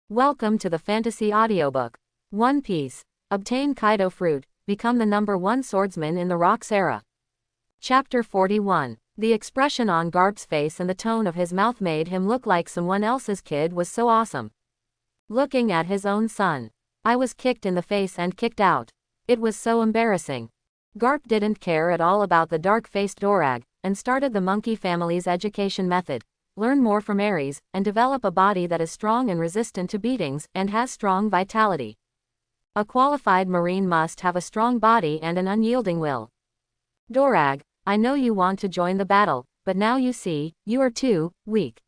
Welcome to the fantasy audiobook. One Piece. Obtain Kaido fruit, become the #1 swordsman in the Rocks era. Chapter 41. The expression on Garp's face and the tone of his mouth made him look like someone else's kid was so awesome. Looking at his own son. I was kicked in the face and kicked out. It was so embarrassing. Garp didn't care at all about the dark-faced Dorag, and started the monkey family's education method. Learn more from Aries, and develop a body that is strong and resistant to beatings, and has strong vitality. A qualified marine must have a strong body and an unyielding will. Dorag, I know you want to join the battle, but now you see, you are too weak.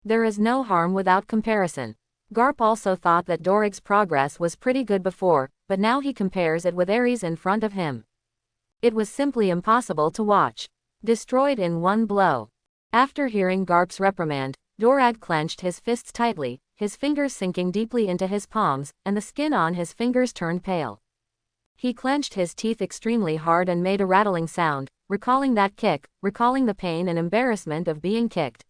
There is no harm without comparison. Garp also thought that Dorag's progress was pretty good before, but now he compares it with Aries in front of him. It was simply impossible to watch. Destroyed in one blow. After hearing Garp's reprimand, Dorag clenched his fists tightly, his fingers sinking deeply into his palms, and the skin on his fingers turned pale. He clenched his teeth extremely hard and made a rattling sound, recalling that kick, recalling the pain and embarrassment of being kicked.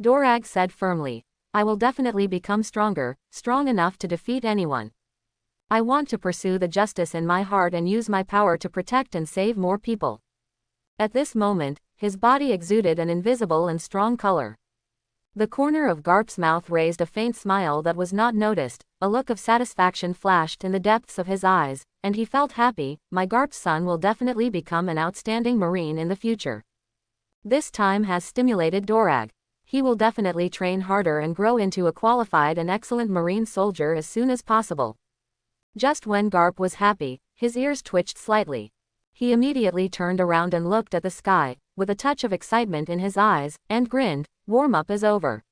Dorag said firmly, I will definitely become stronger, strong enough to defeat anyone. I want to pursue the justice in my heart and use my power to protect and save more people. At this moment, his body exuded an invisible and strong color. The corner of Garp's mouth raised a faint smile that was not noticed, a look of satisfaction flashed in the depths of his eyes, and he felt happy. My Garp's son will definitely become an outstanding marine in the future. This time has stimulated Dorag. He will definitely train harder and grow into a qualified and excellent marine soldier as soon as possible. Just when Garp was happy, his ears twitched slightly. He immediately turned around and looked at the sky, with a touch of excitement in his eyes, and grinned. Warm-up is over.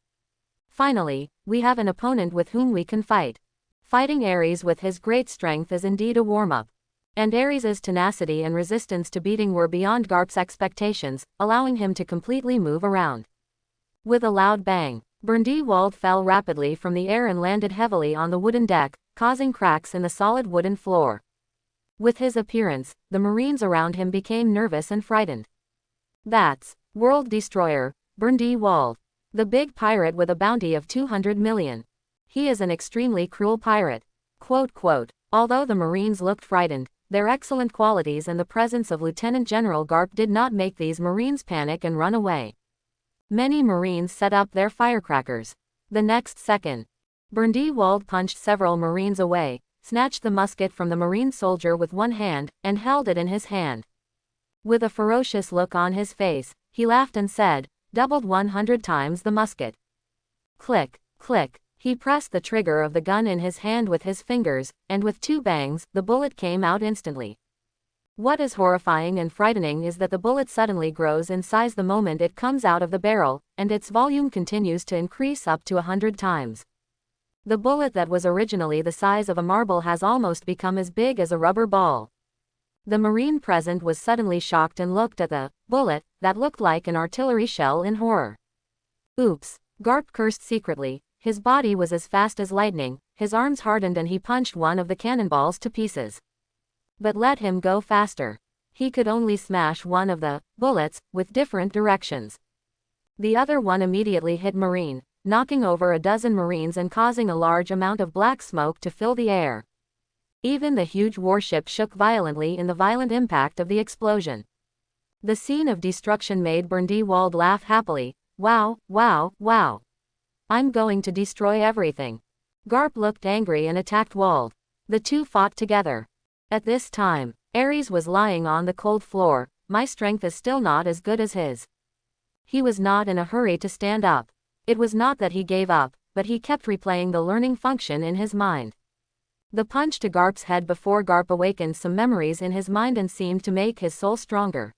Finally, we have an opponent with whom we can fight. Fighting Aries with his great strength is indeed a warm-up. And Aries' tenacity and resistance to beating were beyond Garp's expectations, allowing him to completely move around. With a loud bang, Bndy Wald fell rapidly from the air and landed heavily on the wooden deck, causing cracks in the solid wooden floor. With his appearance, the marines around him became nervous and frightened. That's World Destroyer, Bndy Wald. The big pirate with a bounty of 200 million. He is an extremely cruel pirate. Quote. Although the marines looked frightened, their excellent qualities and the presence of Lieutenant General Garp did not make these marines panic and run away. Many marines set up their firecrackers. The next second, Bndy Wald punched several marines away, snatched the musket from the marine soldier with one hand, and held it in his hand. With a ferocious look on his face, he laughed and said, doubled 100 times the musket. Click, click, he pressed the trigger of the gun in his hand with his fingers, and with 2 bangs, the bullet came out instantly. What is horrifying and frightening is that the bullet suddenly grows in size the moment it comes out of the barrel, and its volume continues to increase up to 100 times. The bullet that was originally the size of a marble has almost become as big as a rubber ball. The marine present was suddenly shocked and looked at the bullet that looked like an artillery shell in horror. Oops, Garp cursed secretly. His body was as fast as lightning, his arms hardened and he punched one of the cannonballs to pieces. But let him go faster. He could only smash one of the bullets with different directions. The other one immediately hit Marine, knocking over a dozen Marines and causing a large amount of black smoke to fill the air. Even the huge warship shook violently in the violent impact of the explosion. The scene of destruction made Bndy Wald laugh happily. Wow, wow, wow. I'm going to destroy everything. Garp looked angry and attacked Wald. The two fought together. At this time, Aries was lying on the cold floor. My strength is still not as good as his. He was not in a hurry to stand up. It was not that he gave up, but he kept replaying the learning function in his mind. The punch to Garp's head before Garp awakened some memories in his mind and seemed to make his soul stronger.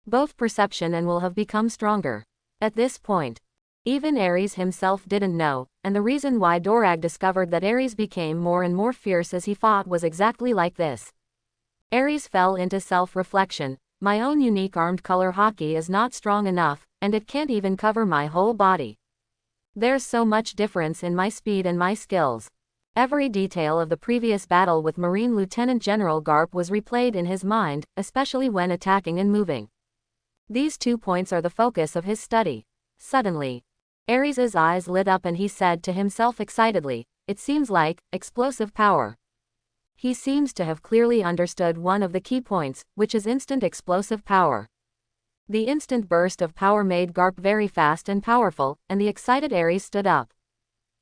Both perception and will have become stronger. At this point, even Aries himself didn't know, and the reason why Dorag discovered that Aries became more and more fierce as he fought was exactly like this. Aries fell into self-reflection. My own unique armed color haki is not strong enough, and it can't even cover my whole body. There's so much difference in my speed and my skills. Every detail of the previous battle with Marine Lieutenant General Garp was replayed in his mind, especially when attacking and moving. These 2 points are the focus of his study. Suddenly, Aries' eyes lit up and he said to himself excitedly, "It seems like explosive power." He seems to have clearly understood one of the key points, which is instant explosive power. The instant burst of power made Garp very fast and powerful, and the excited Aries stood up.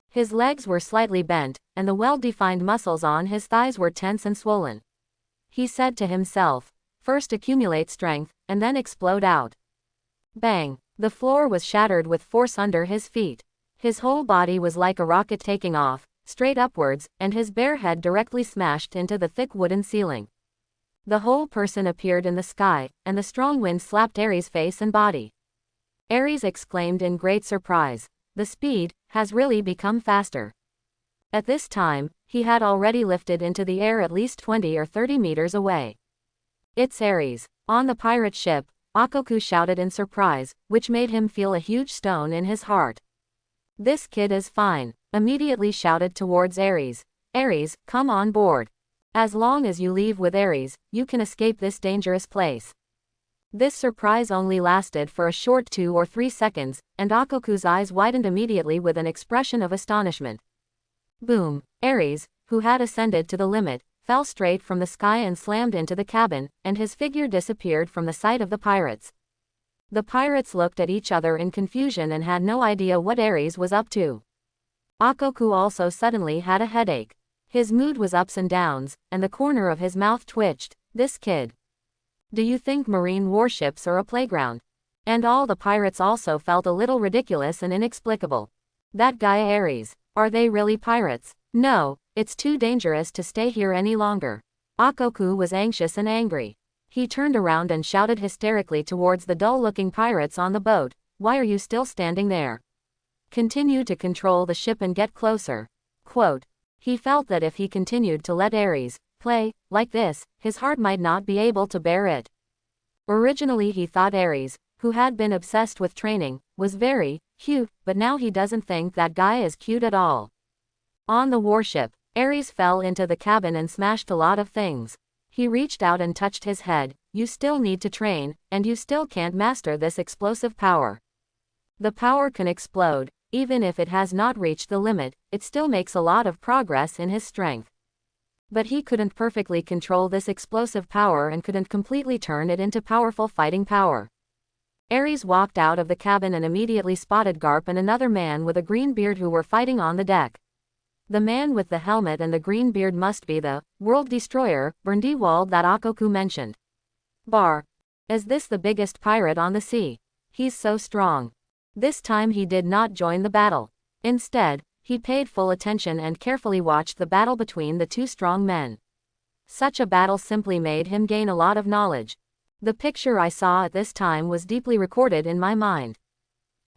His legs were slightly bent, and the well-defined muscles on his thighs were tense and swollen. He said to himself, "First accumulate strength, and then explode out." Bang! The floor was shattered with force under his feet. His whole body was like a rocket taking off, straight upwards, and his bare head directly smashed into the thick wooden ceiling. The whole person appeared in the sky, and the strong wind slapped Aries' face and body. Aries exclaimed in great surprise, "The speed has really become faster." At this time, he had already lifted into the air at least 20 or 30 meters away. "It's Aries." On the pirate ship, Akoku shouted in surprise, which made him feel a huge stone in his heart. "This kid is fine," immediately shouted towards Aries. "Aries, come on board. As long as you leave with Aries, you can escape this dangerous place." This surprise only lasted for a short 2 or 3 seconds, and Akoku's eyes widened immediately with an expression of astonishment. Boom! Aries, who had ascended to the limit, fell straight from the sky and slammed into the cabin, and his figure disappeared from the sight of the pirates. The pirates looked at each other in confusion and had no idea what Aries was up to. Akoku also suddenly had a headache. His mood was ups and downs, and the corner of his mouth twitched. "This kid. Do you think marine warships are a playground?" And all the pirates also felt a little ridiculous and inexplicable. "That guy Aries. Are they really pirates? No, it's too dangerous to stay here any longer." Akoku was anxious and angry. He turned around and shouted hysterically towards the dull-looking pirates on the boat, "Why are you still standing there? Continue to control the ship and get closer." Quote. He felt that if he continued to let Aries play like this, his heart might not be able to bear it. Originally he thought Aries, who had been obsessed with training, was very cute, but now he doesn't think that guy is cute at all. On the warship, Aries fell into the cabin and smashed a lot of things. He reached out and touched his head. "You still need to train, and you still can't master this explosive power. The power can explode. Even if it has not reached the limit, it still makes a lot of progress in his strength." But he couldn't perfectly control this explosive power and couldn't completely turn it into powerful fighting power. Aries walked out of the cabin and immediately spotted Garp and another man with a green beard who were fighting on the deck. The man with the helmet and the green beard must be the world destroyer, Bndy Wald, that Akoku mentioned. Bar. Is this the biggest pirate on the sea? He's so strong. This time he did not join the battle. Instead, he paid full attention and carefully watched the battle between the two strong men. Such a battle simply made him gain a lot of knowledge. The picture I saw at this time was deeply recorded in my mind.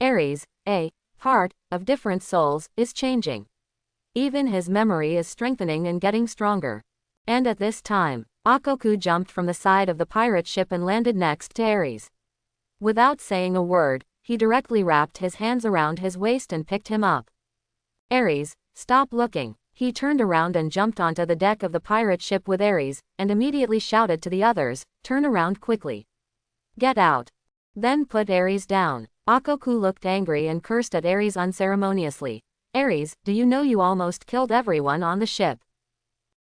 Aries, a part of different souls, is changing. Even his memory is strengthening and getting stronger. And at this time, Akoku jumped from the side of the pirate ship and landed next to Aries. Without saying a word, he directly wrapped his hands around his waist and picked him up. "Aries, stop looking." He turned around and jumped onto the deck of the pirate ship with Aries, and immediately shouted to the others, "Turn around quickly. Get out. Then put Aries down." Akoku looked angry and cursed at Aries unceremoniously. "Aries, do you know you almost killed everyone on the ship?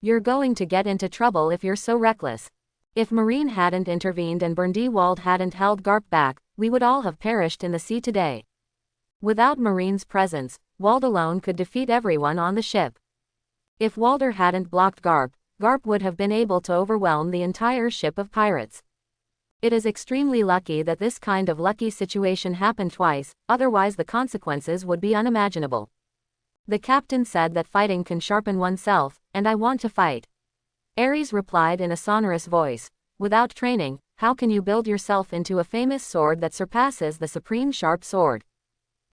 You're going to get into trouble if you're so reckless. If Marine hadn't intervened and Bndy Wald hadn't held Garp back, we would all have perished in the sea today. Without Marine's presence, Wald alone could defeat everyone on the ship. If Walder hadn't blocked Garp, Garp would have been able to overwhelm the entire ship of pirates. It is extremely lucky that this kind of lucky situation happened twice, otherwise the consequences would be unimaginable. The captain said that fighting can sharpen oneself, and I want to fight." Aries replied in a sonorous voice, "Without training, how can you build yourself into a famous sword that surpasses the supreme sharp sword?"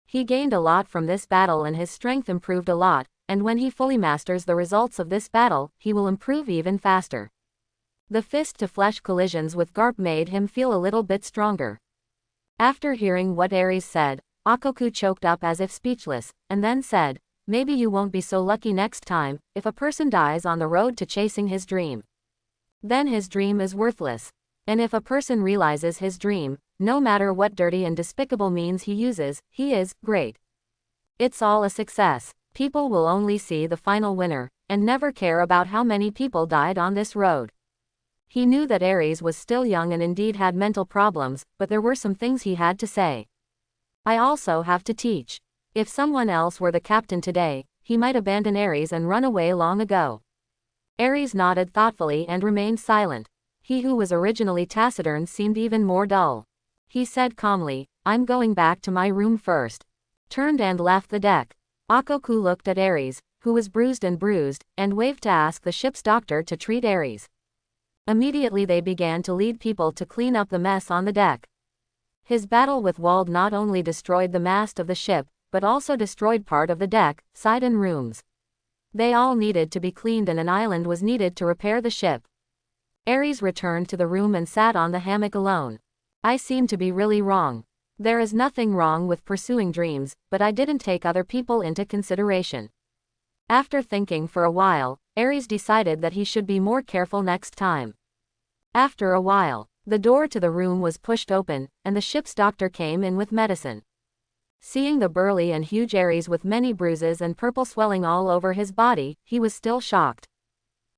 He gained a lot from this battle and his strength improved a lot, and when he fully masters the results of this battle, he will improve even faster. The fist-to-flesh collisions with Garp made him feel a little bit stronger. After hearing what Aries said, Akoku choked up as if speechless, and then said, "Maybe you won't be so lucky next time, if a person dies on the road to chasing his dream. Then his dream is worthless. And if a person realizes his dream, no matter what dirty and despicable means he uses, he is great. It's all a success. People will only see the final winner, and never care about how many people died on this road. He knew that Aries was still young and indeed had mental problems, but there were some things he had to say. I also have to teach. If someone else were the captain today, he might abandon Aries and run away long ago. Aries nodded thoughtfully and remained silent. He who was originally taciturn seemed even more dull. He said calmly, I'm going back to my room first. Turned and left the deck. Akoku looked at Aries, who was bruised, and waved to ask the ship's doctor to treat Aries. Immediately they began to lead people to clean up the mess on the deck. His battle with Wald not only destroyed the mast of the ship, but also destroyed part of the deck, side and rooms. They all needed to be cleaned and an island was needed to repair the ship. Aries returned to the room and sat on the hammock alone. I seem to be really wrong. There is nothing wrong with pursuing dreams, but I didn't take other people into consideration. After thinking for a while, Aries decided that he should be more careful next time. After a while, the door to the room was pushed open, and the ship's doctor came in with medicine. Seeing the burly and huge Aries with many bruises and purple swelling all over his body, he was still shocked.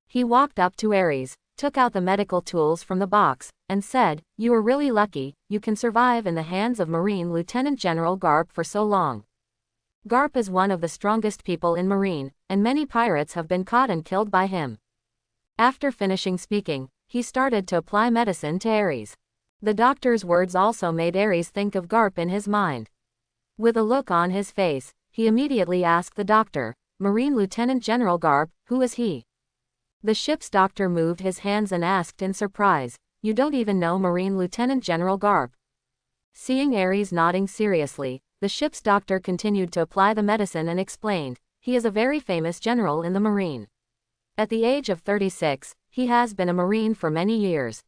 He walked up to Aries, took out the medical tools from the box, and said, "You are really lucky, you can survive in the hands of Marine Lieutenant General Garp for so long. Garp is one of the strongest people in Marine, and many pirates have been caught and killed by him." After finishing speaking, he started to apply medicine to Aries. The doctor's words also made Aries think of Garp in his mind. With a look on his face, he immediately asked the doctor, "Marine Lieutenant General Garp, who is he?" The ship's doctor moved his hands and asked in surprise, "You don't even know Marine Lieutenant General Garp?" Seeing Aries nodding seriously, the ship's doctor continued to apply the medicine and explained, "He is a very famous general in the Marine. At the age of 36, he has been a Marine for many years.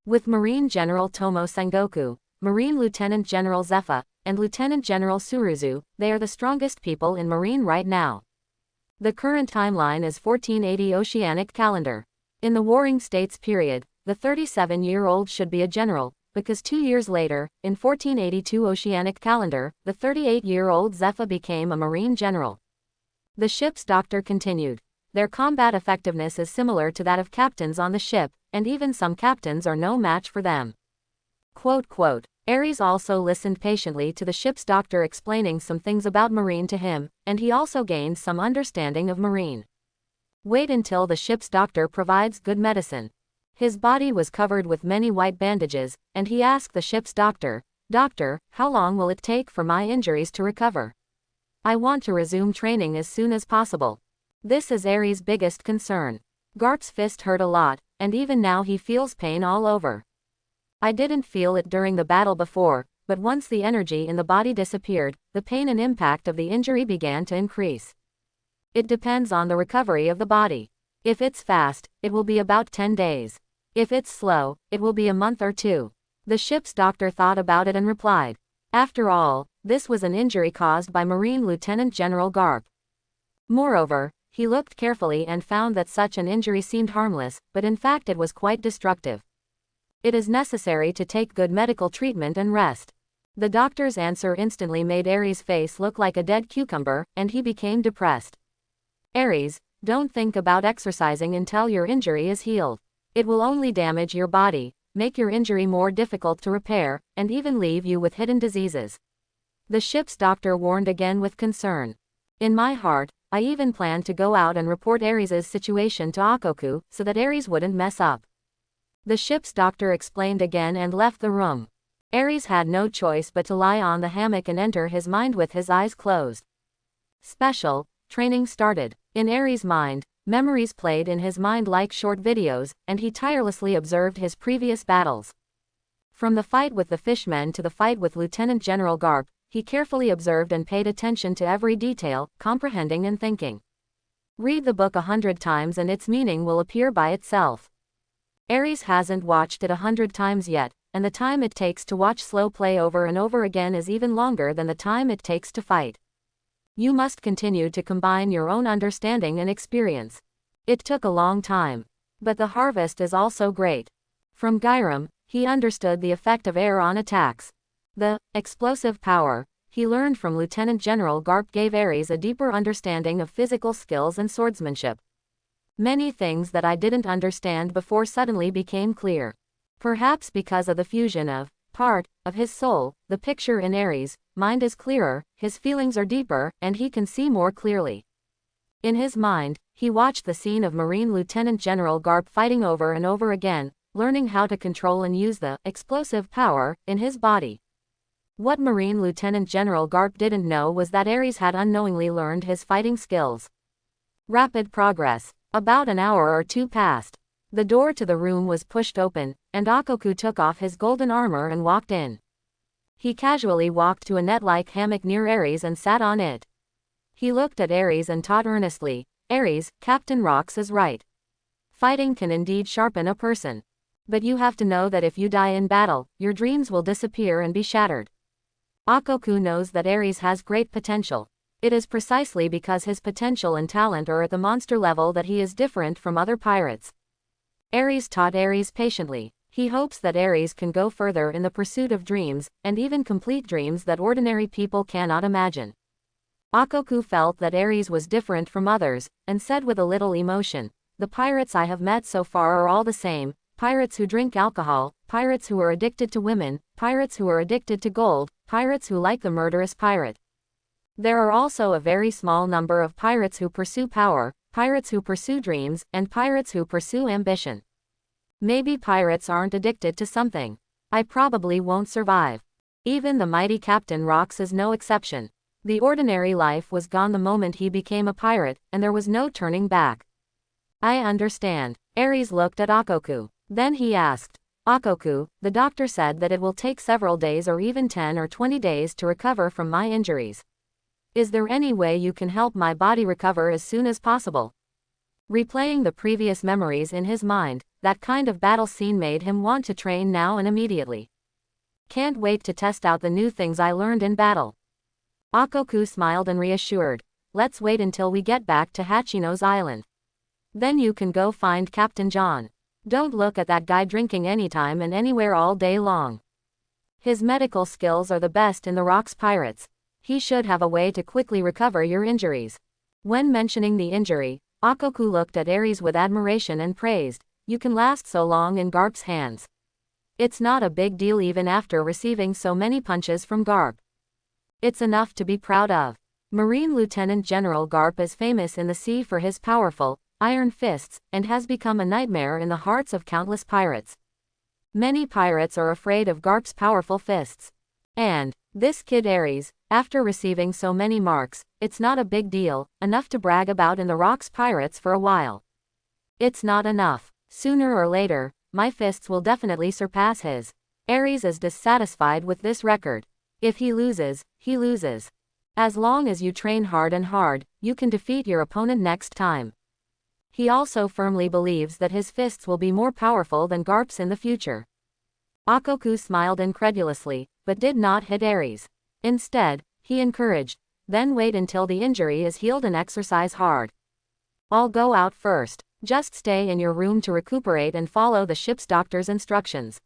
With Marine General Tomo Sengoku, Marine Lieutenant General Zepha, and Lieutenant General Suruzu, they are the strongest people in Marine right now. The current timeline is 1480 Oceanic calendar. In the Warring States period, the 37-year-old should be a general, because 2 years later, in 1482 Oceanic calendar, the 38-year-old Zepha became a Marine general." The ship's doctor continued, "Their combat effectiveness is similar to that of captains on the ship, and even some captains are no match for them." Aries also listened patiently to the ship's doctor explaining some things about Marine to him, and he also gained some understanding of Marine. Wait until the ship's doctor provides good medicine. His body was covered with many white bandages, and he asked the ship's doctor, "Doctor, how long will it take for my injuries to recover? I want to resume training as soon as possible." This is Aries' biggest concern. Garp's fist hurt a lot, and even now he feels pain all over. "I didn't feel it during the battle before, but once the energy in the body disappeared, the pain and impact of the injury began to increase. It depends on the recovery of the body. If it's fast, it will be about 10 days. If it's slow, it will be a month or 2. The ship's doctor thought about it and replied, "After all, this was an injury caused by Marine Lieutenant General Garp." Moreover, he looked carefully and found that such an injury seemed harmless, but in fact it was quite destructive. It is necessary to take good medical treatment and rest. The doctor's answer instantly made Aries' face look like a dead cucumber, and he became depressed. "Aries, don't think about exercising until your injury is healed. It will only damage your body, make your injury more difficult to repair, and even leave you with hidden diseases." The ship's doctor warned again with concern. "In my heart, I even planned to go out and report Aries' situation to Akoku, so that Aries wouldn't mess up." The ship's doctor explained again and left the room. Aries had no choice but to lie on the hammock and enter his mind with his eyes closed. Special training started. In Aries' mind, memories played in his mind like short videos, and he tirelessly observed his previous battles. From the fight with the fishmen to the fight with Lieutenant General Garp, he carefully observed and paid attention to every detail, comprehending and thinking. Read the book 100 times and its meaning will appear by itself. Aries hasn't watched it 100 times yet, and the time it takes to watch slow play over and over again is even longer than the time it takes to fight. You must continue to combine your own understanding and experience. It took a long time. But the harvest is also great. From Gyram, he understood the effect of air on attacks. The explosive power he learned from Lieutenant General Garp gave Aries a deeper understanding of physical skills and swordsmanship. Many things that I didn't understand before suddenly became clear. Perhaps because of the fusion of part of his soul, the picture in Aries' mind is clearer, his feelings are deeper, and he can see more clearly. In his mind, he watched the scene of Marine Lieutenant General Garp fighting over and over again, learning how to control and use the explosive power in his body. What Marine Lieutenant General Garp didn't know was that Aries had unknowingly learned his fighting skills. Rapid progress. About an hour or two passed. The door to the room was pushed open, and Akoku took off his golden armor and walked in. He casually walked to a net-like hammock near Aries and sat on it. He looked at Aries and taught earnestly, "Aries, Captain Rox is right. Fighting can indeed sharpen a person. But you have to know that if you die in battle, your dreams will disappear and be shattered." Akoku knows that Aries has great potential. It is precisely because his potential and talent are at the monster level that he is different from other pirates. Aries taught Aries patiently. He hopes that Aries can go further in the pursuit of dreams, and even complete dreams that ordinary people cannot imagine. Akoku felt that Aries was different from others, and said with a little emotion, "The pirates I have met so far are all the same, pirates who drink alcohol, pirates who are addicted to women, pirates who are addicted to gold, pirates who like the murderous pirate. There are also a very small number of pirates who pursue power, pirates who pursue dreams, and pirates who pursue ambition. Maybe pirates aren't addicted to something. I probably won't survive. Even the mighty Captain Rox is no exception. The ordinary life was gone the moment he became a pirate, and there was no turning back." "I understand." Aries looked at Akoku. Then he asked, "Akoku, the doctor said that it will take several days or even 10 or 20 days to recover from my injuries. Is there any way you can help my body recover as soon as possible?" Replaying the previous memories in his mind, that kind of battle scene made him want to train now and immediately. "Can't wait to test out the new things I learned in battle." Akoku smiled and reassured, "Let's wait until we get back to Hachino's island. Then you can go find Captain John. Don't look at that guy drinking anytime and anywhere all day long. His medical skills are the best in the Rocks Pirates. He should have a way to quickly recover your injuries." When mentioning the injury, Akoku looked at Aries with admiration and praised, "You can last so long in Garp's hands. It's not a big deal even after receiving so many punches from Garp. It's enough to be proud of." Marine Lieutenant General Garp is famous in the sea for his powerful, iron fists, and has become a nightmare in the hearts of countless pirates. Many pirates are afraid of Garp's powerful fists. And this kid Aries, after receiving so many marks, it's not a big deal, enough to brag about in the Rocks Pirates for a while. It's not enough. Sooner or later, my fists will definitely surpass his. Aries is dissatisfied with this record. If he loses, he loses. As long as you train hard and hard, you can defeat your opponent next time. He also firmly believes that his fists will be more powerful than Garp's in the future. Akoku smiled incredulously, but did not hit Aries. Instead, he encouraged, "Then wait until the injury is healed and exercise hard. I'll go out first. Just stay in your room to recuperate and follow the ship's doctor's instructions."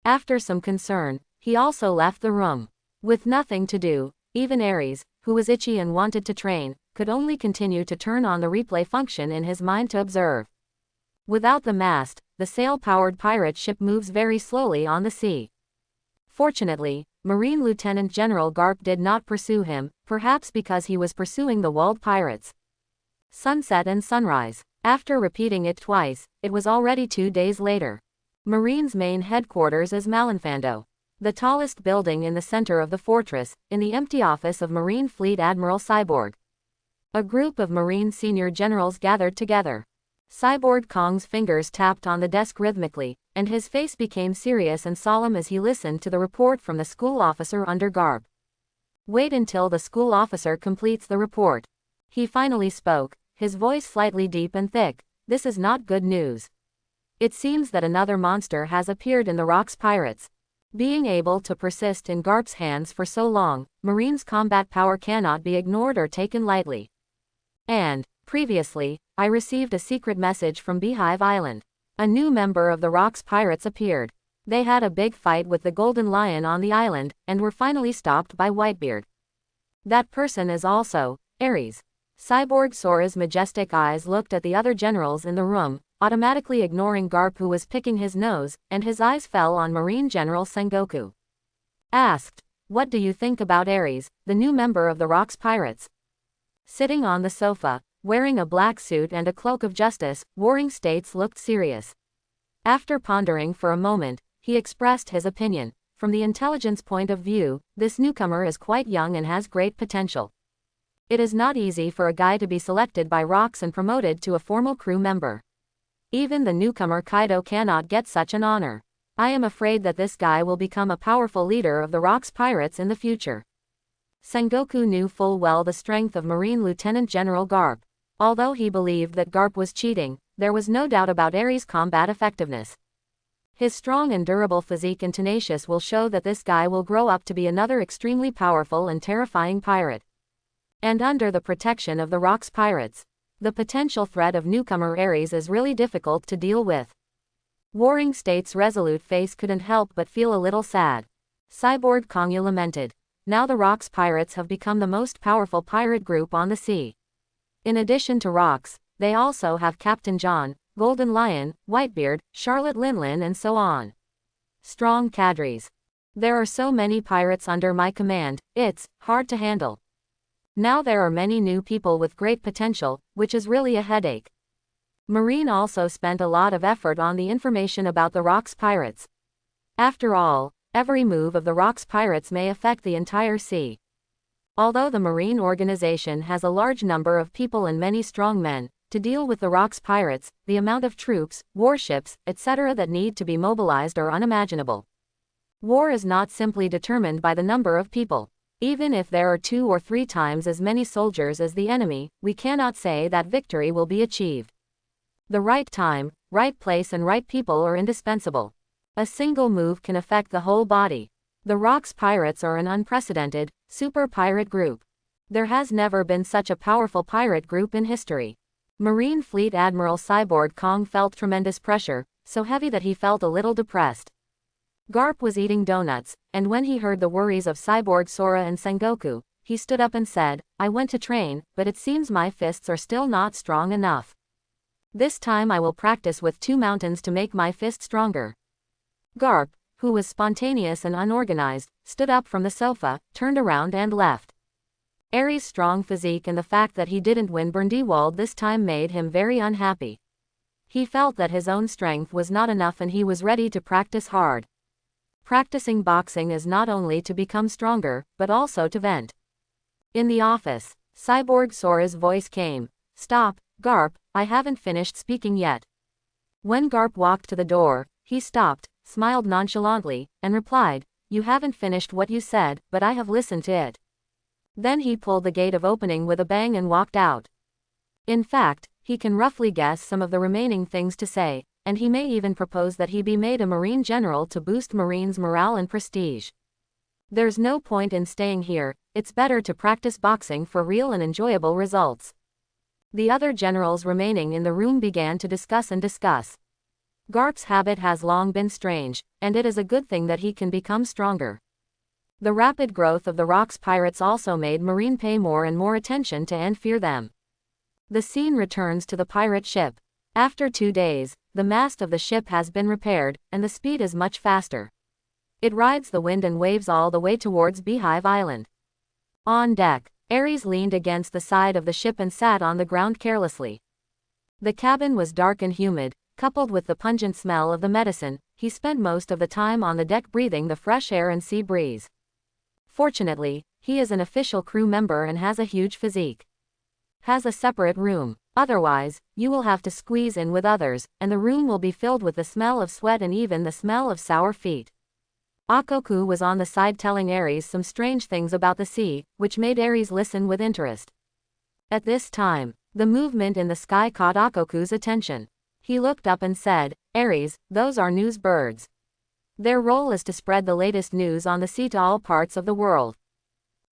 After some concern, he also left the room. With nothing to do, even Aries, who was itchy and wanted to train, could only continue to turn on the replay function in his mind to observe. Without the mast, the sail-powered pirate ship moves very slowly on the sea. Fortunately, Marine Lieutenant General Garp did not pursue him, perhaps because he was pursuing the Wald pirates. Sunset and sunrise. After repeating it twice, it was already 2 days later. Marine's main headquarters is Malinfando, the tallest building in the center of the fortress, in the empty office of Marine Fleet Admiral Cyborg. A group of Marine senior generals gathered together. Cyborg Kong's fingers tapped on the desk rhythmically, and his face became serious and solemn as he listened to the report from the school officer under Garp. "Wait until the school officer completes the report." He finally spoke, his voice slightly deep and thick. "This is not good news. It seems that another monster has appeared in the Rocks Pirates. Being able to persist in Garp's hands for so long, Marine's combat power cannot be ignored or taken lightly. And, previously, I received a secret message from Beehive Island. A new member of the Rocks Pirates appeared. They had a big fight with the Golden Lion on the island, and were finally stopped by Whitebeard. That person is also Aries. Cyborg Sora's majestic eyes looked at the other generals in the room, automatically ignoring Garp, who was picking his nose, and his eyes fell on Marine General Sengoku. Asked, "What do you think about Aries, the new member of the Rocks Pirates?" Sitting on the sofa, wearing a black suit and a cloak of justice, Warring States looked serious. After pondering for a moment, he expressed his opinion. From the intelligence point of view, this newcomer is quite young and has great potential. It is not easy for a guy to be selected by Rocks and promoted to a formal crew member. Even the newcomer Kaido cannot get such an honor. I am afraid that this guy will become a powerful leader of the Rocks Pirates in the future. Sengoku knew full well the strength of Marine Lieutenant General Garp. Although he believed that Garp was cheating, there was no doubt about Aries' combat effectiveness. His strong and durable physique and tenacious will show that this guy will grow up to be another extremely powerful and terrifying pirate. And under the protection of the Rocks Pirates, the potential threat of newcomer Aries is really difficult to deal with. Warring States' resolute face couldn't help but feel a little sad. Cyborg Kongyu lamented. Now the Rocks Pirates have become the most powerful pirate group on the sea. In addition to Rocks, they also have Captain John, Golden Lion, Whitebeard, Charlotte Linlin, and so on. Strong cadres. There are so many pirates under my command, it's hard to handle. Now there are many new people with great potential, which is really a headache. Marine also spent a lot of effort on the information about the Rocks Pirates. After all, every move of the Rocks Pirates may affect the entire sea. Although the Marine organization has a large number of people and many strong men, to deal with the Rocks Pirates, the amount of troops, warships, etc. that need to be mobilized are unimaginable. War is not simply determined by the number of people. Even if there are 2 or 3 times as many soldiers as the enemy, we cannot say that victory will be achieved. The right time, right place and right people are indispensable. A single move can affect the whole body. The Rocks Pirates are an unprecedented, super pirate group. There has never been such a powerful pirate group in history. Marine Fleet Admiral Cyborg Kong felt tremendous pressure, so heavy that he felt a little depressed. Garp was eating donuts, and when he heard the worries of Cyborg Sora and Sengoku, he stood up and said, "I went to train, but it seems my fists are still not strong enough. This time I will practice with 2 mountains to make my fist stronger." Garp, who was spontaneous and unorganized, stood up from the sofa, turned around and left. Aries' strong physique and the fact that he didn't win Bndy Wald this time made him very unhappy. He felt that his own strength was not enough and he was ready to practice hard. Practicing boxing is not only to become stronger, but also to vent. In the office, Cyborg Sora's voice came. "Stop, Garp, I haven't finished speaking yet." When Garp walked to the door, he stopped, smiled nonchalantly, and replied, "You haven't finished what you said, but I have listened to it." Then he pulled the gate of opening with a bang and walked out. In fact, he can roughly guess some of the remaining things to say, and he may even propose that he be made a Marine general to boost Marines' morale and prestige. There's no point in staying here, it's better to practice boxing for real and enjoyable results. The other generals remaining in the room began to discuss. Garp's habit has long been strange, and it is a good thing that he can become stronger. The rapid growth of the Rocks Pirates also made Marine pay more and more attention to and fear them. The scene returns to the pirate ship. After 2 days, the mast of the ship has been repaired, and the speed is much faster. It rides the wind and waves all the way towards Beehive Island. On deck, Aries leaned against the side of the ship and sat on the ground carelessly. The cabin was dark and humid, coupled with the pungent smell of the medicine. He spent most of the time on the deck breathing the fresh air and sea breeze. Fortunately, he is an official crew member and has a huge physique. Has a separate room. Otherwise, you will have to squeeze in with others, and the room will be filled with the smell of sweat and even the smell of sour feet. Akoku was on the side telling Aries some strange things about the sea, which made Aries listen with interest. At this time, the movement in the sky caught Akoku's attention. He looked up and said, "Aries, those are news birds. Their role is to spread the latest news on the sea to all parts of the world."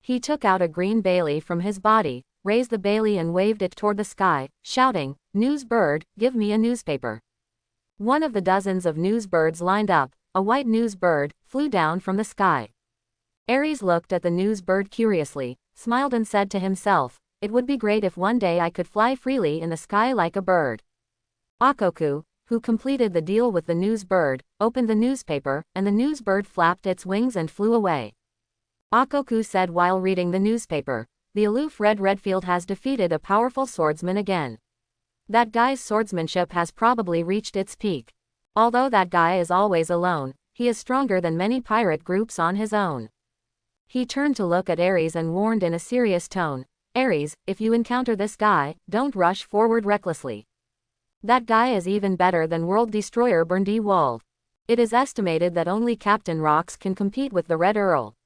He took out a green bailee from his body, raised the bailee and waved it toward the sky, shouting, "News bird, give me a newspaper." One of the dozens of news birds lined up. A white news bird flew down from the sky. Aries looked at the news bird curiously, smiled and said to himself, it would be great if one day I could fly freely in the sky like a bird. Akoku, who completed the deal with the news bird, opened the newspaper, and the news bird flapped its wings and flew away. Akoku said while reading the newspaper, the aloof Redfield has defeated a powerful swordsman again. That guy's swordsmanship has probably reached its peak. Although that guy is always alone, he is stronger than many pirate groups on his own. He turned to look at Aries and warned in a serious tone, Aries, if you encounter this guy, don't rush forward recklessly. That guy is even better than World Destroyer Bndy Wald. It is estimated that only Captain Rocks can compete with the Red Earl.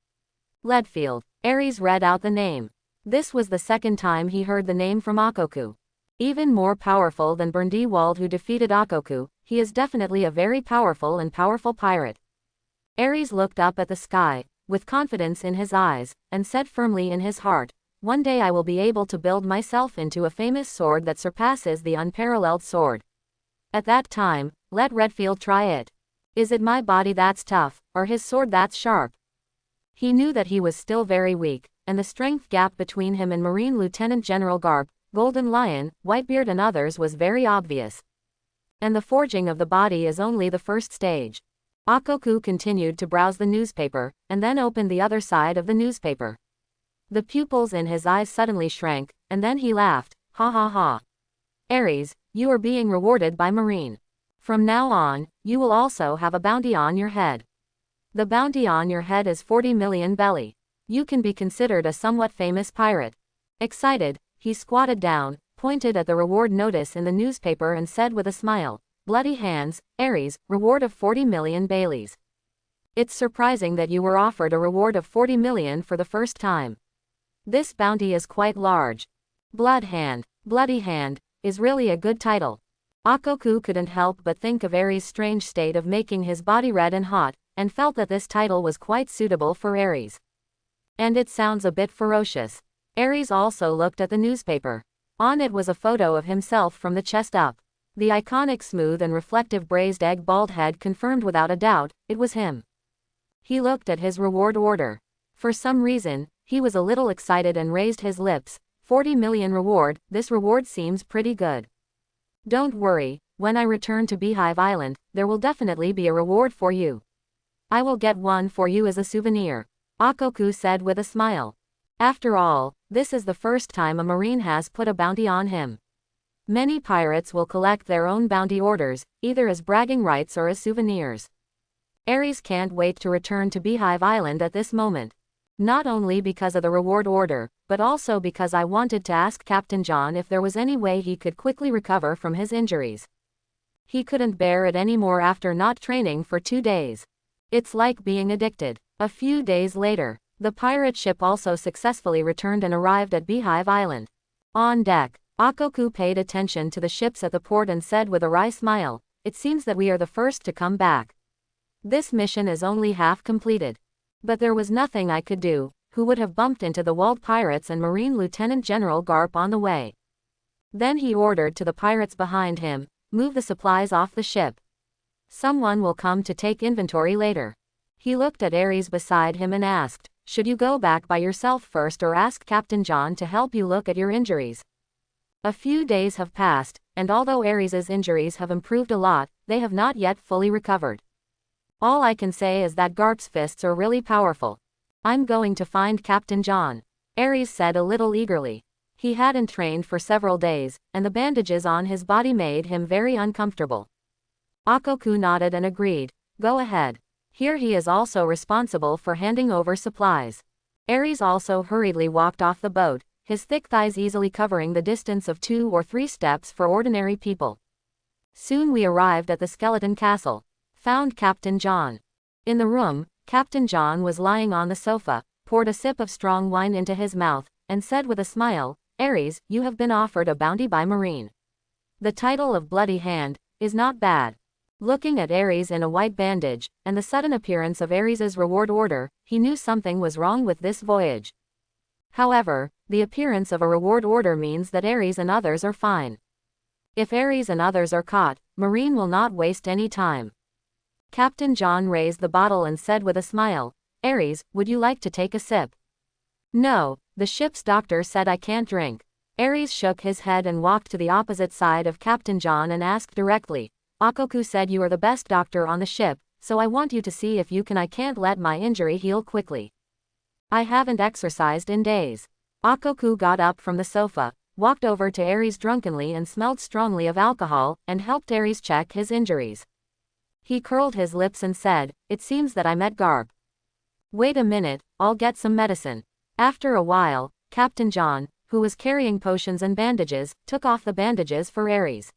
Leadfield. Aries read out the name. This was the second time he heard the name from Akoku. Even more powerful than Bndy Wald who defeated Akoku, he is definitely a very powerful pirate. Aries looked up at the sky, with confidence in his eyes, and said firmly in his heart, one day I will be able to build myself into a famous sword that surpasses the unparalleled sword. At that time, let Redfield try it. Is it my body that's tough, or his sword that's sharp? He knew that he was still very weak, and the strength gap between him and Marine Lieutenant General Garp, Golden Lion, Whitebeard and others was very obvious. And the forging of the body is only the first stage. Akoku continued to browse the newspaper, and then opened the other side of the newspaper. The pupils in his eyes suddenly shrank, and then he laughed, ha ha ha. Aries, you are being rewarded by Marine. From now on, you will also have a bounty on your head. The bounty on your head is 40 million belly. You can be considered a somewhat famous pirate. Excited, he squatted down, pointed at the reward notice in the newspaper and said with a smile, bloody hands, Aries, reward of 40 million Baileys. It's surprising that you were offered a reward of 40 million for the first time. This bounty is quite large. Bloody hand, is really a good title. Akoku couldn't help but think of Aries' strange state of making his body red and hot, and felt that this title was quite suitable for Aries. And it sounds a bit ferocious. Aries also looked at the newspaper. On it was a photo of himself from the chest up. The iconic smooth and reflective braised egg bald head confirmed without a doubt, it was him. He looked at his reward order. For some reason, he was a little excited and raised his lips. 40 million reward, this reward seems pretty good. Don't worry, when I return to Beehive Island, there will definitely be a reward for you. I will get one for you as a souvenir, Akoku said with a smile. After all, this is the first time a Marine has put a bounty on him. Many pirates will collect their own bounty orders, either as bragging rights or as souvenirs. Aries can't wait to return to Beehive Island at this moment. Not only because of the reward order, but also because I wanted to ask Captain John if there was any way he could quickly recover from his injuries. He couldn't bear it anymore after not training for 2 days. It's like being addicted. A few days later, the pirate ship also successfully returned and arrived at Beehive Island. On deck, Akoku paid attention to the ships at the port and said with a wry smile, it seems that we are the first to come back. This mission is only half completed. But there was nothing I could do, who would have bumped into the Wald pirates and Marine Lieutenant General Garp on the way. Then he ordered to the pirates behind him, move the supplies off the ship. Someone will come to take inventory later. He looked at Aries beside him and asked, should you go back by yourself first or ask Captain John to help you look at your injuries? A few days have passed, and although Aries' injuries have improved a lot, they have not yet fully recovered. All I can say is that Garp's fists are really powerful. I'm going to find Captain John, Aries said a little eagerly. He hadn't trained for several days, and the bandages on his body made him very uncomfortable. Akoku nodded and agreed, go ahead. Here he is also responsible for handing over supplies. Aries also hurriedly walked off the boat, his thick thighs easily covering the distance of 2 or 3 steps for ordinary people. Soon we arrived at the skeleton castle. Found Captain John. In the room, Captain John was lying on the sofa, poured a sip of strong wine into his mouth, and said with a smile, Aries, you have been offered a bounty by Marine. The title of Bloody Hand is not bad. Looking at Aries in a white bandage, and the sudden appearance of Aries' reward order, he knew something was wrong with this voyage. However, the appearance of a reward order means that Aries and others are fine. If Aries and others are caught, Marine will not waste any time. Captain John raised the bottle and said with a smile, Aries, would you like to take a sip? No, The ship's doctor said I can't drink. Aries shook his head and walked to the opposite side of Captain John and asked directly. Akoku said you are the best doctor on the ship, so I want you to see if you can. I can't let my injury heal quickly. I haven't exercised in days. Akoku got up from the sofa, walked over to Aries drunkenly and smelled strongly of alcohol, and helped Aries check his injuries. He curled his lips and said, it seems that I met Garp. Wait a minute, I'll get some medicine. After a while, Captain John, who was carrying potions and bandages, took off the bandages for Aries.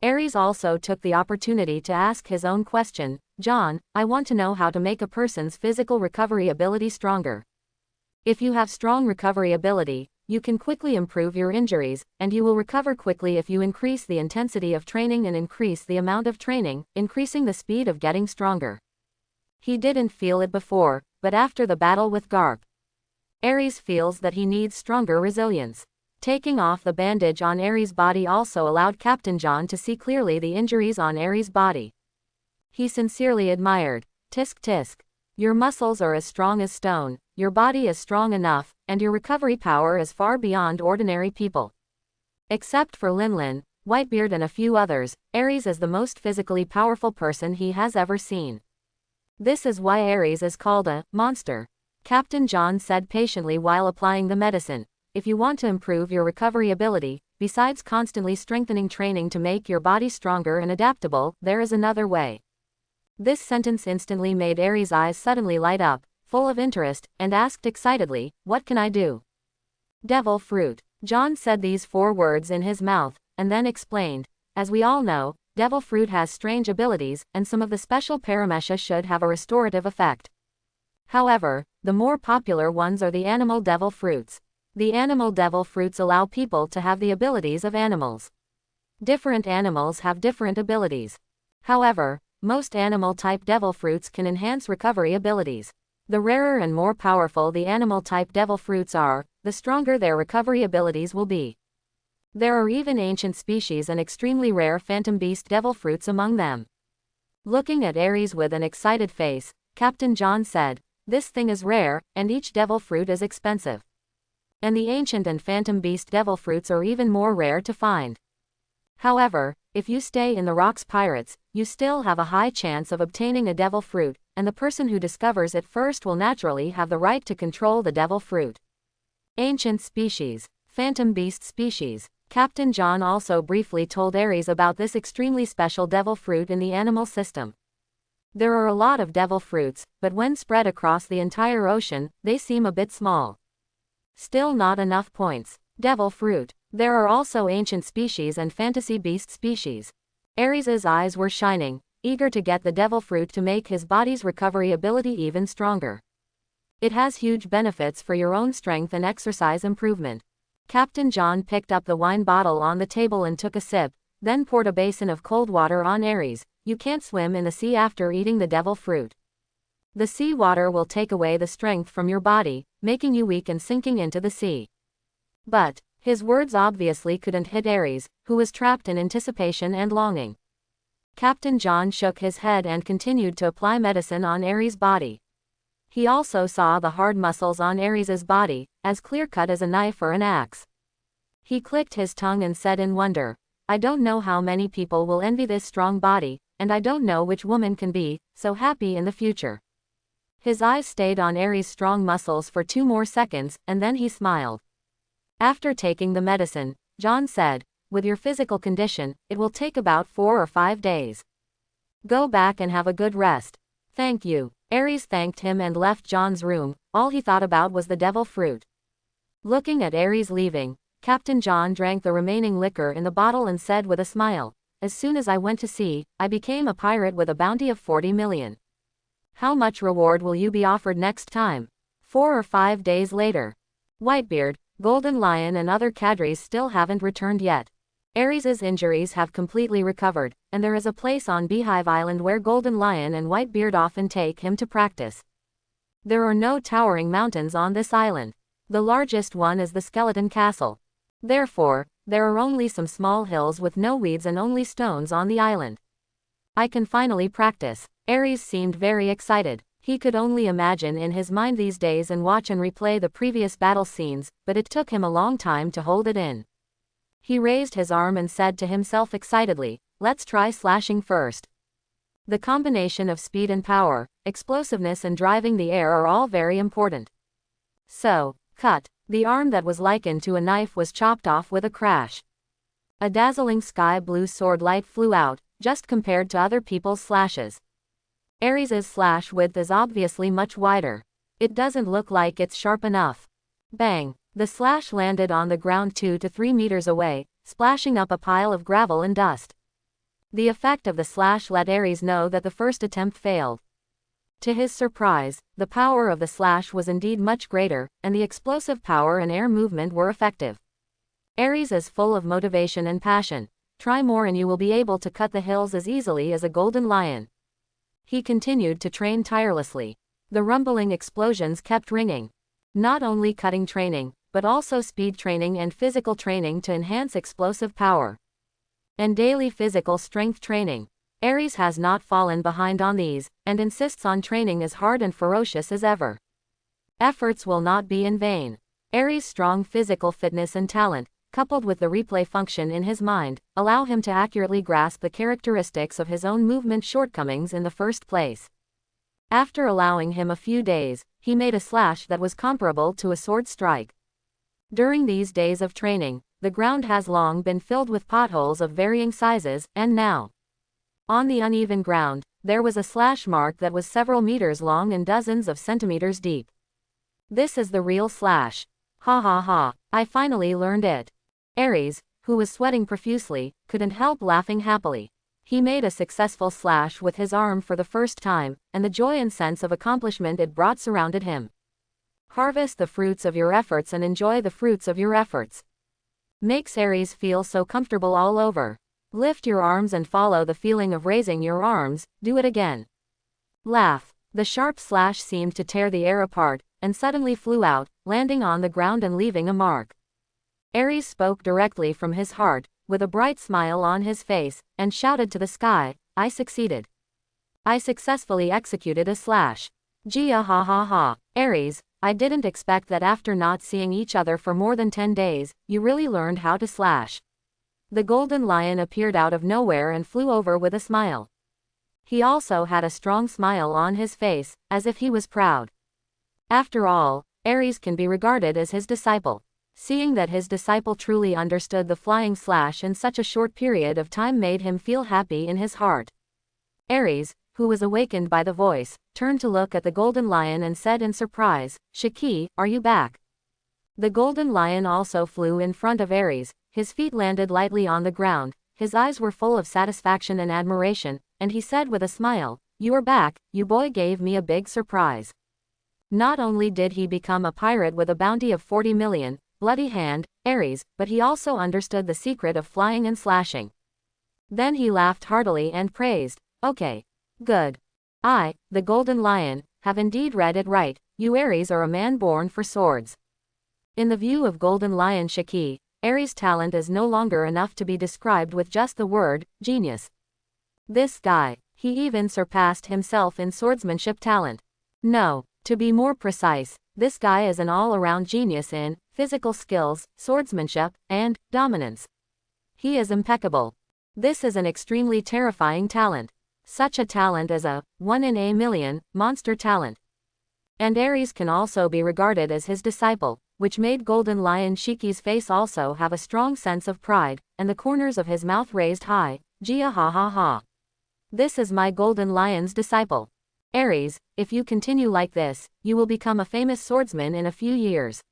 Aries also took the opportunity to ask his own question, John, I want to know how to make a person's physical recovery ability stronger. If you have strong recovery ability, you can quickly improve your injuries, and you will recover quickly if you increase the intensity of training and increase the amount of training, increasing the speed of getting stronger. He didn't feel it before, but after the battle with Garp, Aries feels that he needs stronger resilience. Taking off the bandage on Aries' body also allowed Captain John to see clearly the injuries on Aries' body. He sincerely admired, tisk tisk. Your muscles are as strong as stone, your body is strong enough, and your recovery power is far beyond ordinary people. Except for Linlin, Whitebeard and a few others, Aries is the most physically powerful person he has ever seen. This is why Aries is called a monster. Captain John said patiently while applying the medicine. If you want to improve your recovery ability, besides constantly strengthening training to make your body stronger and adaptable, there is another way. This sentence instantly made Aries' eyes suddenly light up, full of interest, and asked excitedly, what can I do? Devil fruit. John said these 4 words in his mouth, and then explained, as we all know, devil fruit has strange abilities, and some of the special paramesha should have a restorative effect. However, the more popular ones are the animal devil fruits. The animal devil fruits allow people to have the abilities of animals. Different animals have different abilities. However, most animal-type devil fruits can enhance recovery abilities. The rarer and more powerful the animal-type devil fruits are, the stronger their recovery abilities will be. There are even ancient species and extremely rare phantom beast devil fruits among them. Looking at Aries with an excited face, Captain John said, this thing is rare, and each devil fruit is expensive. And the ancient and phantom beast devil fruits are even more rare to find. However, if you stay in the Rocks Pirates, you still have a high chance of obtaining a devil fruit, and the person who discovers it first will naturally have the right to control the devil fruit. Ancient species. Phantom beast species. Captain John also briefly told Aries about this extremely special devil fruit in the animal system. There are a lot of devil fruits, but when spread across the entire ocean, they seem a bit small. Still not enough points. Devil fruit. There are also ancient species and fantasy beast species. Aries' eyes were shining, eager to get the devil fruit to make his body's recovery ability even stronger. It has huge benefits for your own strength and exercise improvement. Captain John picked up the wine bottle on the table and took a sip, then poured a basin of cold water on Aries. You can't swim in the sea after eating the devil fruit. The sea water will take away the strength from your body, making you weak and sinking into the sea. But his words obviously couldn't hit Aries, who was trapped in anticipation and longing. Captain John shook his head and continued to apply medicine on Aries' body. He also saw the hard muscles on Aries' body, as clear-cut as a knife or an axe. He clicked his tongue and said in wonder, I don't know how many people will envy this strong body, and I don't know which woman can be so happy in the future. His eyes stayed on Aries' strong muscles for 2 more seconds, and then he smiled. After taking the medicine, John said, with your physical condition, it will take about 4 or 5 days. Go back and have a good rest. Thank you. Aries thanked him and left John's room. All he thought about was the devil fruit. Looking at Aries leaving, Captain John drank the remaining liquor in the bottle and said with a smile, as soon as I went to sea, I became a pirate with a bounty of 40 million. How much reward will you be offered next time? 4 or 5 days later. Whitebeard, Golden Lion and other cadres still haven't returned yet. Aries' injuries have completely recovered, and there is a place on Beehive Island where Golden Lion and Whitebeard often take him to practice. There are no towering mountains on this island. The largest one is the Skeleton Castle. Therefore, there are only some small hills with no weeds and only stones on the island. I can finally practice. Aries seemed very excited. He could only imagine in his mind these days and watch and replay the previous battle scenes, but it took him a long time to hold it in. He raised his arm and said to himself excitedly, "Let's try slashing first." The combination of speed and power, explosiveness and driving the air are all very important. So, cut. The arm that was likened to a knife was chopped off with a crash. A dazzling sky blue sword light flew out, just compared to other people's slashes. Aries' slash width is obviously much wider. It doesn't look like it's sharp enough. Bang! The slash landed on the ground 2 to 3 meters away, splashing up a pile of gravel and dust. The effect of the slash let Aries know that the first attempt failed. To his surprise, the power of the slash was indeed much greater, and the explosive power and air movement were effective. Aries is full of motivation and passion. Try more and you will be able to cut the hills as easily as a golden lion. He continued to train tirelessly. The rumbling explosions kept ringing. Not only cutting training, but also speed training and physical training to enhance explosive power. And daily physical strength training. Aries has not fallen behind on these, and insists on training as hard and ferocious as ever. Efforts will not be in vain. Aries' strong physical fitness and talent, coupled with the replay function in his mind, allow him to accurately grasp the characteristics of his own movement shortcomings in the first place. After allowing him a few days, he made a slash that was comparable to a sword strike. During these days of training, the ground has long been filled with potholes of varying sizes, and now, on the uneven ground, there was a slash mark that was several meters long and dozens of centimeters deep. This is the real slash. Ha ha ha, I finally learned it. Aries, who was sweating profusely, couldn't help laughing happily. He made a successful slash with his arm for the first time, and the joy and sense of accomplishment it brought surrounded him. Harvest the fruits of your efforts and enjoy the fruits of your efforts. Makes Aries feel so comfortable all over. Lift your arms and follow the feeling of raising your arms, do it again. Laugh. The sharp slash seemed to tear the air apart, and suddenly flew out, landing on the ground and leaving a mark. Aries spoke directly from his heart, with a bright smile on his face, and shouted to the sky, "I succeeded. I successfully executed a slash. Gia ha ha ha. Aries, I didn't expect that after not seeing each other for more than 10 days, you really learned how to slash." The golden lion appeared out of nowhere and flew over with a smile. He also had a strong smile on his face, as if he was proud. After all, Aries can be regarded as his disciple. Seeing that his disciple truly understood the flying slash in such a short period of time made him feel happy in his heart. Aries, who was awakened by the voice, turned to look at the golden lion and said in surprise, "Shiki, are you back?" The golden lion also flew in front of Aries, his feet landed lightly on the ground, his eyes were full of satisfaction and admiration, and he said with a smile, "You are back, you boy gave me a big surprise." Not only did he become a pirate with a bounty of 40 million, bloody hand, Aries, but he also understood the secret of flying and slashing. Then he laughed heartily and praised, "Okay. Good. I, the golden lion, have indeed read it right, you Aries are a man born for swords." In the view of golden lion Shiki, Aries' talent is no longer enough to be described with just the word, genius. This guy, he even surpassed himself in swordsmanship talent. No, to be more precise, this guy is an all-around genius in physical skills, swordsmanship, and dominance. He is impeccable. This is an extremely terrifying talent. Such a talent is a 1 in a million monster talent. And Aries can also be regarded as his disciple, which made golden lion Shiki's face also have a strong sense of pride, and the corners of his mouth raised high, "Gia ha ha ha. This is my golden lion's disciple. Aries, if you continue like this, you will become a famous swordsman in a few years."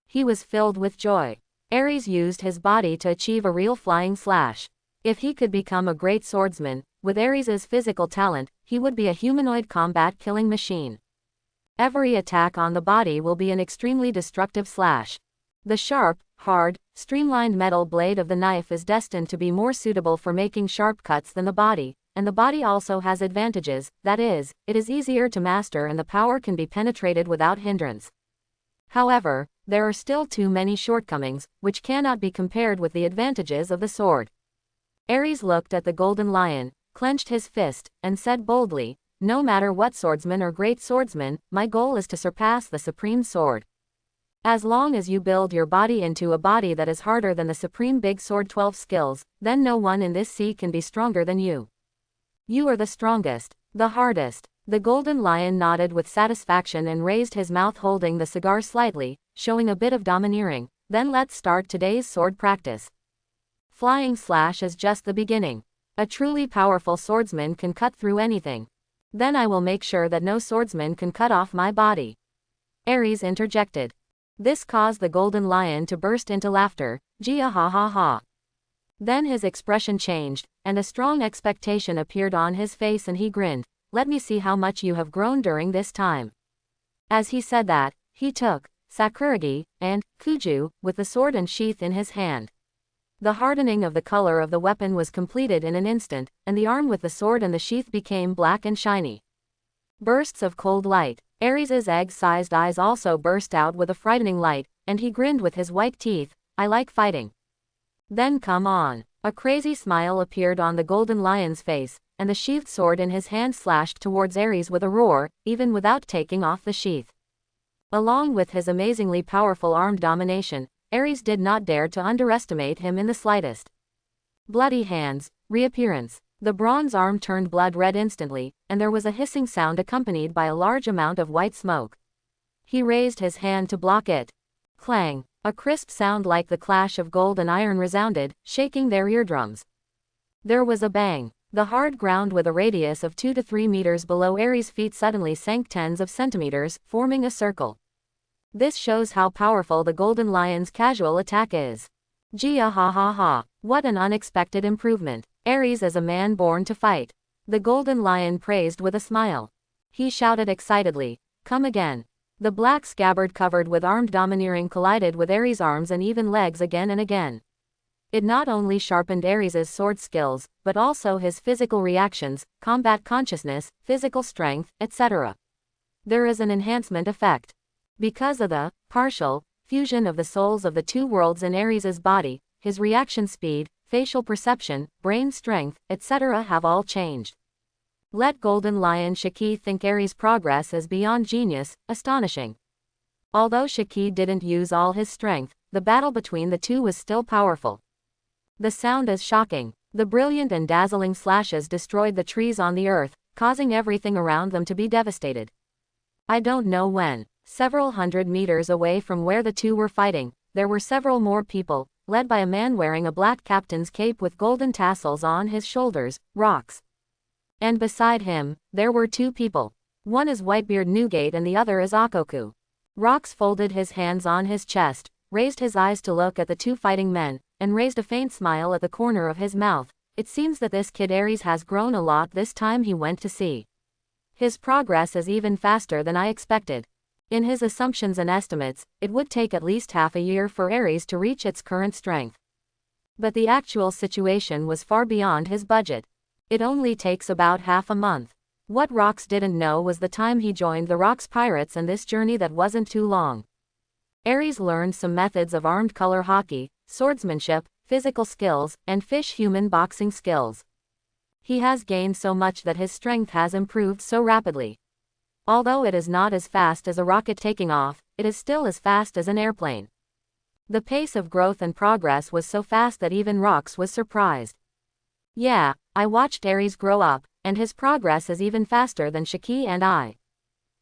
He was filled with joy. Aries used his body to achieve a real flying slash. If he could become a great swordsman, with Aries' physical talent, he would be a humanoid combat killing machine. Every attack on the body will be an extremely destructive slash. The sharp, hard, streamlined metal blade of the knife is destined to be more suitable for making sharp cuts than the body, and the body also has advantages, that is, it is easier to master and the power can be penetrated without hindrance. However, there are still too many shortcomings, which cannot be compared with the advantages of the sword. Aries looked at the golden lion, clenched his fist, and said boldly, No matter what swordsman or great swordsman, my goal is to surpass the supreme sword. As long as you build your body into a body that is harder than the supreme big sword 12 skills, then no one in this sea can be stronger than you. You are the strongest, the hardest. The golden lion nodded with satisfaction and raised his mouth holding the cigar slightly, showing a bit of domineering. Then let's start today's sword practice. Flying slash is just the beginning. A truly powerful swordsman can cut through anything. Then I will make sure that no swordsman can cut off my body. Aries interjected. This caused the golden lion to burst into laughter. Gia ha ha ha. Then his expression changed, and a strong expectation appeared on his face and he grinned. Let me see how much you have grown during this time. As he said that, he took Sakuragi and Kuju with the sword and sheath in his hand. The hardening of the color of the weapon was completed in an instant, and the arm with the sword and the sheath became black and shiny. Bursts of cold light. Aries' egg-sized eyes also burst out with a frightening light, and he grinned with his white teeth. I like fighting. Then come on. A crazy smile appeared on the golden lion's face, and the sheathed sword in his hand slashed towards Aries with a roar, even without taking off the sheath. Along with his amazingly powerful armed domination, Aries did not dare to underestimate him in the slightest. Bloody hands, reappearance. The bronze arm turned blood red instantly, and there was a hissing sound accompanied by a large amount of white smoke. He raised his hand to block it. Clang! A crisp sound like the clash of gold and iron resounded, shaking their eardrums. There was a bang. The hard ground with a radius of 2 to 3 meters below Aries' feet suddenly sank tens of centimeters, forming a circle. This shows how powerful the golden lion's casual attack is. Gia ha ha ha. What an unexpected improvement. Aries is a man born to fight. The golden lion praised with a smile. He shouted excitedly, come again. The black scabbard covered with armed domineering collided with Aries' arms and even legs again and again. It not only sharpened Aries' sword skills, but also his physical reactions, combat consciousness, physical strength, etc. There is an enhancement effect. Because of the partial fusion of the souls of the two worlds in Aries' body, his reaction speed, facial perception, brain strength, etc. have all changed. Let Golden Lion Shiki think Aries' progress is beyond genius, astonishing. Although Shiki didn't use all his strength, the battle between the two was still powerful. The sound is shocking. The brilliant and dazzling slashes destroyed the trees on the earth, causing everything around them to be devastated. I don't know when. Several hundred meters away from where the two were fighting, there were several more people, led by a man wearing a black captain's cape with golden tassels on his shoulders, Rocks. And beside him, there were two people. One is Whitebeard Newgate and the other is Akoku. Rocks folded his hands on his chest, raised his eyes to look at the two fighting men, and raised a faint smile at the corner of his mouth. It seems that this kid Aries has grown a lot this time he went to sea. His progress is even faster than I expected. In his assumptions and estimates, it would take at least half a year for Aries to reach its current strength. But the actual situation was far beyond his budget. It only takes about half a month. What Rocks didn't know was the time he joined the Rocks Pirates and this journey that wasn't too long. Aries learned some methods of armed color haki, swordsmanship, physical skills, and fish-human boxing skills. He has gained so much that his strength has improved so rapidly. Although it is not as fast as a rocket taking off, it is still as fast as an airplane. The pace of growth and progress was so fast that even Rocks was surprised. Yeah, I watched Aries grow up, and his progress is even faster than Shiki and I.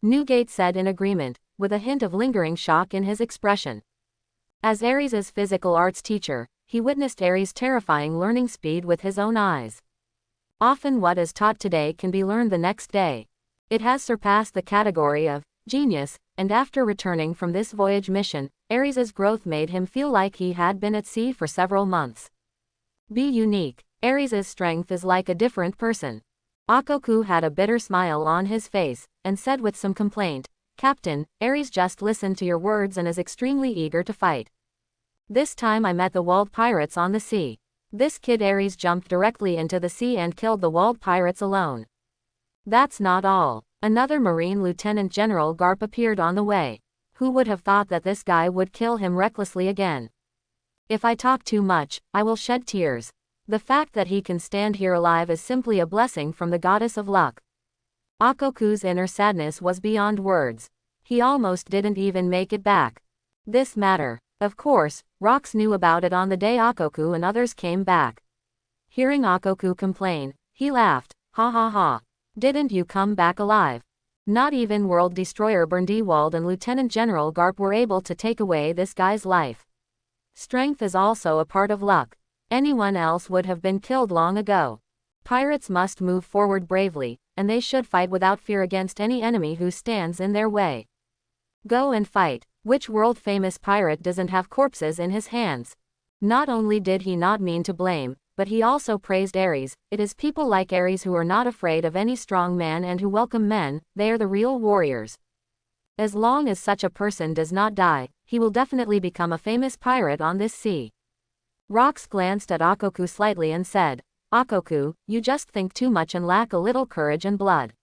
Newgate said in agreement, with a hint of lingering shock in his expression. As Aries' physical arts teacher, he witnessed Aries' terrifying learning speed with his own eyes. Often what is taught today can be learned the next day. It has surpassed the category of genius, and after returning from this voyage mission, Aries' growth made him feel like he had been at sea for several months. Be unique. Aries' strength is like a different person. Akoku had a bitter smile on his face, and said with some complaint, Captain, Aries just listened to your words and is extremely eager to fight. This time I met the Wald pirates on the sea. This kid Aries jumped directly into the sea and killed the Wald pirates alone. That's not all. Another Marine Lieutenant General Garp appeared on the way. Who would have thought that this guy would kill him recklessly again? If I talk too much, I will shed tears. The fact that he can stand here alive is simply a blessing from the goddess of luck. Akoku's inner sadness was beyond words. He almost didn't even make it back. This matter. Of course, Rox knew about it on the day Akoku and others came back. Hearing Akoku complain, he laughed. Ha ha ha. Didn't you come back alive? Not even World Destroyer Bndy Wald and Lieutenant General Garp were able to take away this guy's life. Strength is also a part of luck. Anyone else would have been killed long ago. Pirates must move forward bravely, and they should fight without fear against any enemy who stands in their way. Go and fight. Which world-famous pirate doesn't have corpses in his hands? Not only did he not mean to blame, but he also praised Aries. It is people like Aries who are not afraid of any strong man and who welcome men. They are the real warriors. As long as such a person does not die, he will definitely become a famous pirate on this sea. Rox glanced at Akoku slightly and said, Akoku, you just think too much and lack a little courage and blood.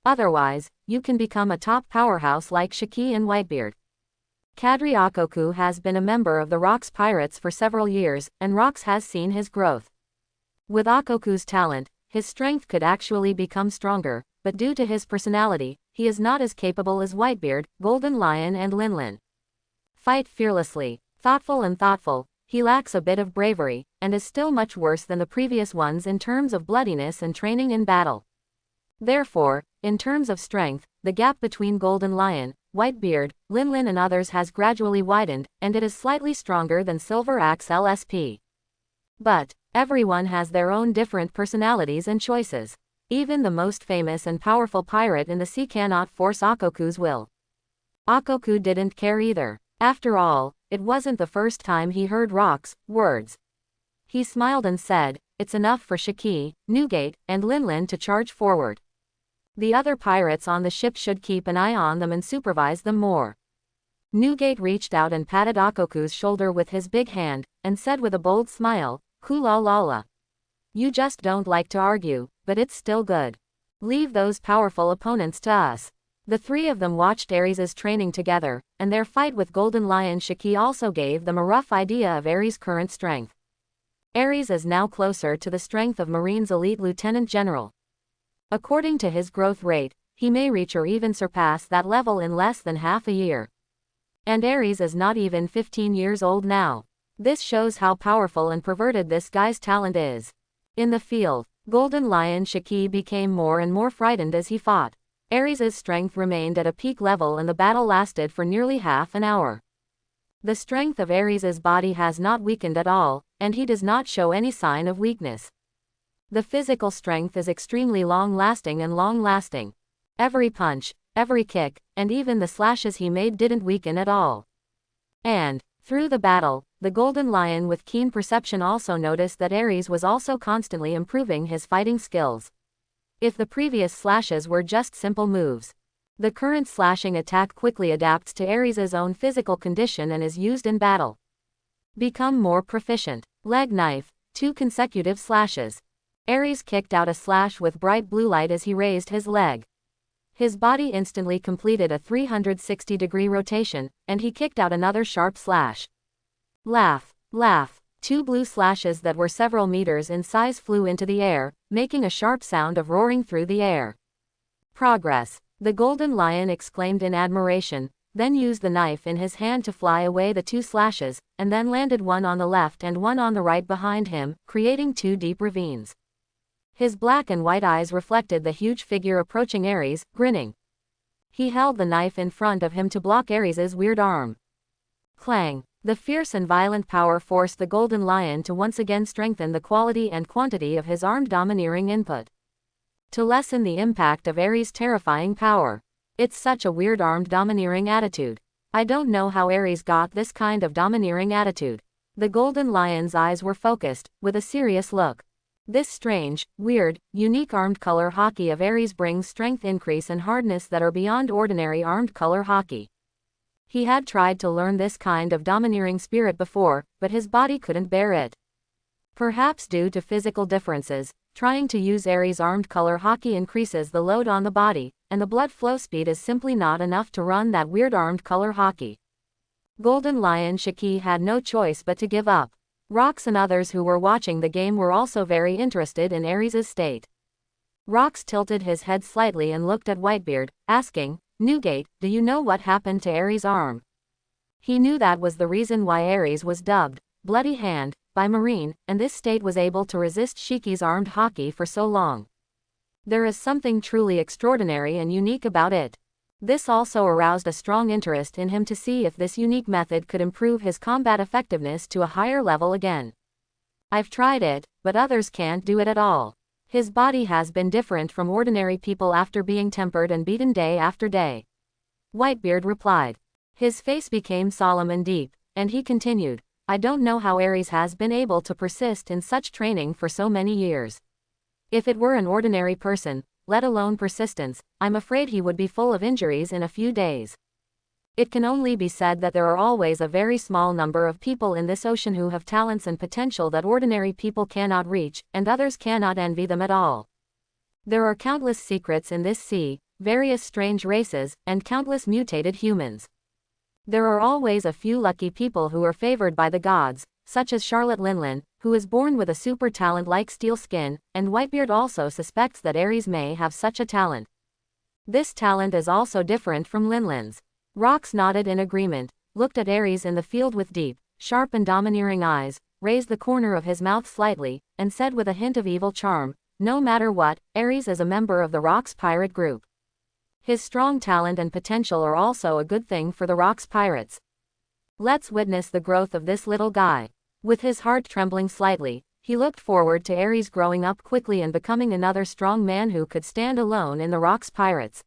Otherwise, you can become a top powerhouse like Shiki and Whitebeard. Kadri Akoku has been a member of the Rox Pirates for several years, and Rox has seen his growth. With Akoku's talent, his strength could actually become stronger, but due to his personality, he is not as capable as Whitebeard, Golden Lion and Linlin. Fight fearlessly, thoughtful, he lacks a bit of bravery, and is still much worse than the previous ones in terms of bloodiness and training in battle. Therefore, in terms of strength, the gap between Golden Lion, Whitebeard, Linlin and others has gradually widened, and it is slightly stronger than Silver Axe LSP. But, everyone has their own different personalities and choices. Even the most famous and powerful pirate in the sea cannot force Akoku's will. Akoku didn't care either. After all, it wasn't the first time he heard Rox's words. He smiled and said, it's enough for Shiki, Newgate, and Linlin to charge forward. The other pirates on the ship should keep an eye on them and supervise them more. Newgate reached out and patted Akoku's shoulder with his big hand, and said with a bold smile, Kulalala. You just don't like to argue, but it's still good. Leave those powerful opponents to us. The three of them watched Aries' training together, and their fight with Golden Lion Shiki also gave them a rough idea of Aries' current strength. Aries is now closer to the strength of Marine's elite Lieutenant General. According to his growth rate, he may reach or even surpass that level in less than half a year. And Aries is not even 15 years old now. This shows how powerful and perverted this guy's talent is. In the field, Golden Lion Shiki became more and more frightened as he fought. Aries' strength remained at a peak level and the battle lasted for nearly half an hour. The strength of Aries' body has not weakened at all, and he does not show any sign of weakness. The physical strength is extremely long-lasting and long-lasting. Every punch, every kick, and even the slashes he made didn't weaken at all. And, through the battle, the Golden Lion with keen perception also noticed that Aries was also constantly improving his fighting skills. If the previous slashes were just simple moves, the current slashing attack quickly adapts to Aries' own physical condition and is used in battle. Become more proficient. Leg knife, 2 consecutive slashes. Aries kicked out a slash with bright blue light as he raised his leg. His body instantly completed a 360-degree rotation, and he kicked out another sharp slash. Laugh, laugh. 2 blue slashes that were several meters in size flew into the air, making a sharp sound of roaring through the air. Progress. The Golden Lion exclaimed in admiration, then used the knife in his hand to fly away the 2 slashes, and then landed one on the left and one on the right behind him, creating 2 deep ravines. His black and white eyes reflected the huge figure approaching Aries, grinning. He held the knife in front of him to block Aries' weird arm. Clang. The fierce and violent power forced the Golden Lion to once again strengthen the quality and quantity of his armed domineering input. To lessen the impact of Aries' terrifying power. It's such a weird armed domineering attitude. I don't know how Aries got this kind of domineering attitude. The Golden Lion's eyes were focused, with a serious look. This strange, weird, unique armed color haki of Aries brings strength increase and hardness that are beyond ordinary armed color haki. He had tried to learn this kind of domineering spirit before, but his body couldn't bear it. Perhaps due to physical differences, trying to use Aries armed color haki increases the load on the body, and the blood flow speed is simply not enough to run that weird armed color haki. Golden Lion Shiki had no choice but to give up. Rox and others who were watching the game were also very interested in Aries' state. Rox tilted his head slightly and looked at Whitebeard, asking, Newgate, do you know what happened to Aries' arm? He knew that was the reason why Aries was dubbed Bloody Hand by Marine, and this state was able to resist Shiki's armed haki for so long. There is something truly extraordinary and unique about it. This also aroused a strong interest in him to see if this unique method could improve his combat effectiveness to a higher level again. I've tried it, but others can't do it at all. His body has been different from ordinary people after being tempered and beaten day after day. Whitebeard replied. His face became solemn and deep, and he continued, I don't know how Aries has been able to persist in such training for so many years. If it were an ordinary person, let alone persistence, I'm afraid he would be full of injuries in a few days. It can only be said that there are always a very small number of people in this ocean who have talents and potential that ordinary people cannot reach, and others cannot envy them at all. There are countless secrets in this sea, various strange races, and countless mutated humans. There are always a few lucky people who are favored by the gods, such as Charlotte Linlin, who is born with a super talent like steel skin, and Whitebeard also suspects that Aries may have such a talent. This talent is also different from Linlin's. Rox nodded in agreement, looked at Aries in the field with deep, sharp and domineering eyes, raised the corner of his mouth slightly, and said with a hint of evil charm, no matter what, Aries is a member of the Rox pirate group. His strong talent and potential are also a good thing for the Rox pirates. Let's witness the growth of this little guy. With his heart trembling slightly, he looked forward to Aries growing up quickly and becoming another strong man who could stand alone in the Rox pirates.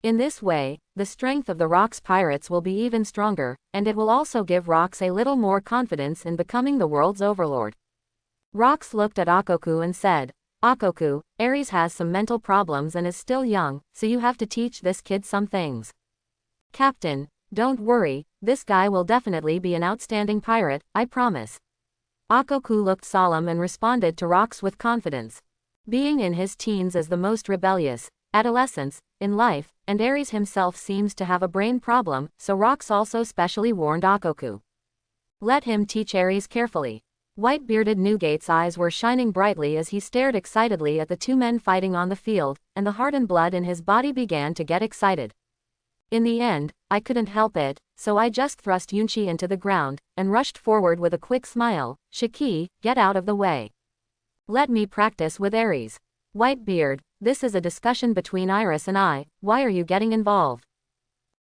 In this way, the strength of the Rox pirates will be even stronger, and it will also give Rox a little more confidence in becoming the world's overlord. Rox looked at Akoku and said, Akoku, Aries has some mental problems and is still young, so you have to teach this kid some things. Captain, don't worry, this guy will definitely be an outstanding pirate, I promise. Akoku looked solemn and responded to Rox with confidence. Being in his teens is the most rebellious adolescence in life, and Aries himself seems to have a brain problem, so Rox also specially warned Akoku. Let him teach Aries carefully. White-bearded Newgate's eyes were shining brightly as he stared excitedly at the two men fighting on the field, and the heart and blood in his body began to get excited. In the end, I couldn't help it, so I just thrust Yunchi into the ground, and rushed forward with a quick smile, Shiki, get out of the way. Let me practice with Aries. Whitebeard, this is a discussion between Iris and I, why are you getting involved?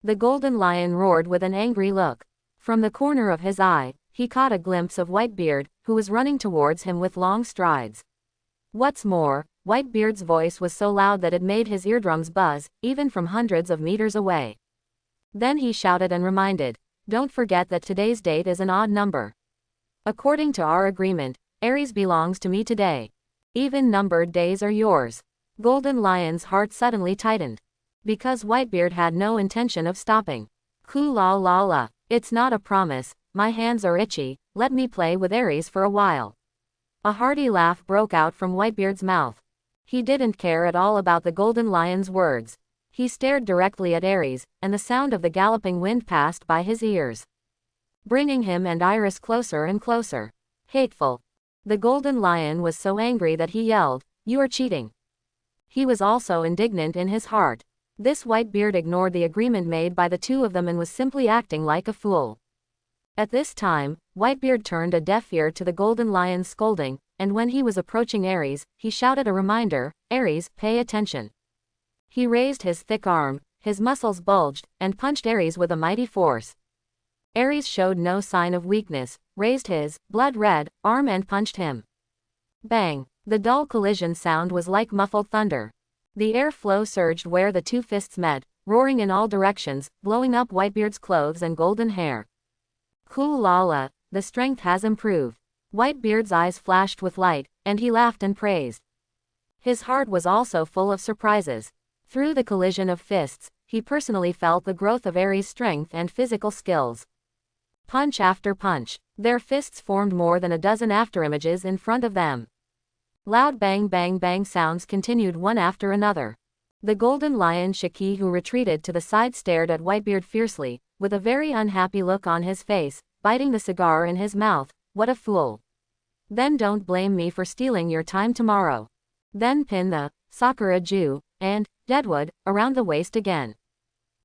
The golden lion roared with an angry look. From the corner of his eye, he caught a glimpse of Whitebeard, who was running towards him with long strides. What's more, Whitebeard's voice was so loud that it made his eardrums buzz, even from hundreds of meters away. Then he shouted and reminded, don't forget that today's date is an odd number. According to our agreement, Aries belongs to me today. Even-numbered days are yours. Golden Lion's heart suddenly tightened. Because Whitebeard had no intention of stopping. La. It's not a promise, my hands are itchy, let me play with Aries for a while. A hearty laugh broke out from Whitebeard's mouth. He didn't care at all about the Golden Lion's words. He stared directly at Aries, and the sound of the galloping wind passed by his ears, bringing him and Iris closer and closer. Hateful. The Golden Lion was so angry that he yelled, you are cheating. He was also indignant in his heart. This Whitebeard ignored the agreement made by the two of them and was simply acting like a fool. At this time, Whitebeard turned a deaf ear to the Golden Lion's scolding, and when he was approaching Aries, he shouted a reminder, Aries, pay attention. He raised his thick arm, his muscles bulged, and punched Aries with a mighty force. Aries showed no sign of weakness, raised his blood-red arm and punched him. Bang! The dull collision sound was like muffled thunder. The airflow surged where the two fists met, roaring in all directions, blowing up Whitebeard's clothes and golden hair. La, the strength has improved. Whitebeard's eyes flashed with light, and he laughed and praised. His heart was also full of surprises. Through the collision of fists, he personally felt the growth of Aries' strength and physical skills. Punch after punch, their fists formed more than a dozen afterimages in front of them. Loud bang sounds continued one after another. The Golden Lion Shiki, who retreated to the side, stared at Whitebeard fiercely, with a very unhappy look on his face, biting the cigar in his mouth. What a fool. Then don't blame me for stealing your time tomorrow. Then pin the Sakura Ju and Deadwood around the waist again.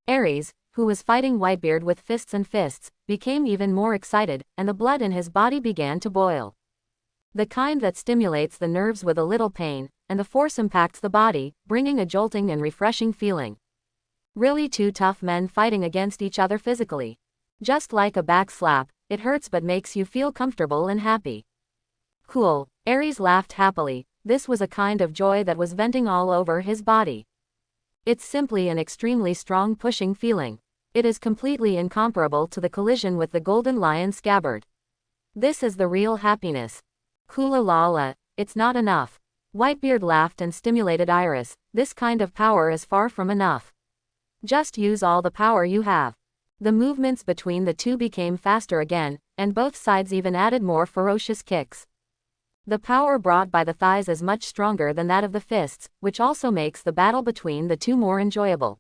Aries, who was fighting Whitebeard with fists, became even more excited, and the blood in his body began to boil. The kind that stimulates the nerves with a little pain, and the force impacts the body, bringing a jolting and refreshing feeling. Really two tough men fighting against each other physically. Just like a back slap, it hurts but makes you feel comfortable and happy. Cool, Aries laughed happily. This was a kind of joy that was venting all over his body. It's simply an extremely strong pushing feeling. It is completely incomparable to the collision with the golden lion scabbard. This is the real happiness. Kula lala, it's not enough. Whitebeard laughed and stimulated Iris. This kind of power is far from enough. Just use all the power you have. The movements between the two became faster again, and both sides even added more ferocious kicks. The power brought by the thighs is much stronger than that of the fists, which also makes the battle between the two more enjoyable.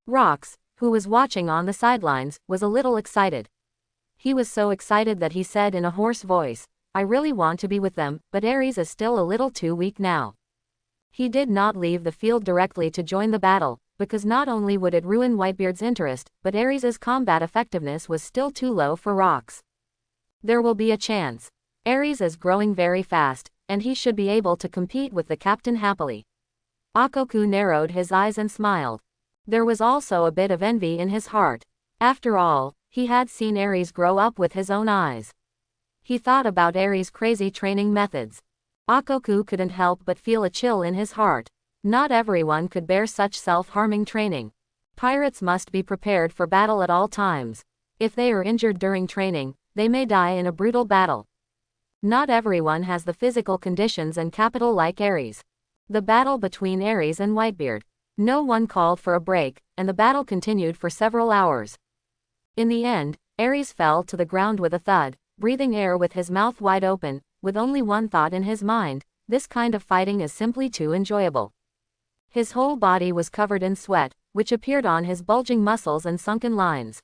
Rox, who was watching on the sidelines, was a little excited. He was so excited that he said in a hoarse voice, "I really want to be with them, but Aries is still a little too weak now." He did not leave the field directly to join the battle, because not only would it ruin Whitebeard's interest, but Aries's combat effectiveness was still too low for Rox. There will be a chance. Aries is growing very fast, and he should be able to compete with the captain happily. Akoku narrowed his eyes and smiled. There was also a bit of envy in his heart. After all, he had seen Aries grow up with his own eyes. He thought about Aries' crazy training methods. Akoku couldn't help but feel a chill in his heart. Not everyone could bear such self-harming training. Pirates must be prepared for battle at all times. If they are injured during training, they may die in a brutal battle. Not everyone has the physical conditions and capital like Aries. The battle between Aries and Whitebeard. No one called for a break, and the battle continued for several hours. In the end, Aries fell to the ground with a thud, breathing air with his mouth wide open, with only one thought in his mind: this kind of fighting is simply too enjoyable. His whole body was covered in sweat, which appeared on his bulging muscles and sunken lines.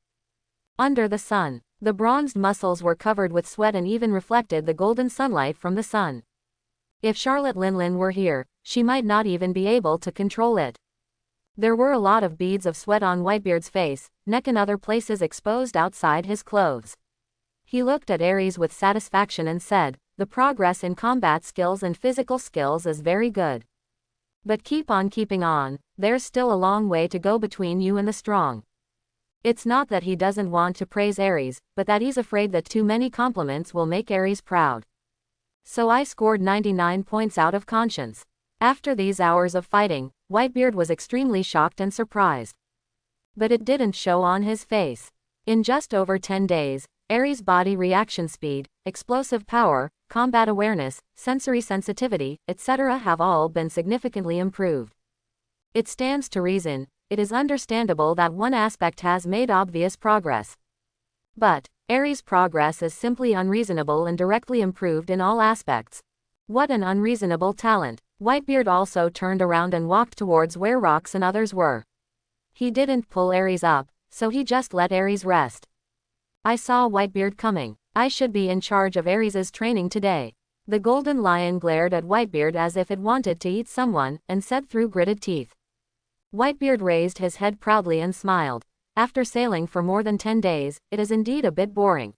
Under the sun, the bronzed muscles were covered with sweat and even reflected the golden sunlight from the sun. If Charlotte Linlin were here, she might not even be able to control it. There were a lot of beads of sweat on Whitebeard's face, neck and other places exposed outside his clothes. He looked at Aries with satisfaction and said, "The progress in combat skills and physical skills is very good. But keep on keeping on, there's still a long way to go between you and the strong." It's not that he doesn't want to praise Aries, but that he's afraid that too many compliments will make Aries proud. "So I scored 99 points out of conscience." After these hours of fighting, Whitebeard was extremely shocked and surprised. But it didn't show on his face. In just over 10 days, Aries' body reaction speed, explosive power, combat awareness, sensory sensitivity, etc. have all been significantly improved. It stands to reason, it is understandable that one aspect has made obvious progress. But Aries' progress is simply unreasonable and directly improved in all aspects. What an unreasonable talent. Whitebeard also turned around and walked towards where Rox and others were. He didn't pull Aries up, so he just let Aries rest. "I saw Whitebeard coming. I should be in charge of Aries's training today." The golden lion glared at Whitebeard as if it wanted to eat someone, and said through gritted teeth. Whitebeard raised his head proudly and smiled. "After sailing for more than 10 days, it is indeed a bit boring.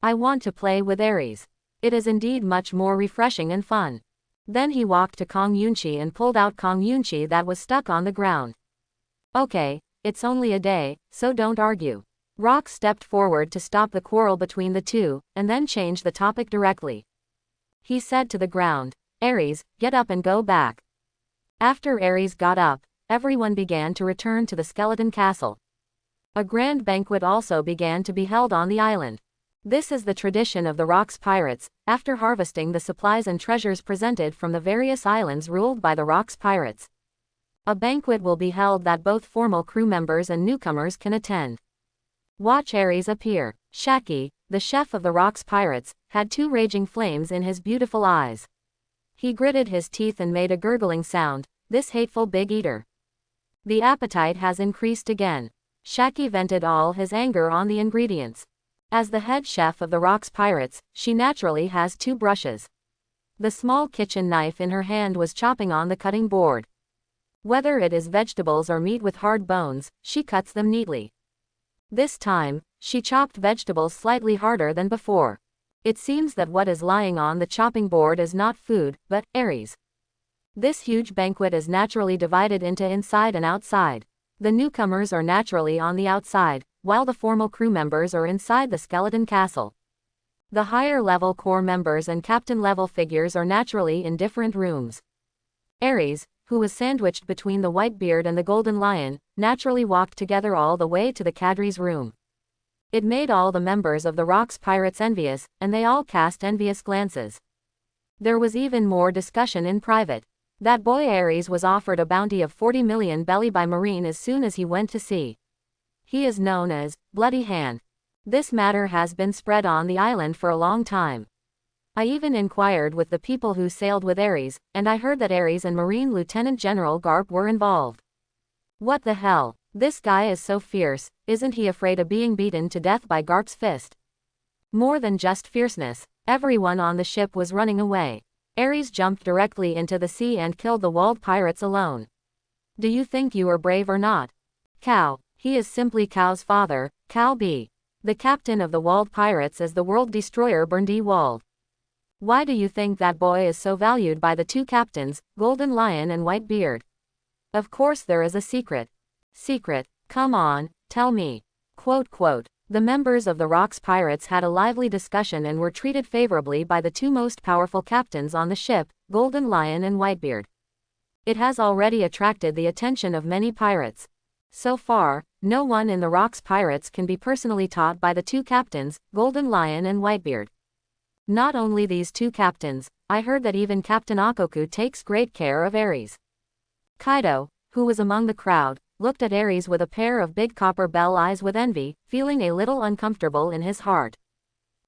I want to play with Aries. It is indeed much more refreshing and fun." Then he walked to Kong Yunchi and pulled out Kong Yunchi that was stuck on the ground. "Okay, it's only a day, so don't argue." Rox stepped forward to stop the quarrel between the two, and then changed the topic directly. He said to the ground, "Aries, get up and go back." After Aries got up, everyone began to return to the skeleton castle. A grand banquet also began to be held on the island. This is the tradition of the Rox pirates, after harvesting the supplies and treasures presented from the various islands ruled by the Rox pirates. A banquet will be held that both formal crew members and newcomers can attend. Watch Aries appear. Shiki, the chef of the Rox pirates, had 2 raging flames in his beautiful eyes. He gritted his teeth and made a gurgling sound, "This hateful big eater. The appetite has increased again." Shiki vented all his anger on the ingredients. As the head chef of the Rox pirates, she naturally has 2 brushes. The small kitchen knife in her hand was chopping on the cutting board. Whether it is vegetables or meat with hard bones, she cuts them neatly. This time, she chopped vegetables slightly harder than before. It seems that what is lying on the chopping board is not food, but Aries. This huge banquet is naturally divided into inside and outside. The newcomers are naturally on the outside, while the formal crew members are inside the skeleton castle. The higher-level core members and captain-level figures are naturally in different rooms. Aries, who was sandwiched between the Whitebeard and the Golden Lion, naturally walked together all the way to the cadre's room. It made all the members of the Rocks Pirates envious, and they all cast envious glances. There was even more discussion in private. That boy Aries was offered a bounty of 40 million belly by Marine as soon as he went to sea. He is known as Bloody Hand. This matter has been spread on the island for a long time. I even inquired with the people who sailed with Aries, and I heard that Aries and Marine Lieutenant General Garp were involved. What the hell? This guy is so fierce, isn't he afraid of being beaten to death by Garp's fist? More than just fierceness, everyone on the ship was running away. Aries jumped directly into the sea and killed the Wald pirates alone. Do you think you are brave or not? Cow, he is simply Cow's father, Cow B. The captain of the Wald pirates is the world destroyer Bndy Wald. Why do you think that boy is so valued by the two captains, Golden Lion and Whitebeard? Of course there is a secret. Secret, come on, tell me. The members of the Rocks Pirates had a lively discussion and were treated favorably by the two most powerful captains on the ship, Golden Lion and Whitebeard. It has already attracted the attention of many pirates. So far, no one in the Rocks Pirates can be personally taught by the two captains, Golden Lion and Whitebeard. Not only these two captains, I heard that even Captain Akoku takes great care of Aries. Kaido, who was among the crowd, looked at Aries with a pair of big copper bell eyes with envy, feeling a little uncomfortable in his heart.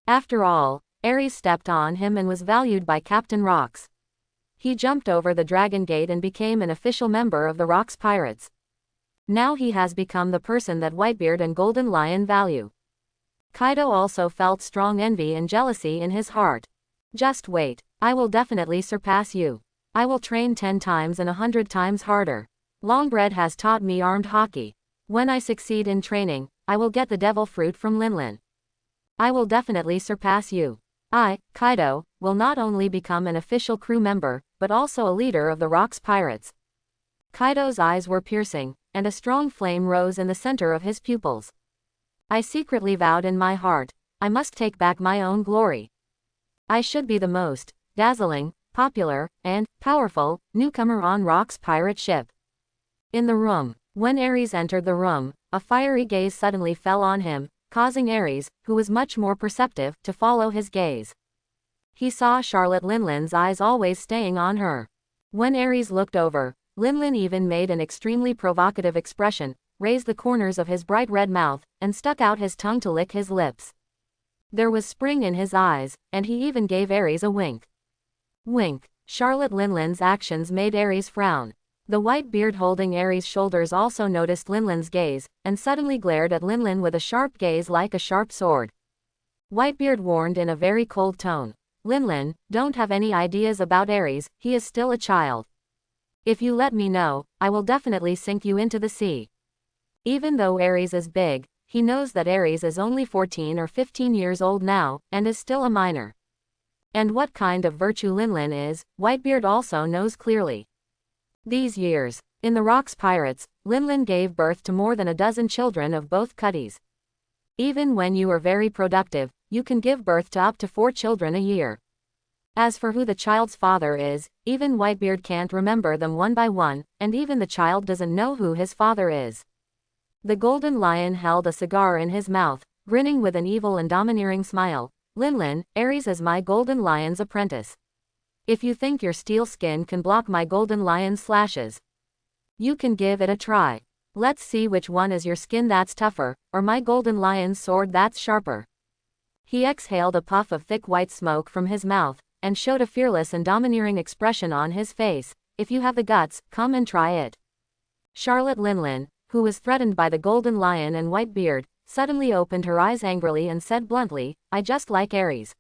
After all, Aries stepped on him and was valued by Captain Rocks. He jumped over the Dragon Gate and became an official member of the Rocks Pirates. Now he has become the person that Whitebeard and Golden Lion value. Kaido also felt strong envy and jealousy in his heart. Just wait, I will definitely surpass you. I will train 10 times and 100 times harder. Longbread has taught me armed haki. When I succeed in training, I will get the devil fruit from Linlin. I will definitely surpass you. I, Kaido, will not only become an official crew member, but also a leader of the Rocks Pirates. Kaido's eyes were piercing, and a strong flame rose in the center of his pupils. I secretly vowed in my heart, I must take back my own glory. I should be the most dazzling, popular, and powerful newcomer on Rocks pirate ship. In the room, when Aries entered the room, a fiery gaze suddenly fell on him, causing Aries, who was much more perceptive, to follow his gaze. He saw Charlotte Linlin's eyes always staying on her. When Aries looked over, Linlin even made an extremely provocative expression, raised the corners of his bright red mouth, and stuck out his tongue to lick his lips. There was spring in his eyes, and he even gave Aries a wink. Wink. Charlotte Linlin's actions made Aries frown. The Whitebeard holding Aries' shoulders also noticed Linlin's gaze, and suddenly glared at Linlin with a sharp gaze like a sharp sword. Whitebeard warned in a very cold tone. Linlin, don't have any ideas about Aries, he is still a child. If you let me know, I will definitely sink you into the sea. Even though Aries is big, he knows that Aries is only 14 or 15 years old now, and is still a minor. And what kind of virtue Linlin is, Whitebeard also knows clearly. These years, in the Rocks Pirates, Linlin gave birth to more than a dozen children of both cutties. Even when you are very productive, you can give birth to up to 4 children a year. As for who the child's father is, even Whitebeard can't remember them one by one, and even the child doesn't know who his father is. The Golden Lion held a cigar in his mouth, grinning with an evil and domineering smile. Linlin, Aries is my Golden Lion's apprentice. If you think your steel skin can block my Golden Lion's slashes, you can give it a try. Let's see which one is your skin that's tougher, or my Golden Lion's sword that's sharper. He exhaled a puff of thick white smoke from his mouth, and showed a fearless and domineering expression on his face. If you have the guts, come and try it. Charlotte Linlin, who was threatened by the Golden Lion and Whitebeard, suddenly opened her eyes angrily and said bluntly, I just like Aries.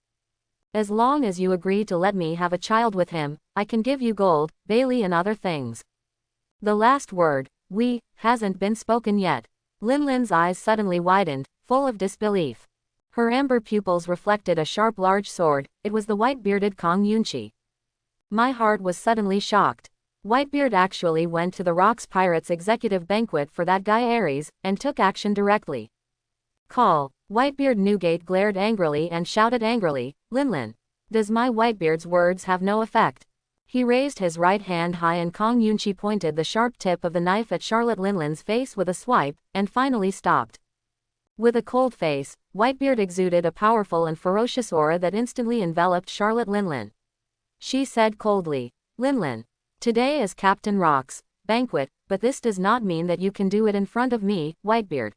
As long as you agree to let me have a child with him, I can give you gold, Bailey and other things. The last word, we, hasn't been spoken yet. Linlin's eyes suddenly widened, full of disbelief. Her amber pupils reflected a sharp large sword. It was the white-bearded Kong Yunchi. My heart was suddenly shocked. Whitebeard actually went to the Rocks Pirates executive banquet for that guy Aries, and took action directly. Call. Whitebeard Newgate glared angrily and shouted angrily, Linlin. Does my Whitebeard's words have no effect? He raised his right hand high and Kong Yunchi pointed the sharp tip of the knife at Charlotte Linlin's face with a swipe, and finally stopped. With a cold face, Whitebeard exuded a powerful and ferocious aura that instantly enveloped Charlotte Linlin. She said coldly, Linlin. Today is Captain Rock's banquet, but this does not mean that you can do it in front of me, Whitebeard.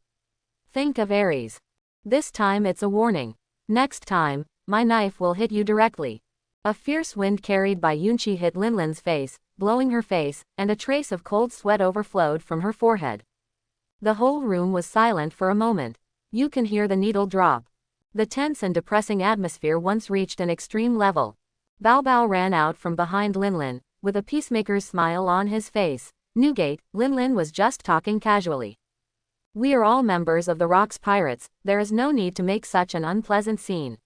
Think of Aries. This time it's a warning. Next time, my knife will hit you directly. A fierce wind carried by Yunchi hit Linlin's face, blowing her face, and a trace of cold sweat overflowed from her forehead. The whole room was silent for a moment. You can hear the needle drop. The tense and depressing atmosphere once reached an extreme level. Bao Bao ran out from behind Linlin, with a peacemaker's smile on his face. Newgate, Linlin was just talking casually. We are all members of the Rocks Pirates, there is no need to make such an unpleasant scene.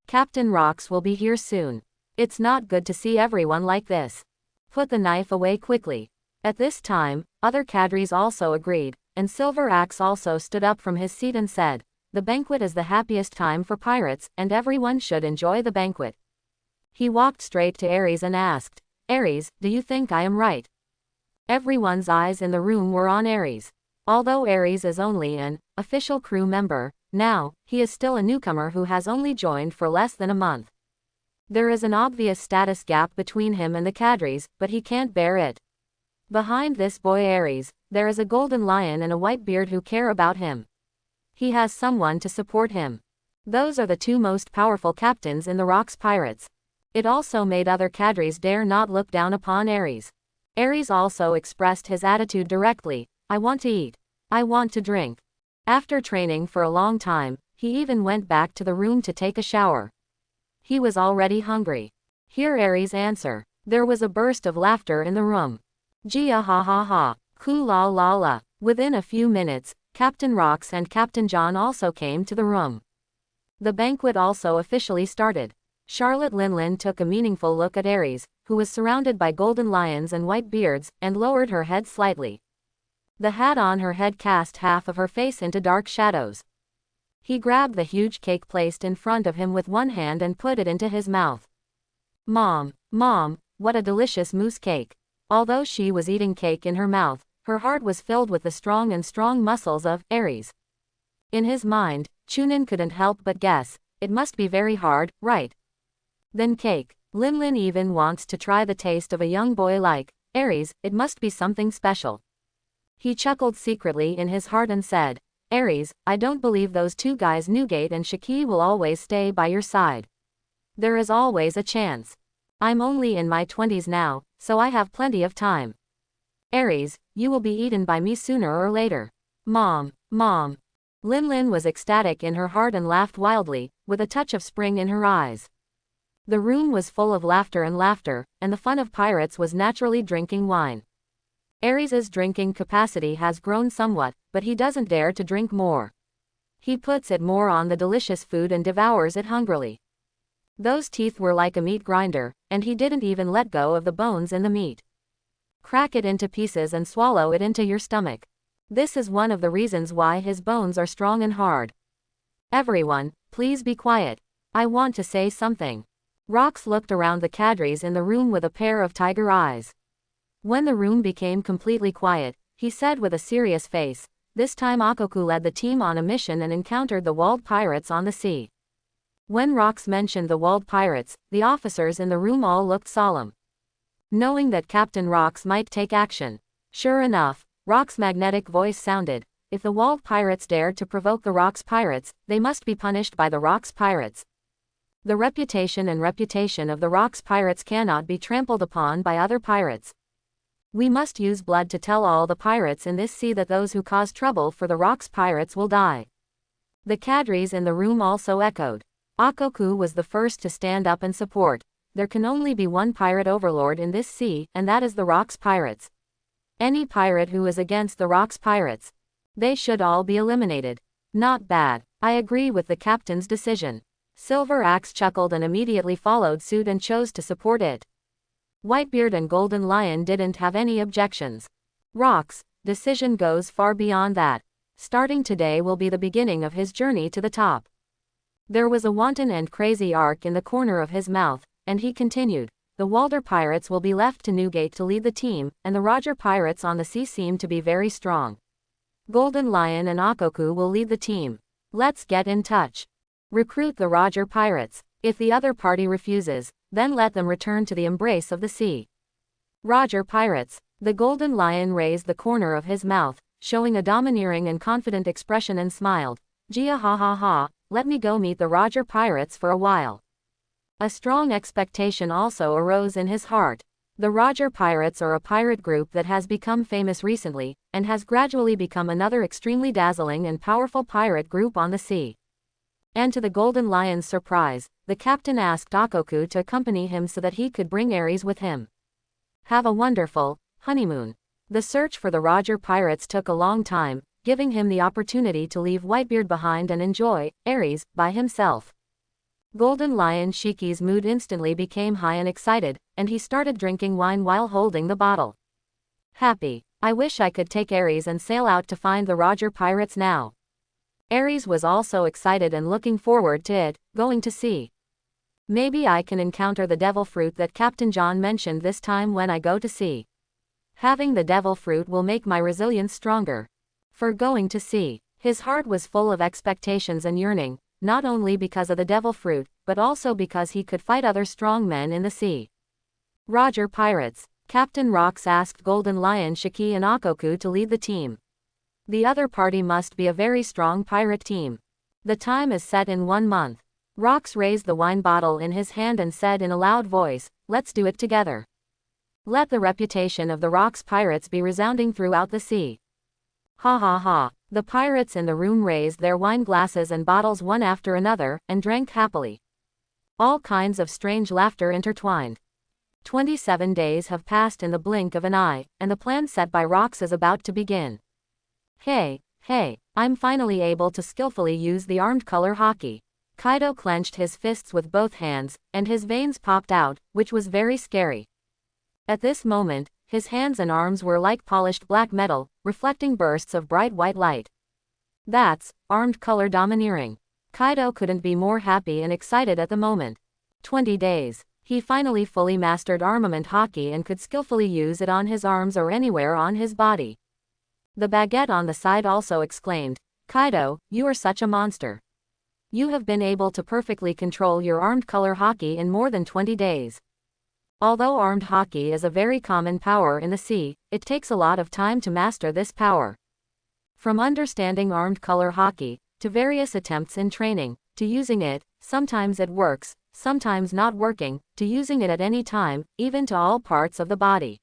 Captain Rocks will be here soon. It's not good to see everyone like this. Put the knife away quickly. At this time, other cadres also agreed, and Silver Axe also stood up from his seat and said, the banquet is the happiest time for pirates, and everyone should enjoy the banquet. He walked straight to Aries and asked, Aries, do you think I am right? Everyone's eyes in the room were on Aries. Although Aries is only an official crew member, now, he is still a newcomer who has only joined for less than a month. There is an obvious status gap between him and the cadres, but he can't bear it. Behind this boy Aries, there is a golden lion and a Whitebeard who care about him. He has someone to support him. Those are the two most powerful captains in the Rocks Pirates. It also made other cadres dare not look down upon Aries. Aries also expressed his attitude directly, I want to eat. I want to drink. After training for a long time, he even went back to the room to take a shower. He was already hungry. Hear Aries' answer. There was a burst of laughter in the room. Gia ha ha ha. Ku la la la. Within a few minutes, Captain Rocks and Captain John also came to the room. The banquet also officially started. Charlotte Linlin took a meaningful look at Aries, who was surrounded by golden lions and white beards, and lowered her head slightly. The hat on her head cast half of her face into dark shadows. He grabbed the huge cake placed in front of him with one hand and put it into his mouth. Mom, what a delicious mousse cake. Although she was eating cake in her mouth, her heart was filled with the strong muscles of Aries. In his mind, Chunin couldn't help but guess, it must be very hard, right? Then cake. Linlin even wants to try the taste of a young boy like Aries, it must be something special. He chuckled secretly in his heart and said, Aries, I don't believe those two guys Newgate and Shiki will always stay by your side. There is always a chance. I'm only in my 20s now, so I have plenty of time. Aries, you will be eaten by me sooner or later. Mom. Linlin was ecstatic in her heart and laughed wildly, with a touch of spring in her eyes. The room was full of laughter, and the fun of pirates was naturally drinking wine. Aries's drinking capacity has grown somewhat, but he doesn't dare to drink more. He puts it more on the delicious food and devours it hungrily. Those teeth were like a meat grinder, and he didn't even let go of the bones in the meat. Crack it into pieces and swallow it into your stomach. This is one of the reasons why his bones are strong and hard. Everyone, please be quiet. I want to say something. Rocks looked around the cadres in the room with a pair of tiger eyes. When the room became completely quiet, he said with a serious face, this time Akoku led the team on a mission and encountered the Wald pirates on the sea. When Rocks mentioned the Wald pirates, the officers in the room all looked solemn. Knowing that Captain Rocks might take action. Sure enough, Rocks' magnetic voice sounded, if the Wald pirates dared to provoke the Rocks pirates, they must be punished by the Rocks pirates. The reputation of the Rocks pirates cannot be trampled upon by other pirates. We must use blood to tell all the pirates in this sea that those who cause trouble for the Rocks pirates will die. The cadres in the room also echoed. Akoku was the first to stand up and support. There can only be one pirate overlord in this sea, and that is the Rocks Pirates. Any pirate who is against the Rocks Pirates, they should all be eliminated. Not bad. I agree with the captain's decision. Silver Axe chuckled and immediately followed suit and chose to support it. Whitebeard and Golden Lion didn't have any objections. Rocks' decision goes far beyond that. Starting today will be the beginning of his journey to the top. There was a wanton and crazy arc in the corner of his mouth, and he continued. The Walder Pirates will be left to Newgate to lead the team, and the Roger Pirates on the sea seem to be very strong. Golden Lion and Akoku will lead the team. Let's get in touch. Recruit the Roger Pirates. If the other party refuses, then let them return to the embrace of the sea. Roger Pirates. The Golden Lion raised the corner of his mouth, showing a domineering and confident expression and smiled. Gia ha ha ha, let me go meet the Roger Pirates for a while. A strong expectation also arose in his heart. The Roger Pirates are a pirate group that has become famous recently, and has gradually become another extremely dazzling and powerful pirate group on the sea. And to the Golden Lion's surprise, the captain asked Akoku to accompany him so that he could bring Aries with him. Have a wonderful honeymoon. The search for the Roger Pirates took a long time, giving him the opportunity to leave Whitebeard behind and enjoy Aries by himself. Golden Lion Shiki's mood instantly became high and excited, and he started drinking wine while holding the bottle. Happy. I wish I could take Aries and sail out to find the Roger Pirates now. Aries was also excited and looking forward to it, going to sea. Maybe I can encounter the devil fruit that Captain John mentioned this time when I go to sea. Having the devil fruit will make my resilience stronger. For going to sea, his heart was full of expectations and yearning, not only because of the devil fruit, but also because he could fight other strong men in the sea. Roger Pirates. Captain Rocks asked Golden Lion Shiki and Akoku to lead the team. The other party must be a very strong pirate team. The time is set in 1 month. Rocks raised the wine bottle in his hand and said in a loud voice, let's do it together. Let the reputation of the Rocks Pirates be resounding throughout the sea. Ha ha ha. The pirates in the room raised their wine glasses and bottles one after another, and drank happily. All kinds of strange laughter intertwined. 27 days have passed in the blink of an eye, and the plan set by Rocks is about to begin. Hey, I'm finally able to skillfully use the armed color haki. Kaido clenched his fists with both hands, and his veins popped out, which was very scary. At this moment, his hands and arms were like polished black metal, reflecting bursts of bright white light. That's armed color domineering. Kaido couldn't be more happy and excited at the moment. 20 days. He finally fully mastered armament haki and could skillfully use it on his arms or anywhere on his body. The baguette on the side also exclaimed, Kaido, you are such a monster. You have been able to perfectly control your armed color haki in more than 20 days. Although armed haki is a very common power in the sea, it takes a lot of time to master this power. From understanding armed color haki, to various attempts in training, to using it, sometimes it works, sometimes not working, to using it at any time, even to all parts of the body.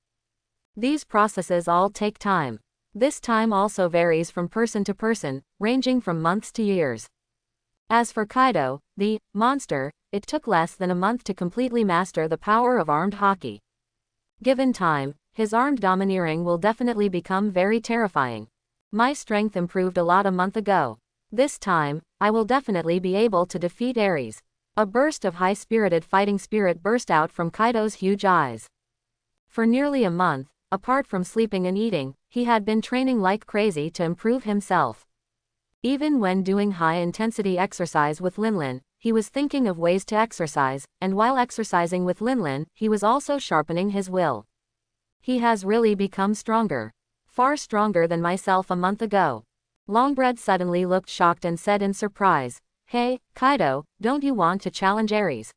These processes all take time. This time also varies from person to person, ranging from months to years. As for Kaido, the monster, it took less than a month to completely master the power of armed haki. Given time, his armed domineering will definitely become very terrifying. My strength improved a lot a month ago. This time, I will definitely be able to defeat Aries. A burst of high-spirited fighting spirit burst out from Kaido's huge eyes. For nearly a month, apart from sleeping and eating, he had been training like crazy to improve himself. Even when doing high-intensity exercise with Linlin, he was thinking of ways to exercise, and while exercising with Linlin, he was also sharpening his will. He has really become stronger. Far stronger than myself a month ago. Longbread suddenly looked shocked and said in surprise, Hey, Kaido, don't you want to challenge Aries?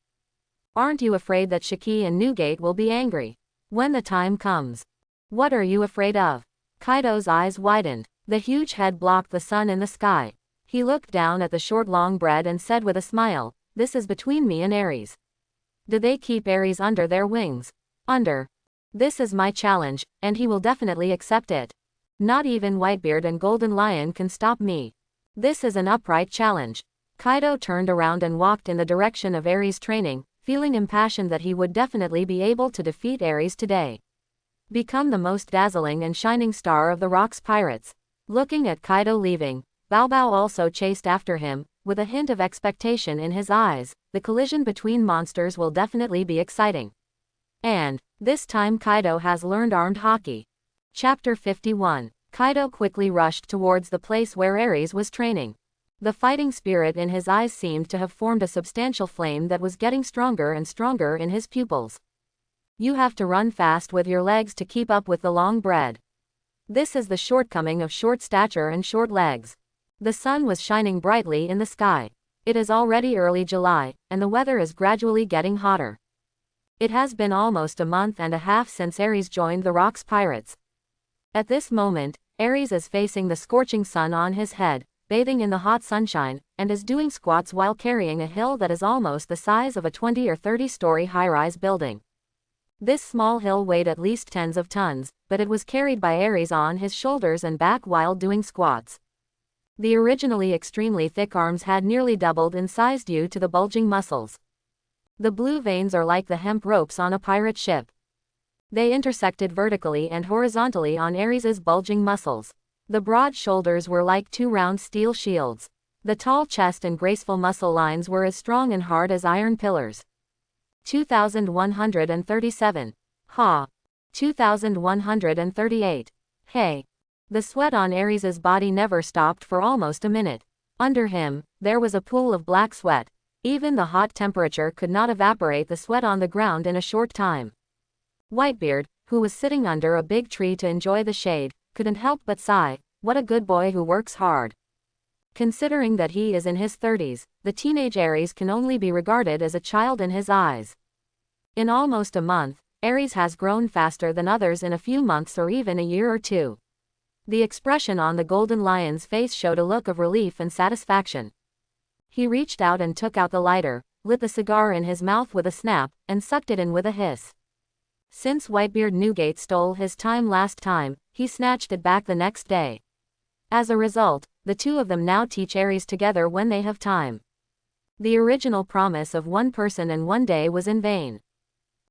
Aren't you afraid that Shiki and Newgate will be angry when the time comes? What are you afraid of? Kaido's eyes widened. The huge head blocked the sun in the sky. He looked down at the short Longbread and said with a smile, This is between me and Aries. Do they keep Aries under their wings? Under. This is my challenge, and he will definitely accept it. Not even Whitebeard and Golden Lion can stop me. This is an upright challenge. Kaido turned around and walked in the direction of Aries' training, feeling impassioned that he would definitely be able to defeat Aries today. Become the most dazzling and shining star of the Rocks Pirates. Looking at Kaido leaving, Bao Bao also chased after him, with a hint of expectation in his eyes. The collision between monsters will definitely be exciting. And, this time Kaido has learned armed haki. Chapter 51. Kaido quickly rushed towards the place where Aries was training. The fighting spirit in his eyes seemed to have formed a substantial flame that was getting stronger and stronger in his pupils. You have to run fast with your legs to keep up with the long bread. This is the shortcoming of short stature and short legs. The sun was shining brightly in the sky. It is already early July, and the weather is gradually getting hotter. It has been almost a month and a half since Aries joined the Rocks Pirates. At this moment, Aries is facing the scorching sun on his head, bathing in the hot sunshine, and is doing squats while carrying a hill that is almost the size of a 20 or 30-story high-rise building. This small hill weighed at least tens of tons, but it was carried by Aries on his shoulders and back while doing squats. The originally extremely thick arms had nearly doubled in size due to the bulging muscles. The blue veins are like the hemp ropes on a pirate ship. They intersected vertically and horizontally on Aries's bulging muscles. The broad shoulders were like two round steel shields. The tall chest and graceful muscle lines were as strong and hard as iron pillars. 2137. Ha. 2138. Hey. The sweat on Aries's body never stopped for almost a minute. Under him, there was a pool of black sweat. Even the hot temperature could not evaporate the sweat on the ground in a short time. Whitebeard, who was sitting under a big tree to enjoy the shade, couldn't help but sigh. What a good boy who works hard. Considering that he is in his 30s, the teenage Aries can only be regarded as a child in his eyes. In almost a month, Aries has grown faster than others in a few months or even a year or two. The expression on the golden lion's face showed a look of relief and satisfaction. He reached out and took out the lighter, lit the cigar in his mouth with a snap, and sucked it in with a hiss. Since Whitebeard Newgate stole his time last time, he snatched it back the next day. As a result, the two of them now teach Aries together when they have time. The original promise of one person and one day was in vain.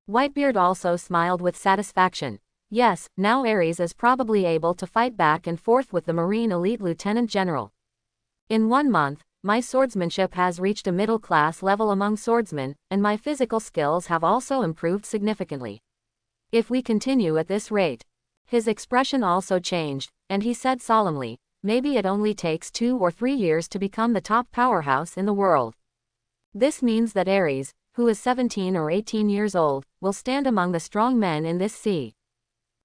Whitebeard also smiled with satisfaction. Yes, now Aries is probably able to fight back and forth with the Marine Elite Lieutenant General. In 1 month, my swordsmanship has reached a middle-class level among swordsmen, and my physical skills have also improved significantly. If we continue at this rate. His expression also changed, and he said solemnly, maybe it only takes 2 or 3 years to become the top powerhouse in the world. This means that Aries, who is 17 or 18 years old, will stand among the strong men in this sea.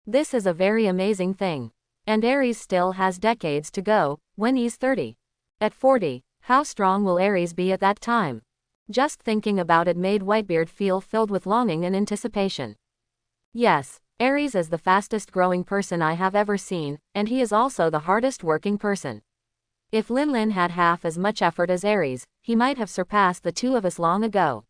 This is a very amazing thing. And Aries still has decades to go, when he's 30. At 40, how strong will Aries be at that time? Just thinking about it made Whitebeard feel filled with longing and anticipation. Yes, Aries is the fastest growing person I have ever seen, and he is also the hardest working person. If Linlin had half as much effort as Aries, he might have surpassed the two of us long ago.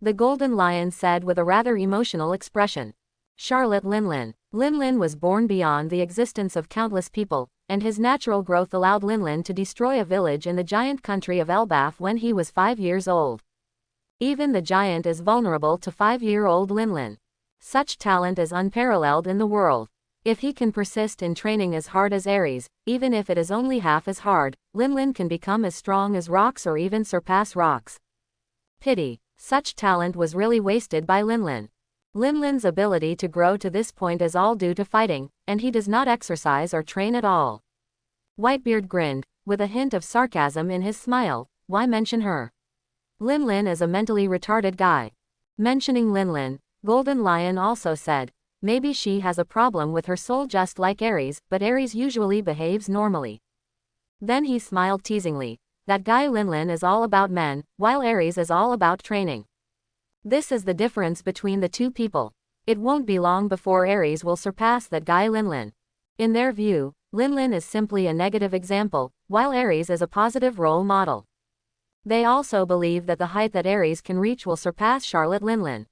The Golden Lion said with a rather emotional expression. Charlotte Linlin. Linlin was born beyond the existence of countless people, and his natural growth allowed Linlin to destroy a village in the giant country of Elbaf when he was 5 years old. Even the giant is vulnerable to 5-year-old Linlin. Such talent is unparalleled in the world. If he can persist in training as hard as Aries, even if it is only half as hard, Linlin can become as strong as Rocks or even surpass Rocks. Pity, such talent was really wasted by Linlin. Linlin's ability to grow to this point is all due to fighting, and he does not exercise or train at all. Whitebeard grinned, with a hint of sarcasm in his smile. Why mention her? Linlin is a mentally retarded guy. Mentioning Linlin, Golden Lion also said, maybe she has a problem with her soul just like Aries, but Aries usually behaves normally. Then he smiled teasingly. That guy Linlin is all about men, while Aries is all about training. This is the difference between the two people. It won't be long before Aries will surpass that guy Linlin. In their view, Linlin is simply a negative example, while Aries is a positive role model. They also believe that the height that Aries can reach will surpass Charlotte Linlin.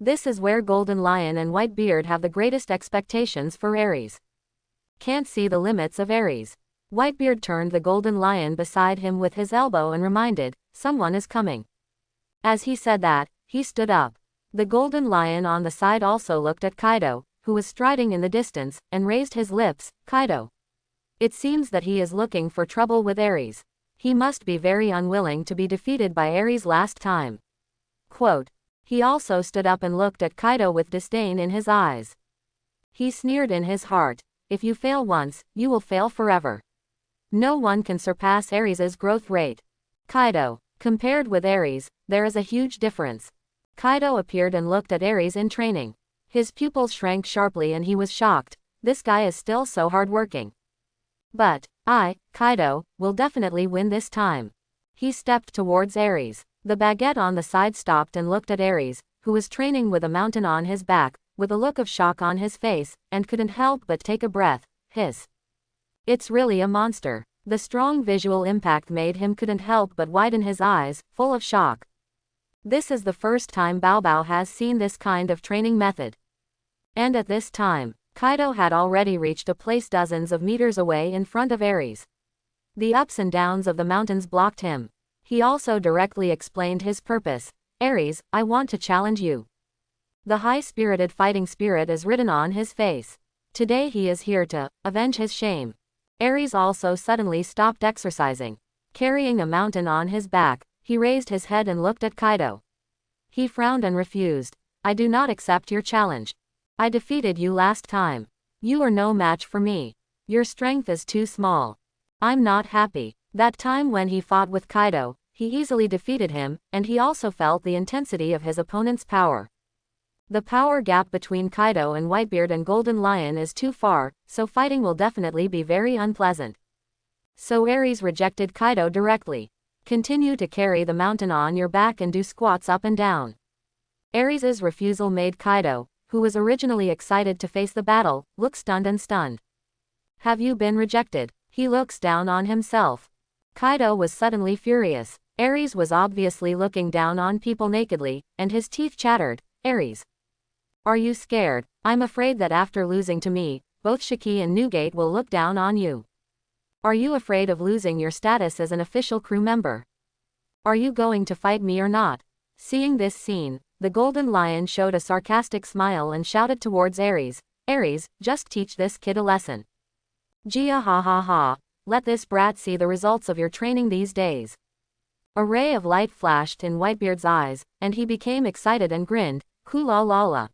This is where Golden Lion and Whitebeard have the greatest expectations for Aries. Can't see the limits of Aries. Whitebeard turned the golden lion beside him with his elbow and reminded, "Someone is coming." As he said that, he stood up. The golden lion on the side also looked at Kaido, who was striding in the distance, and raised his lips. "Kaido. It seems that he is looking for trouble with Aries. He must be very unwilling to be defeated by Aries last time." Quote. He also stood up and looked at Kaido with disdain in his eyes. He sneered in his heart, "If you fail once, you will fail forever. No one can surpass Aries's growth rate. Kaido. Compared with Aries, there is a huge difference." Kaido appeared and looked at Aries in training. His pupils shrank sharply and he was shocked. This guy is still so hardworking. "But, Kaido, will definitely win this time." He stepped towards Aries. The baguette on the side stopped and looked at Aries, who was training with a mountain on his back, with a look of shock on his face, and couldn't help but take a breath. It's really a monster." The strong visual impact made him couldn't help but widen his eyes, full of shock. This is the first time Bao has seen this kind of training method. And at this time, Kaido had already reached a place dozens of meters away in front of Aries. The ups and downs of the mountains blocked him. He also directly explained his purpose. "Aries, I want to challenge you." The high-spirited fighting spirit is written on his face. Today he is here to avenge his shame. Aries also suddenly stopped exercising. Carrying a mountain on his back, he raised his head and looked at Kaido. He frowned and refused. "I do not accept your challenge. I defeated you last time. You are no match for me. Your strength is too small. I'm not happy." That time when he fought with Kaido, he easily defeated him, and he also felt the intensity of his opponent's power. The power gap between Kaido and Whitebeard and Golden Lion is too far, so fighting will definitely be very unpleasant. So Aries rejected Kaido directly. "Continue to carry the mountain on your back and do squats up and down." Aries's refusal made Kaido, who was originally excited to face the battle, look stunned and stunned. "Have you been rejected?" He looks down on himself. Kaido was suddenly furious. Aries was obviously looking down on people nakedly, and his teeth chattered. "Aries. Are you scared?" "I'm afraid that after losing to me, both Shiki and Newgate will look down on you." "Are you afraid of losing your status as an official crew member? Are you going to fight me or not?" Seeing this scene, the Golden Lion showed a sarcastic smile and shouted towards Aries, "Aries, just teach this kid a lesson. Gia ha ha ha, let this brat see the results of your training these days." A ray of light flashed in Whitebeard's eyes, and he became excited and grinned, "Kula la la.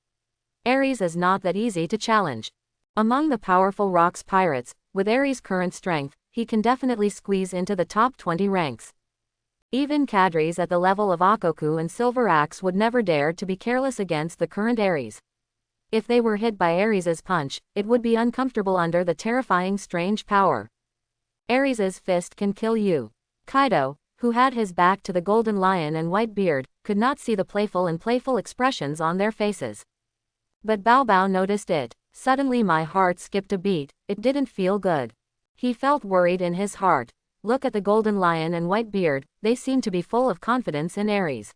Aries is not that easy to challenge. Among the powerful Rocks pirates, with Aries' current strength, he can definitely squeeze into the top 20 ranks. Even cadres at the level of Akoku and Silver Axe would never dare to be careless against the current Aries. If they were hit by Aries's punch, it would be uncomfortable under the terrifying strange power. Aries's fist can kill you." Kaido, who had his back to the Golden Lion and Whitebeard, could not see the playful expressions on their faces. But Bao noticed it. Suddenly my heart skipped a beat, it didn't feel good. He felt worried in his heart. Look at the Golden Lion and Whitebeard, they seem to be full of confidence in Aries.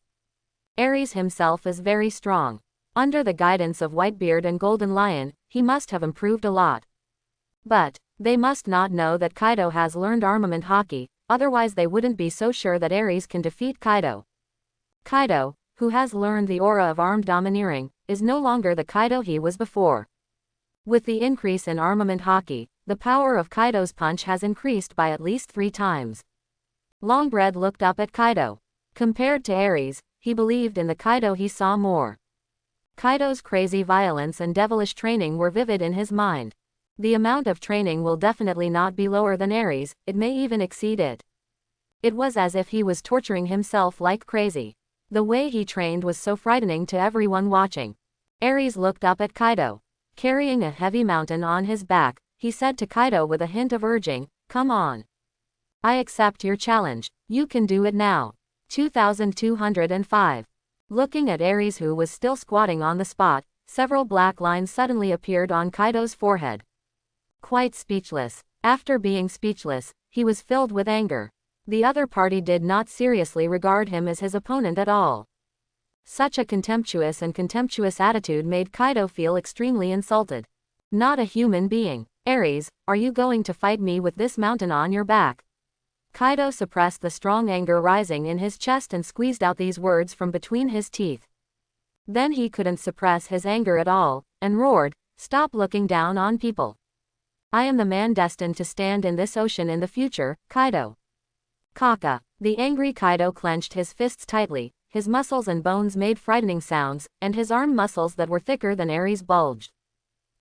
Aries himself is very strong. Under the guidance of Whitebeard and Golden Lion, he must have improved a lot. But they must not know that Kaido has learned armament haki, otherwise they wouldn't be so sure that Aries can defeat Kaido. Kaido, who has learned the aura of armed domineering, is no longer the Kaido he was before. With the increase in armament haki, the power of Kaido's punch has increased by at least 3 times. Longbread looked up at Kaido. Compared to Aries, he believed in the Kaido he saw more. Kaido's crazy violence and devilish training were vivid in his mind. The amount of training will definitely not be lower than Aries, it may even exceed it. It was as if he was torturing himself like crazy. The way he trained was so frightening to everyone watching. Aries looked up at Kaido. Carrying a heavy mountain on his back, he said to Kaido with a hint of urging, "Come on. I accept your challenge. You can do it now." 2205. Looking at Aries, who was still squatting on the spot, several black lines suddenly appeared on Kaido's forehead. Quite speechless. After being speechless, he was filled with anger. The other party did not seriously regard him as his opponent at all. Such a contemptuous attitude made Kaido feel extremely insulted. Not a human being. Aries, are you going to fight me with this mountain on your back? Kaido suppressed the strong anger rising in his chest and squeezed out these words from between his teeth. Then he couldn't suppress his anger at all, and roared, "Stop looking down on people. I am the man destined to stand in this ocean in the future, Kaido." Kaka. The angry Kaido clenched his fists tightly, his muscles and bones made frightening sounds, and his arm muscles that were thicker than Aries bulged.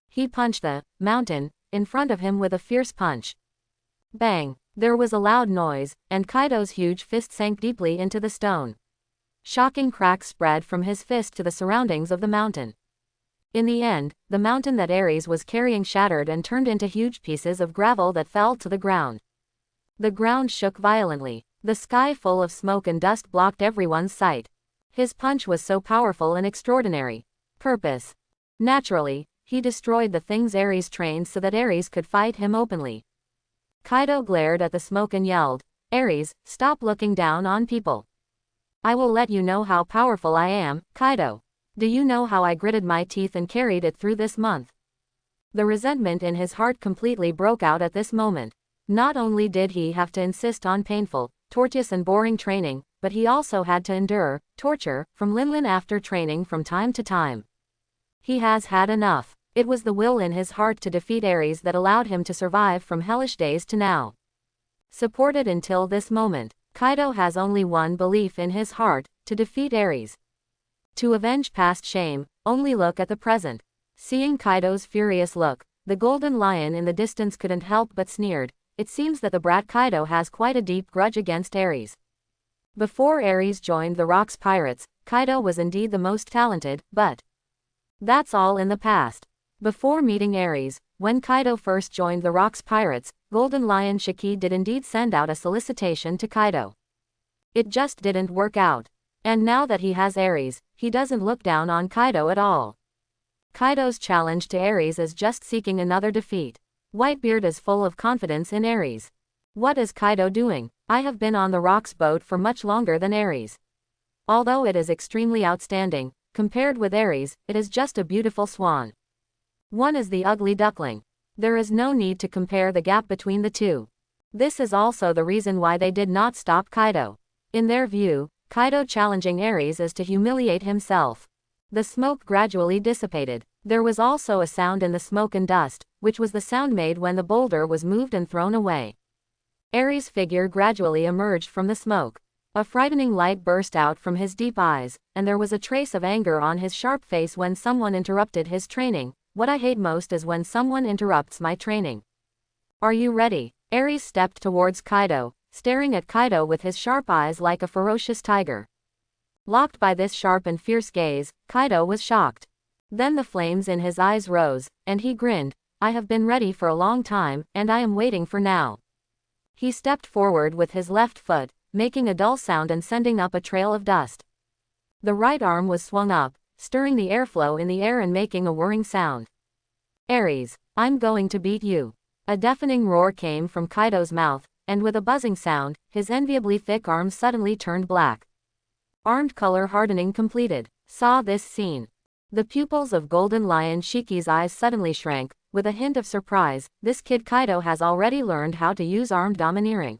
He punched the mountain in front of him with a fierce punch. Bang! There was a loud noise, and Kaido's huge fist sank deeply into the stone. Shocking cracks spread from his fist to the surroundings of the mountain. In the end, the mountain that Aries was carrying shattered and turned into huge pieces of gravel that fell to the ground. The ground shook violently. The sky full of smoke and dust blocked everyone's sight. His punch was so powerful and extraordinary. Purpose. Naturally, he destroyed the things Aries trained so that Aries could fight him openly. Kaido glared at the smoke and yelled, "Aries, stop looking down on people. I will let you know how powerful I am, Kaido. Do you know how I gritted my teeth and carried it through this month?" The resentment in his heart completely broke out at this moment. Not only did he have to insist on painful, tortuous and boring training, but he also had to endure torture from Linlin after training from time to time. He has had enough. It was the will in his heart to defeat Aries that allowed him to survive from hellish days to now. Supported until this moment, Kaido has only one belief in his heart: to defeat Aries. To avenge past shame, only look at the present. Seeing Kaido's furious look, the golden lion in the distance couldn't help but sneered. It seems that the brat Kaido has quite a deep grudge against Aries. Before Aries joined the Rocks Pirates, Kaido was indeed the most talented, but that's all in the past. Before meeting Aries, when Kaido first joined the Rocks Pirates, Golden Lion Shiki did indeed send out a solicitation to Kaido. It just didn't work out. And now that he has Aries, he doesn't look down on Kaido at all. Kaido's challenge to Aries is just seeking another defeat. Whitebeard is full of confidence in Aries. What is Kaido doing? I have been on the Rocks boat for much longer than Aries. Although it is extremely outstanding, compared with Aries, it is just a beautiful swan. One is the ugly duckling. There is no need to compare the gap between the two. This is also the reason why they did not stop Kaido. In their view, Kaido challenging Aries is to humiliate himself. The smoke gradually dissipated. There was also a sound in the smoke and dust, which was the sound made when the boulder was moved and thrown away. Aries' figure gradually emerged from the smoke. A frightening light burst out from his deep eyes, and there was a trace of anger on his sharp face when someone interrupted his training. What I hate most is when someone interrupts my training. Are you ready? Aries stepped towards Kaido, staring at Kaido with his sharp eyes like a ferocious tiger. Locked by this sharp and fierce gaze, Kaido was shocked. Then the flames in his eyes rose, and he grinned. I have been ready for a long time, and I am waiting for now. He stepped forward with his left foot, making a dull sound and sending up a trail of dust. The right arm was swung up, stirring the airflow in the air and making a whirring sound. Aries, I'm going to beat you. A deafening roar came from Kaido's mouth, and with a buzzing sound, his enviably thick arms suddenly turned black. Armed color hardening completed. Saw this scene. The pupils of Golden Lion Shiki's eyes suddenly shrank, with a hint of surprise. This kid Kaido has already learned how to use armed domineering.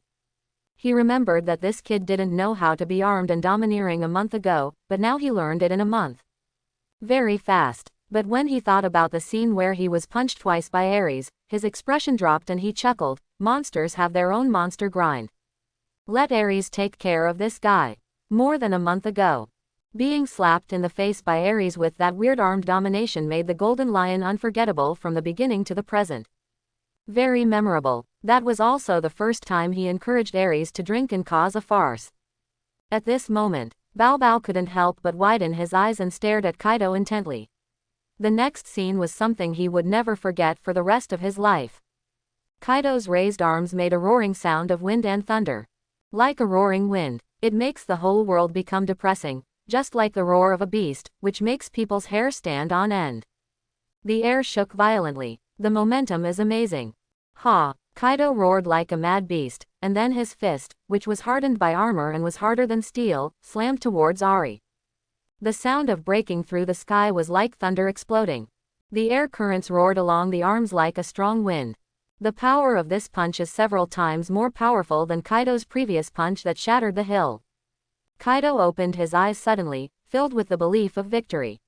He remembered that this kid didn't know how to be armed and domineering a month ago, but now he learned it in a month. Very fast. But when he thought about the scene where he was punched twice by Aries, his expression dropped and he chuckled. Monsters have their own monster grind. Let Aries take care of this guy. More than a month ago, being slapped in the face by Aries with that weird armed domination made the Golden Lion unforgettable from the beginning to the present. Very memorable. That was also the first time he encouraged Aries to drink and cause a farce. At this moment, Bao Bao couldn't help but widen his eyes and stared at Kaido intently. The next scene was something he would never forget for the rest of his life. Kaido's raised arms made a roaring sound of wind and thunder. Like a roaring wind, it makes the whole world become depressing, just like the roar of a beast, which makes people's hair stand on end. The air shook violently. The momentum is amazing. Ha! Kaido roared like a mad beast, and then his fist, which was hardened by armor and was harder than steel, slammed towards Aries. The sound of breaking through the sky was like thunder exploding. The air currents roared along the arms like a strong wind. The power of this punch is several times more powerful than Kaido's previous punch that shattered the hill. Kaido opened his eyes suddenly, filled with the belief of victory.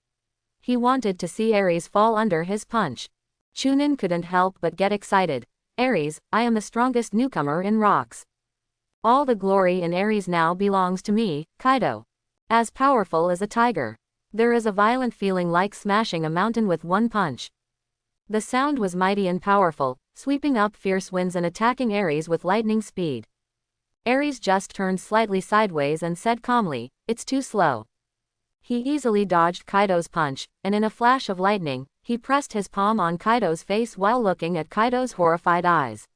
He wanted to see Aries fall under his punch. Chunin couldn't help but get excited. Aries, I am the strongest newcomer in rocks. All the glory in Aries now belongs to me, Kaido. As powerful as a tiger. There is a violent feeling like smashing a mountain with one punch. The sound was mighty and powerful, sweeping up fierce winds and attacking Aries with lightning speed. Aries just turned slightly sideways and said calmly, "It's too slow." He easily dodged Kaido's punch, and in a flash of lightning, he pressed his palm on Kaido's face while looking at Kaido's horrified eyes.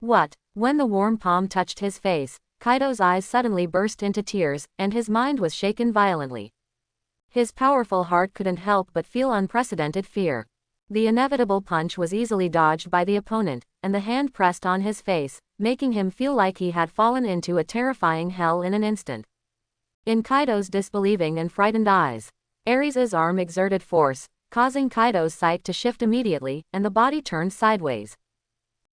What? When the warm palm touched his face, Kaido's eyes suddenly burst into tears, and his mind was shaken violently. His powerful heart couldn't help but feel unprecedented fear. The inevitable punch was easily dodged by the opponent, and the hand pressed on his face, making him feel like he had fallen into a terrifying hell in an instant. In Kaido's disbelieving and frightened eyes, Aries' arm exerted force, causing Kaido's sight to shift immediately, and the body turned sideways.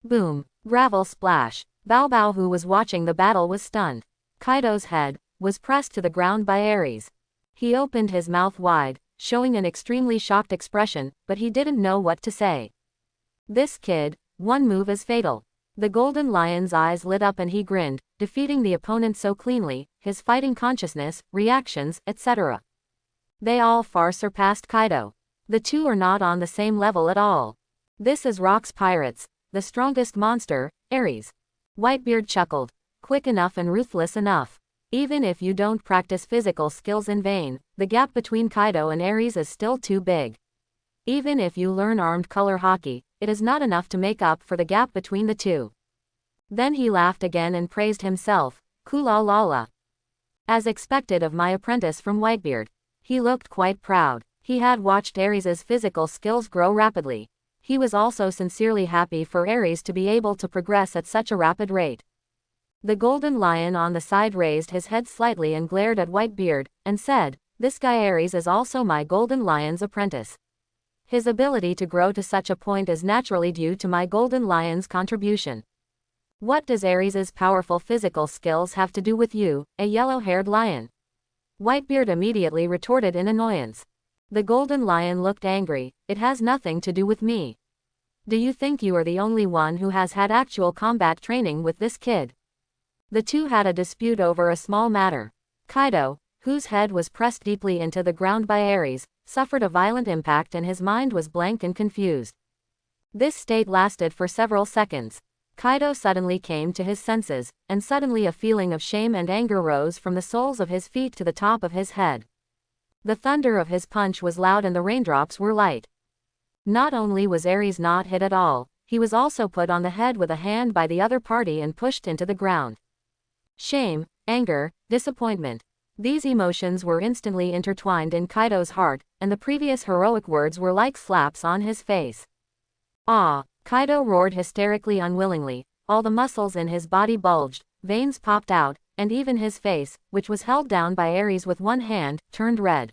Boom! Gravel splash. Bao Bao, who was watching the battle, was stunned. Kaido's head was pressed to the ground by Aries. He opened his mouth wide, showing an extremely shocked expression, but he didn't know what to say. This kid, one move is fatal. The Golden Lion's eyes lit up and he grinned, defeating the opponent so cleanly, his fighting consciousness, reactions, etc. They all far surpassed Kaido. The two are not on the same level at all. This is Rock's Pirates, the strongest monster, Aries. Whitebeard chuckled. Quick enough and ruthless enough. Even if you don't practice physical skills in vain, the gap between Kaido and Aries is still too big. Even if you learn armed color haki, it is not enough to make up for the gap between the two. Then he laughed again and praised himself. Kula lala. As expected of my apprentice from Whitebeard. He looked quite proud. He had watched Aries' physical skills grow rapidly. He was also sincerely happy for Aries to be able to progress at such a rapid rate. The Golden Lion on the side raised his head slightly and glared at Whitebeard, and said, "This guy Aries is also my Golden Lion's apprentice. His ability to grow to such a point is naturally due to my Golden Lion's contribution. What does Aries' powerful physical skills have to do with you, a yellow-haired lion?" Whitebeard immediately retorted in annoyance. The Golden Lion looked angry. "It has nothing to do with me. Do you think you are the only one who has had actual combat training with this kid?" The two had a dispute over a small matter. Kaido, whose head was pressed deeply into the ground by Aries, suffered a violent impact and his mind was blank and confused. This state lasted for several seconds. Kaido suddenly came to his senses, and suddenly a feeling of shame and anger rose from the soles of his feet to the top of his head. The thunder of his punch was loud and the raindrops were light. Not only was Aries not hit at all, he was also put on the head with a hand by the other party and pushed into the ground. Shame, anger, disappointment. These emotions were instantly intertwined in Kaido's heart, and the previous heroic words were like slaps on his face. "Ah!" Kaido roared hysterically unwillingly. All the muscles in his body bulged, veins popped out, and even his face, which was held down by Aries with one hand, turned red.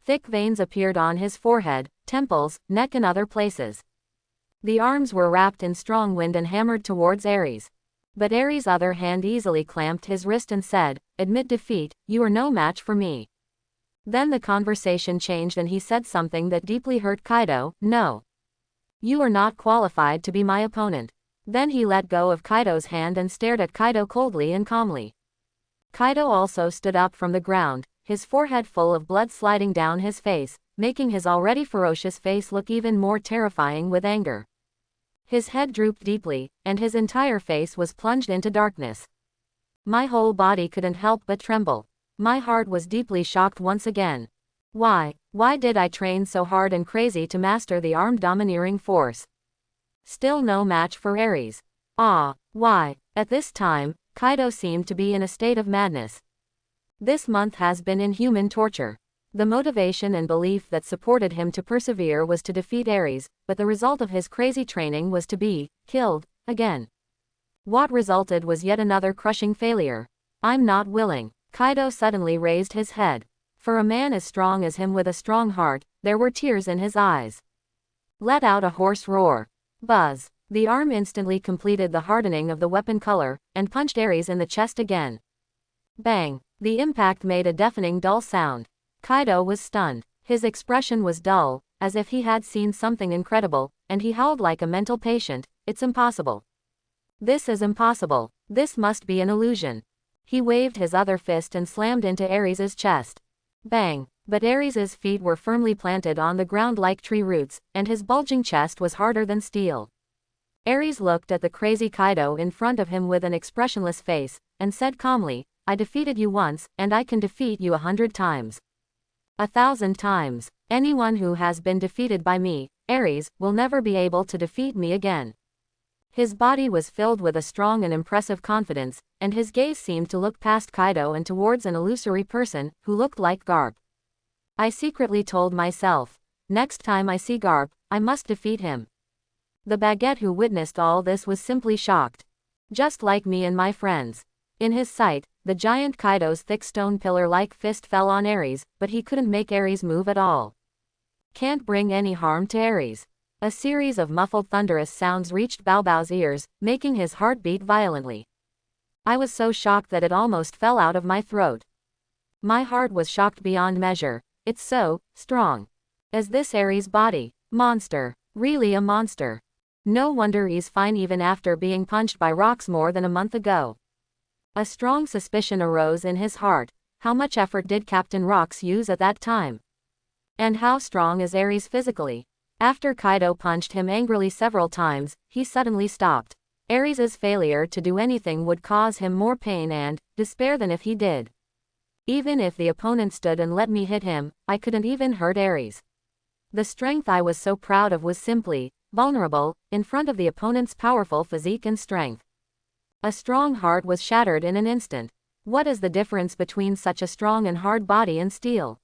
Thick veins appeared on his forehead, temples, neck and other places. The arms were wrapped in strong wind and hammered towards Aries. But Aries' other hand easily clamped his wrist and said, "Admit defeat, you are no match for me." Then the conversation changed and he said something that deeply hurt Kaido. "No. You are not qualified to be my opponent." Then he let go of Kaido's hand and stared at Kaido coldly and calmly. Kaido also stood up from the ground, his forehead full of blood sliding down his face, making his already ferocious face look even more terrifying with anger. His head drooped deeply, and his entire face was plunged into darkness. My whole body couldn't help but tremble. My heart was deeply shocked once again. Why did I train so hard and crazy to master the armed domineering force? Still no match for Aries. Why? At this time, Kaido seemed to be in a state of madness. This month has been inhuman torture. The motivation and belief that supported him to persevere was to defeat Aries, but the result of his crazy training was to be killed again. What resulted was yet another crushing failure. I'm not willing. Kaido suddenly raised his head. For a man as strong as him with a strong heart, there were tears in his eyes. let out a hoarse roar. Buzz. The arm instantly completed the hardening of the weapon color, and punched Aries in the chest again. Bang. The impact made a deafening dull sound. Kaido was stunned. His expression was dull, as if he had seen something incredible, and he howled like a mental patient, "It's impossible. This is impossible. This must be an illusion." He waved his other fist and slammed into Aries's chest. Bang. But Aries's feet were firmly planted on the ground like tree roots, and his bulging chest was harder than steel. Aries looked at the crazy Kaido in front of him with an expressionless face, and said calmly, "I defeated you once, and I can defeat you 100 times. 1,000 times. Anyone who has been defeated by me, Aries, will never be able to defeat me again." His body was filled with a strong and impressive confidence, and his gaze seemed to look past Kaido and towards an illusory person, who looked like Garp. I secretly told myself, next time I see Garp, I must defeat him. The baguette who witnessed all this was simply shocked. Just like me and my friends. In his sight, the giant Kaido's thick stone pillar-like fist fell on Aries, but he couldn't make Aries move at all. Can't bring any harm to Aries. A series of muffled thunderous sounds reached Baobao's ears, making his heart beat violently. I was so shocked that it almost fell out of my throat. My heart was shocked beyond measure. It's so strong. Is this Aries' body? Monster. Really a monster. No wonder he's fine even after being punched by rocks more than a month ago. A strong suspicion arose in his heart. How much effort did Captain Rocks use at that time? And how strong is Aries physically? After Kaido punched him angrily several times, he suddenly stopped. Aries's failure to do anything would cause him more pain and despair than if he did. Even if the opponent stood and let me hit him, I couldn't even hurt Aries. The strength I was so proud of was simply vulnerable in front of the opponent's powerful physique and strength. A strong heart was shattered in an instant. What is the difference between such a strong and hard body and steel?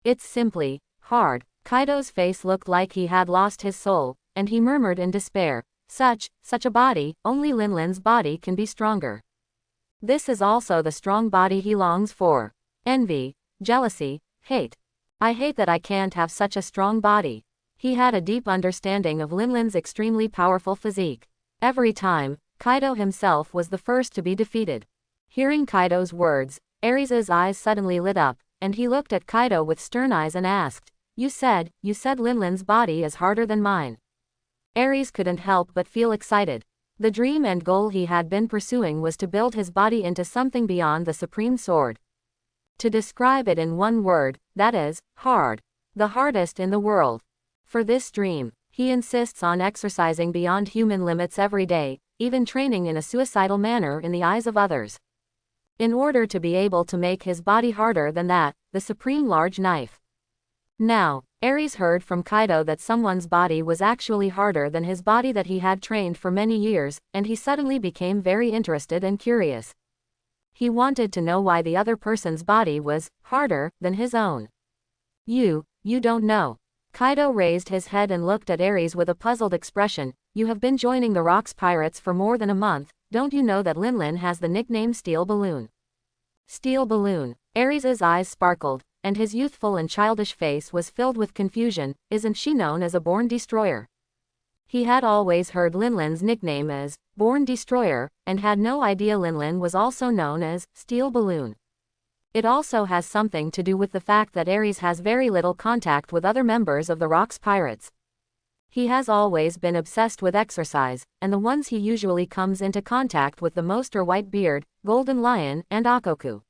It's simply hard. Kaido's face looked like he had lost his soul, and he murmured in despair, such a body, only Linlin's body can be stronger. This is also the strong body he longs for. Envy, jealousy, hate. I hate that I can't have such a strong body. He had a deep understanding of Linlin's extremely powerful physique. Every time, Kaido himself was the first to be defeated. Hearing Kaido's words, Aries's eyes suddenly lit up, and he looked at Kaido with stern eyes and asked, You said Linlin's body is harder than mine." Aries couldn't help but feel excited. The dream and goal he had been pursuing was to build his body into something beyond the supreme sword. To describe it in one word, that is, hard. The hardest in the world. For this dream, he insists on exercising beyond human limits every day, even training in a suicidal manner in the eyes of others. In order to be able to make his body harder than that, the supreme large knife. Now, Aries heard from Kaido that someone's body was actually harder than his body that he had trained for many years, and he suddenly became very interested and curious. He wanted to know why the other person's body was harder than his own. You don't know. Kaido raised his head and looked at Aries with a puzzled expression. You have been joining the Rocks Pirates for more than a month, don't you know that Linlin has the nickname Steel Balloon? Steel Balloon. Aries's eyes sparkled, and his youthful and childish face was filled with confusion. Isn't she known as a born destroyer? He had always heard Linlin's nickname as Born Destroyer, and had no idea Linlin was also known as Steel Balloon. It also has something to do with the fact that Aries has very little contact with other members of the Rocks Pirates. He has always been obsessed with exercise, and the ones he usually comes into contact with the most are Whitebeard, Golden Lion, and Akoku.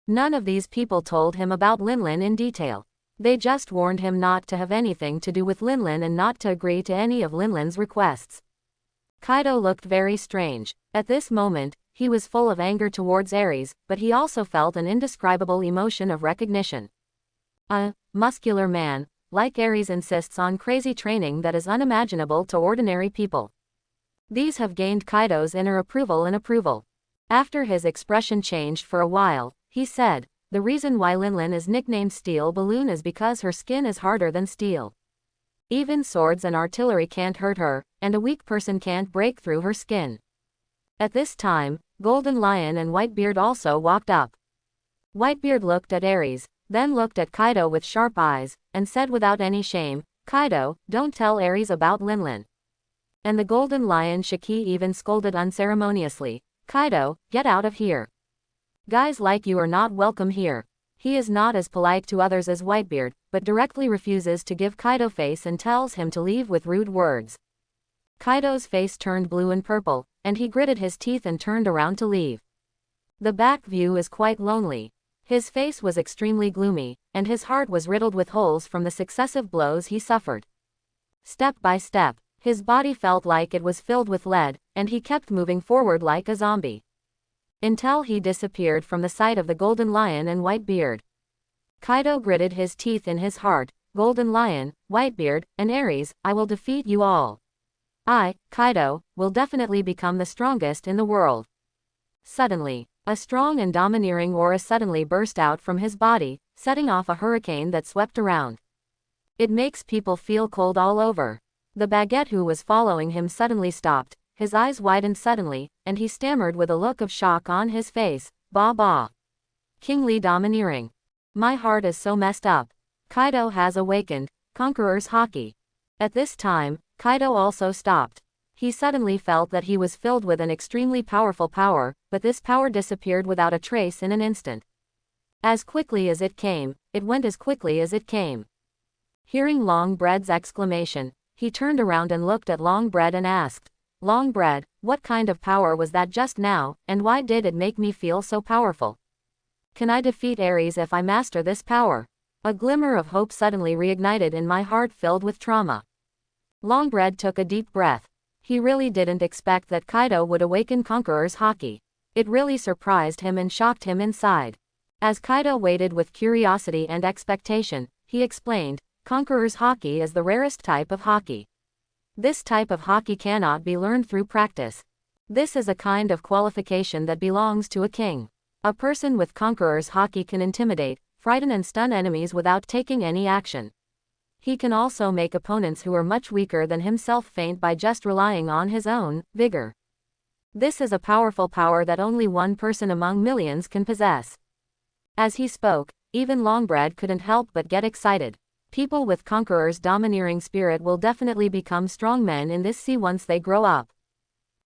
None of these people told him about Linlin in detail. They just warned him not to have anything to do with Linlin and not to agree to any of Linlin's requests. Kaido looked very strange. At this moment, he was full of anger towards Aries, but he also felt an indescribable emotion of recognition. A muscular man, like Aries, insists on crazy training that is unimaginable to ordinary people. These have gained Kaido's inner approval and approval. After his expression changed for a while, he said, the reason why Linlin is nicknamed Steel Balloon is because her skin is harder than steel. Even swords and artillery can't hurt her, and a weak person can't break through her skin. At this time, Golden Lion and Whitebeard also walked up. Whitebeard looked at Aries, then looked at Kaido with sharp eyes, and said without any shame, Kaido, don't tell Aries about Linlin. And the golden lion Shiki even scolded unceremoniously, Kaido, get out of here. Guys like you are not welcome here. He is not as polite to others as Whitebeard, but directly refuses to give Kaido face and tells him to leave with rude words. Kaido's face turned blue and purple, and he gritted his teeth and turned around to leave. The back view is quite lonely. His face was extremely gloomy, and his heart was riddled with holes from the successive blows he suffered. Step by step, his body felt like it was filled with lead, and he kept moving forward like a zombie. Until he disappeared from the sight of the Golden Lion and Whitebeard. Kaido gritted his teeth in his heart, Golden Lion, Whitebeard, and Aries, I will defeat you all. I, Kaido, will definitely become the strongest in the world. Suddenly, a strong and domineering aura suddenly burst out from his body, setting off a hurricane that swept around. It makes people feel cold all over. The baguette who was following him suddenly stopped, his eyes widened suddenly, and he stammered with a look of shock on his face, Ba ba. Kingly domineering. My heart is so messed up. Kaido has awakened, Conqueror's haki. At this time, Kaido also stopped. He suddenly felt that he was filled with an extremely powerful power, but this power disappeared without a trace in an instant. As quickly as it came, it went as quickly as it came. Hearing Longbread's exclamation, he turned around and looked at Longbread and asked, Longbread, what kind of power was that just now, and why did it make me feel so powerful? Can I defeat Aries if I master this power? A glimmer of hope suddenly reignited in my heart filled with trauma. Longbread took a deep breath. He really didn't expect that Kaido would awaken Conqueror's haki. It really surprised him and shocked him inside. As Kaido waited with curiosity and expectation, he explained, Conqueror's haki is the rarest type of haki. This type of haki cannot be learned through practice. This is a kind of qualification that belongs to a king. A person with Conqueror's haki can intimidate, frighten and stun enemies without taking any action. He can also make opponents who are much weaker than himself faint by just relying on his own vigor. This is a powerful power that only one person among millions can possess. As he spoke, even Longbread couldn't help but get excited. People with Conqueror's domineering spirit will definitely become strong men in this sea once they grow up.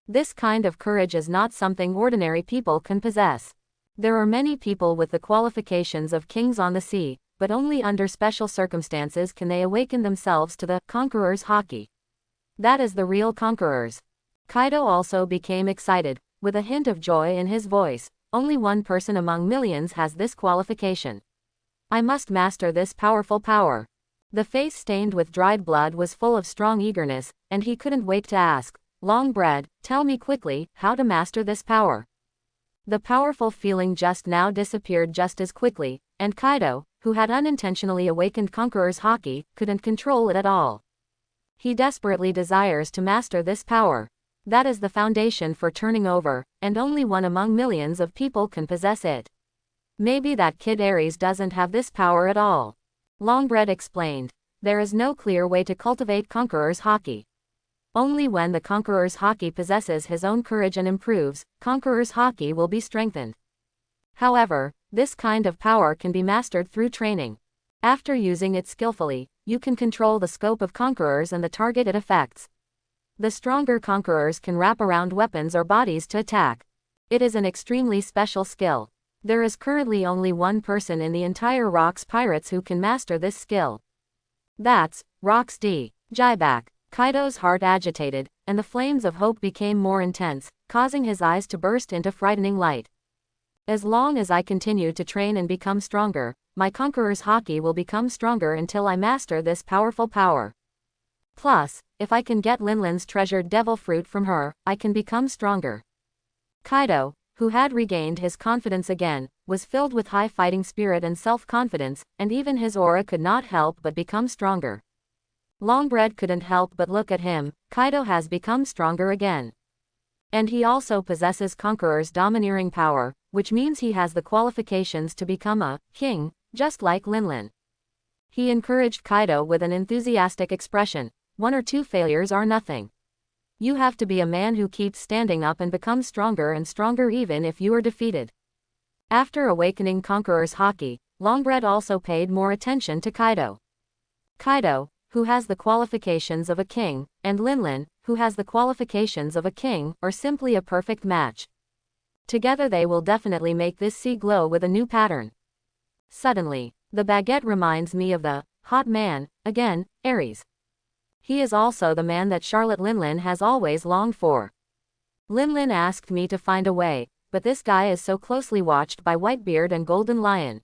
This kind of courage is not something ordinary people can possess. There are many people with the qualifications of kings on the sea, but only under special circumstances can they awaken themselves to the Conqueror's haki. That is the real conquerors. Kaido also became excited, with a hint of joy in his voice. Only one person among millions has this qualification. I must master this powerful power. The face stained with dried blood was full of strong eagerness, and he couldn't wait to ask, Longbread, tell me quickly, how to master this power. The powerful feeling just now disappeared just as quickly, and Kaido, who had unintentionally awakened Conqueror's haki, couldn't control it at all. He desperately desires to master this power. That is the foundation for turning over, and only one among millions of people can possess it. Maybe that kid Aries doesn't have this power at all. Longbread explained, there is no clear way to cultivate Conqueror's haki. Only when the Conqueror's haki possesses his own courage and improves, Conqueror's haki will be strengthened. However, this kind of power can be mastered through training. After using it skillfully, you can control the scope of Conquerors and the target it affects. The stronger Conquerors can wrap around weapons or bodies to attack. It is an extremely special skill. There is currently only one person in the entire Rocks Pirates who can master this skill. That's Rocks D. Jaiback. Kaido's heart agitated, and the flames of hope became more intense, causing his eyes to burst into frightening light. As long as I continue to train and become stronger, my Conqueror's haki will become stronger until I master this powerful power. Plus, if I can get Linlin's treasured devil fruit from her, I can become stronger. Kaido, who had regained his confidence again, was filled with high fighting spirit and self-confidence, and even his aura could not help but become stronger. Longbread couldn't help but look at him. Kaido has become stronger again. And he also possesses Conqueror's domineering power, which means he has the qualifications to become a king, just like Linlin. He encouraged Kaido with an enthusiastic expression, 1 or 2 failures are nothing. You have to be a man who keeps standing up and becomes stronger and stronger even if you are defeated. After awakening Conqueror's haki, Longbread also paid more attention to Kaido. Kaido, who has the qualifications of a king, and Linlin, who has the qualifications of a king, are simply a perfect match. Together they will definitely make this sea glow with a new pattern. Suddenly, the baguette reminds me of the hot man again, Aries. He is also the man that Charlotte Linlin has always longed for. Linlin asked me to find a way, but this guy is so closely watched by Whitebeard and Golden Lion.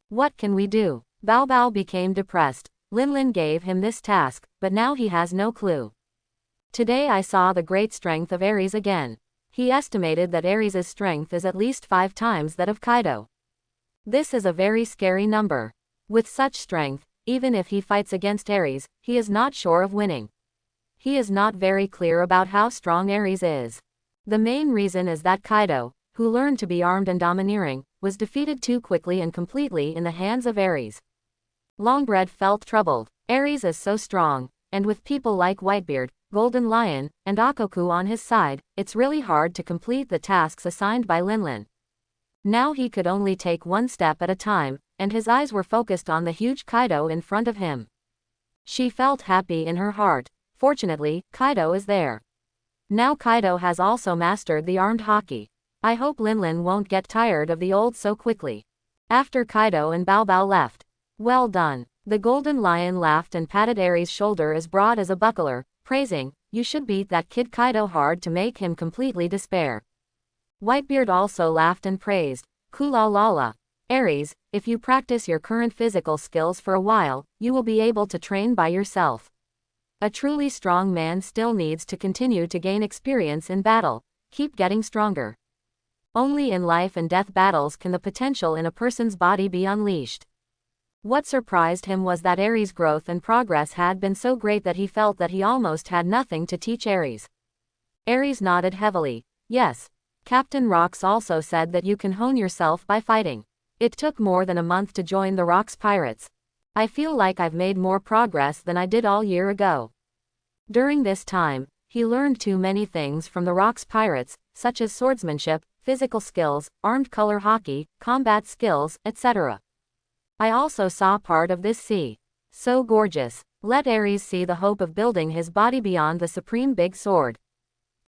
What can we do? Bao Bao became depressed. Linlin gave him this task, but now he has no clue. Today I saw the great strength of Aries again. He estimated that Aries' strength is at least 5 times that of Kaido. This is a very scary number. With such strength, even if he fights against Aries, he is not sure of winning. He is not very clear about how strong Aries is. The main reason is that Kaido, who learned to be armed and domineering, was defeated too quickly and completely in the hands of Aries. Longbread felt troubled. Aries is so strong, and with people like Whitebeard, Golden Lion, and Akoku on his side, it's really hard to complete the tasks assigned by Linlin. Now he could only take one step at a time, and his eyes were focused on the huge Kaido in front of him. She felt happy in her heart. Fortunately, Kaido is there. Now Kaido has also mastered the armed haki. I hope Linlin won't get tired of the old so quickly. After Kaido and Bao Bao left. Well done. The Golden Lion laughed and patted Aries' shoulder as broad as a buckler, praising, "You should beat that kid Kaido hard to make him completely despair." Whitebeard also laughed and praised, "Kula lala. Aries, if you practice your current physical skills for a while, you will be able to train by yourself. A truly strong man still needs to continue to gain experience in battle. Keep getting stronger. Only in life and death battles can the potential in a person's body be unleashed." What surprised him was that Aries' growth and progress had been so great that he felt that he almost had nothing to teach Aries. Aries nodded heavily. "Yes. Captain Rox also said that you can hone yourself by fighting. It took more than a month to join the Rox Pirates. I feel like I've made more progress than I did all year ago." During this time, he learned too many things from the Rox Pirates, such as swordsmanship, physical skills, armed color haki, combat skills, etc. I also saw part of this sea. So gorgeous. Let Aries see the hope of building his body beyond the supreme big sword.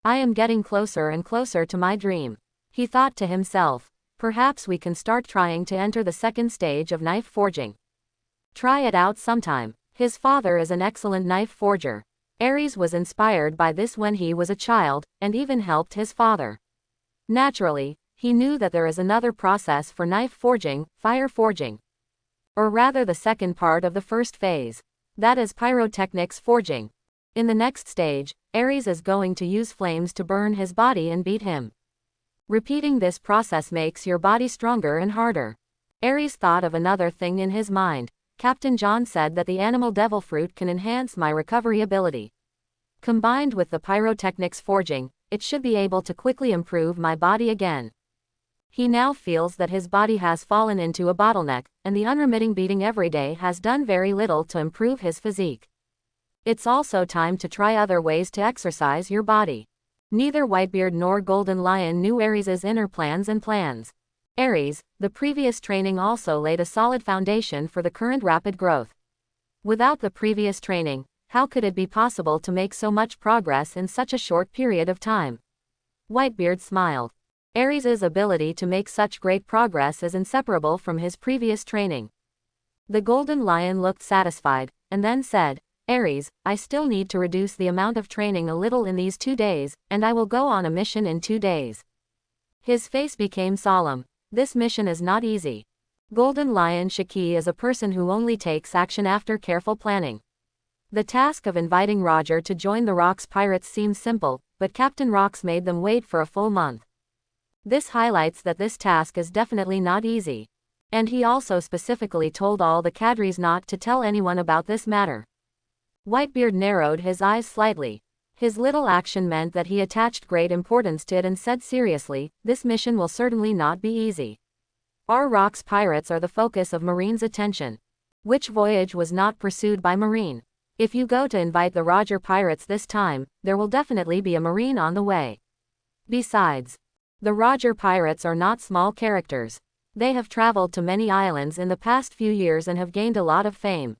I am getting closer and closer to my dream. He thought to himself, perhaps we can start trying to enter the second stage of knife forging. Try it out sometime. His father is an excellent knife forger. Aries was inspired by this when he was a child, and even helped his father. Naturally, he knew that there is another process for knife forging, fire forging. Or rather the second part of the first phase. That is pyrotechnics forging. In the next stage, Aries is going to use flames to burn his body and beat him. Repeating this process makes your body stronger and harder. Aries thought of another thing in his mind. Captain John said that the animal devil fruit can enhance my recovery ability. Combined with the pyrotechnics forging, it should be able to quickly improve my body again. He now feels that his body has fallen into a bottleneck, and the unremitting beating every day has done very little to improve his physique. It's also time to try other ways to exercise your body. Neither Whitebeard nor Golden Lion knew Aries' inner plans and plans. Aries, the previous training also laid a solid foundation for the current rapid growth. Without the previous training, how could it be possible to make so much progress in such a short period of time? Whitebeard smiled. Aries' ability to make such great progress is inseparable from his previous training. The Golden Lion looked satisfied, and then said, "Aries, I still need to reduce the amount of training a little in these 2 days, and I will go on a mission in 2 days." His face became solemn. This mission is not easy. Golden Lion Shiki is a person who only takes action after careful planning. The task of inviting Roger to join the Rox Pirates seems simple, but Captain Rox made them wait for a full month. This highlights that this task is definitely not easy. And he also specifically told all the cadres not to tell anyone about this matter. Whitebeard narrowed his eyes slightly. His little action meant that he attached great importance to it and said seriously, "This mission will certainly not be easy. Our Rox Pirates are the focus of Marine's attention." Which voyage was not pursued by Marine? If you go to invite the Roger Pirates this time, there will definitely be a Marine on the way. Besides, the Roger Pirates are not small characters. They have traveled to many islands in the past few years and have gained a lot of fame.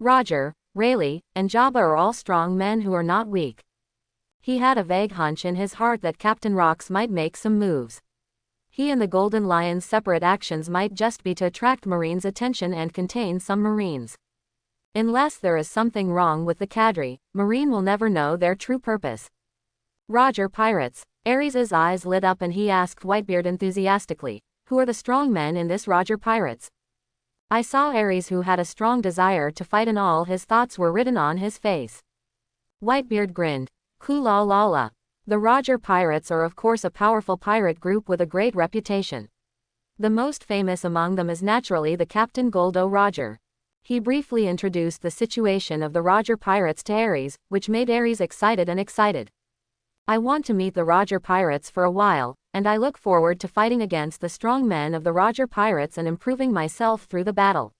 Roger, Rayleigh, and Jabba are all strong men who are not weak. He had a vague hunch in his heart that Captain Rox might make some moves. He and the Golden Lion's separate actions might just be to attract Marines' attention and contain some Marines. Unless there is something wrong with the cadre, Marine will never know their true purpose. Roger pirates. Aries' eyes lit up and he asked Whitebeard enthusiastically, who are the strong men in this Roger pirates? I saw Aries, who had a strong desire to fight, and all his thoughts were written on his face. Whitebeard grinned. Kula la la. The Roger pirates are of course a powerful pirate group with a great reputation. The most famous among them is naturally the Captain Goldo Roger. He briefly introduced the situation of the Roger pirates to Aries, which made Aries excited. I want to meet the Roger pirates for a while, and I look forward to fighting against the strong men of the Roger pirates and improving myself through the battle.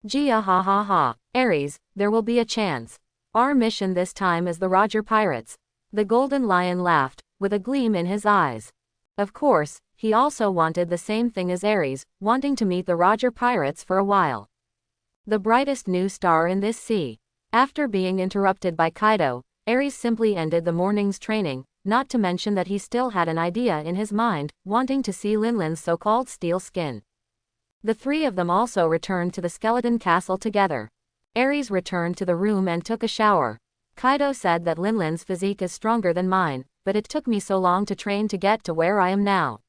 Gia ha ha ha. Aries, there will be a chance. Our mission this time is the Roger pirates. The Golden Lion laughed, with a gleam in his eyes. Of course, he also wanted the same thing as Aries, wanting to meet the Roger pirates for a while. The brightest new star in this sea. After being interrupted by Kaido, Aries simply ended the morning's training, not to mention that he still had an idea in his mind, wanting to see Linlin's so-called steel skin. The three of them also returned to the skeleton castle together. Aries returned to the room and took a shower. Kaido said that Linlin's physique is stronger than mine, but it took me so long to train to get to where I am now.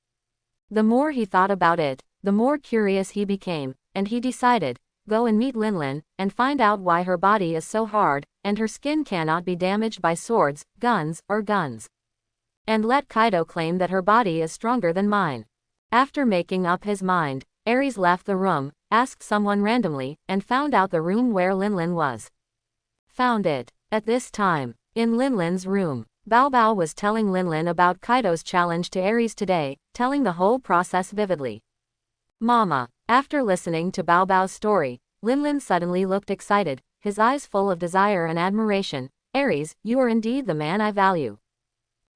The more he thought about it, the more curious he became, and he decided, go and meet Linlin, and find out why her body is so hard, and her skin cannot be damaged by swords, guns, or guns. And let Kaido claim that her body is stronger than mine. After making up his mind, Aries left the room, asked someone randomly, and found out the room where Linlin was. Found it. At this time, in Linlin's room, Bao Bao was telling Linlin about Kaido's challenge to Aries today, telling the whole process vividly. Mama. After listening to Bao Bao's story, Linlin suddenly looked excited, his eyes full of desire and admiration. Aries, you are indeed the man I value.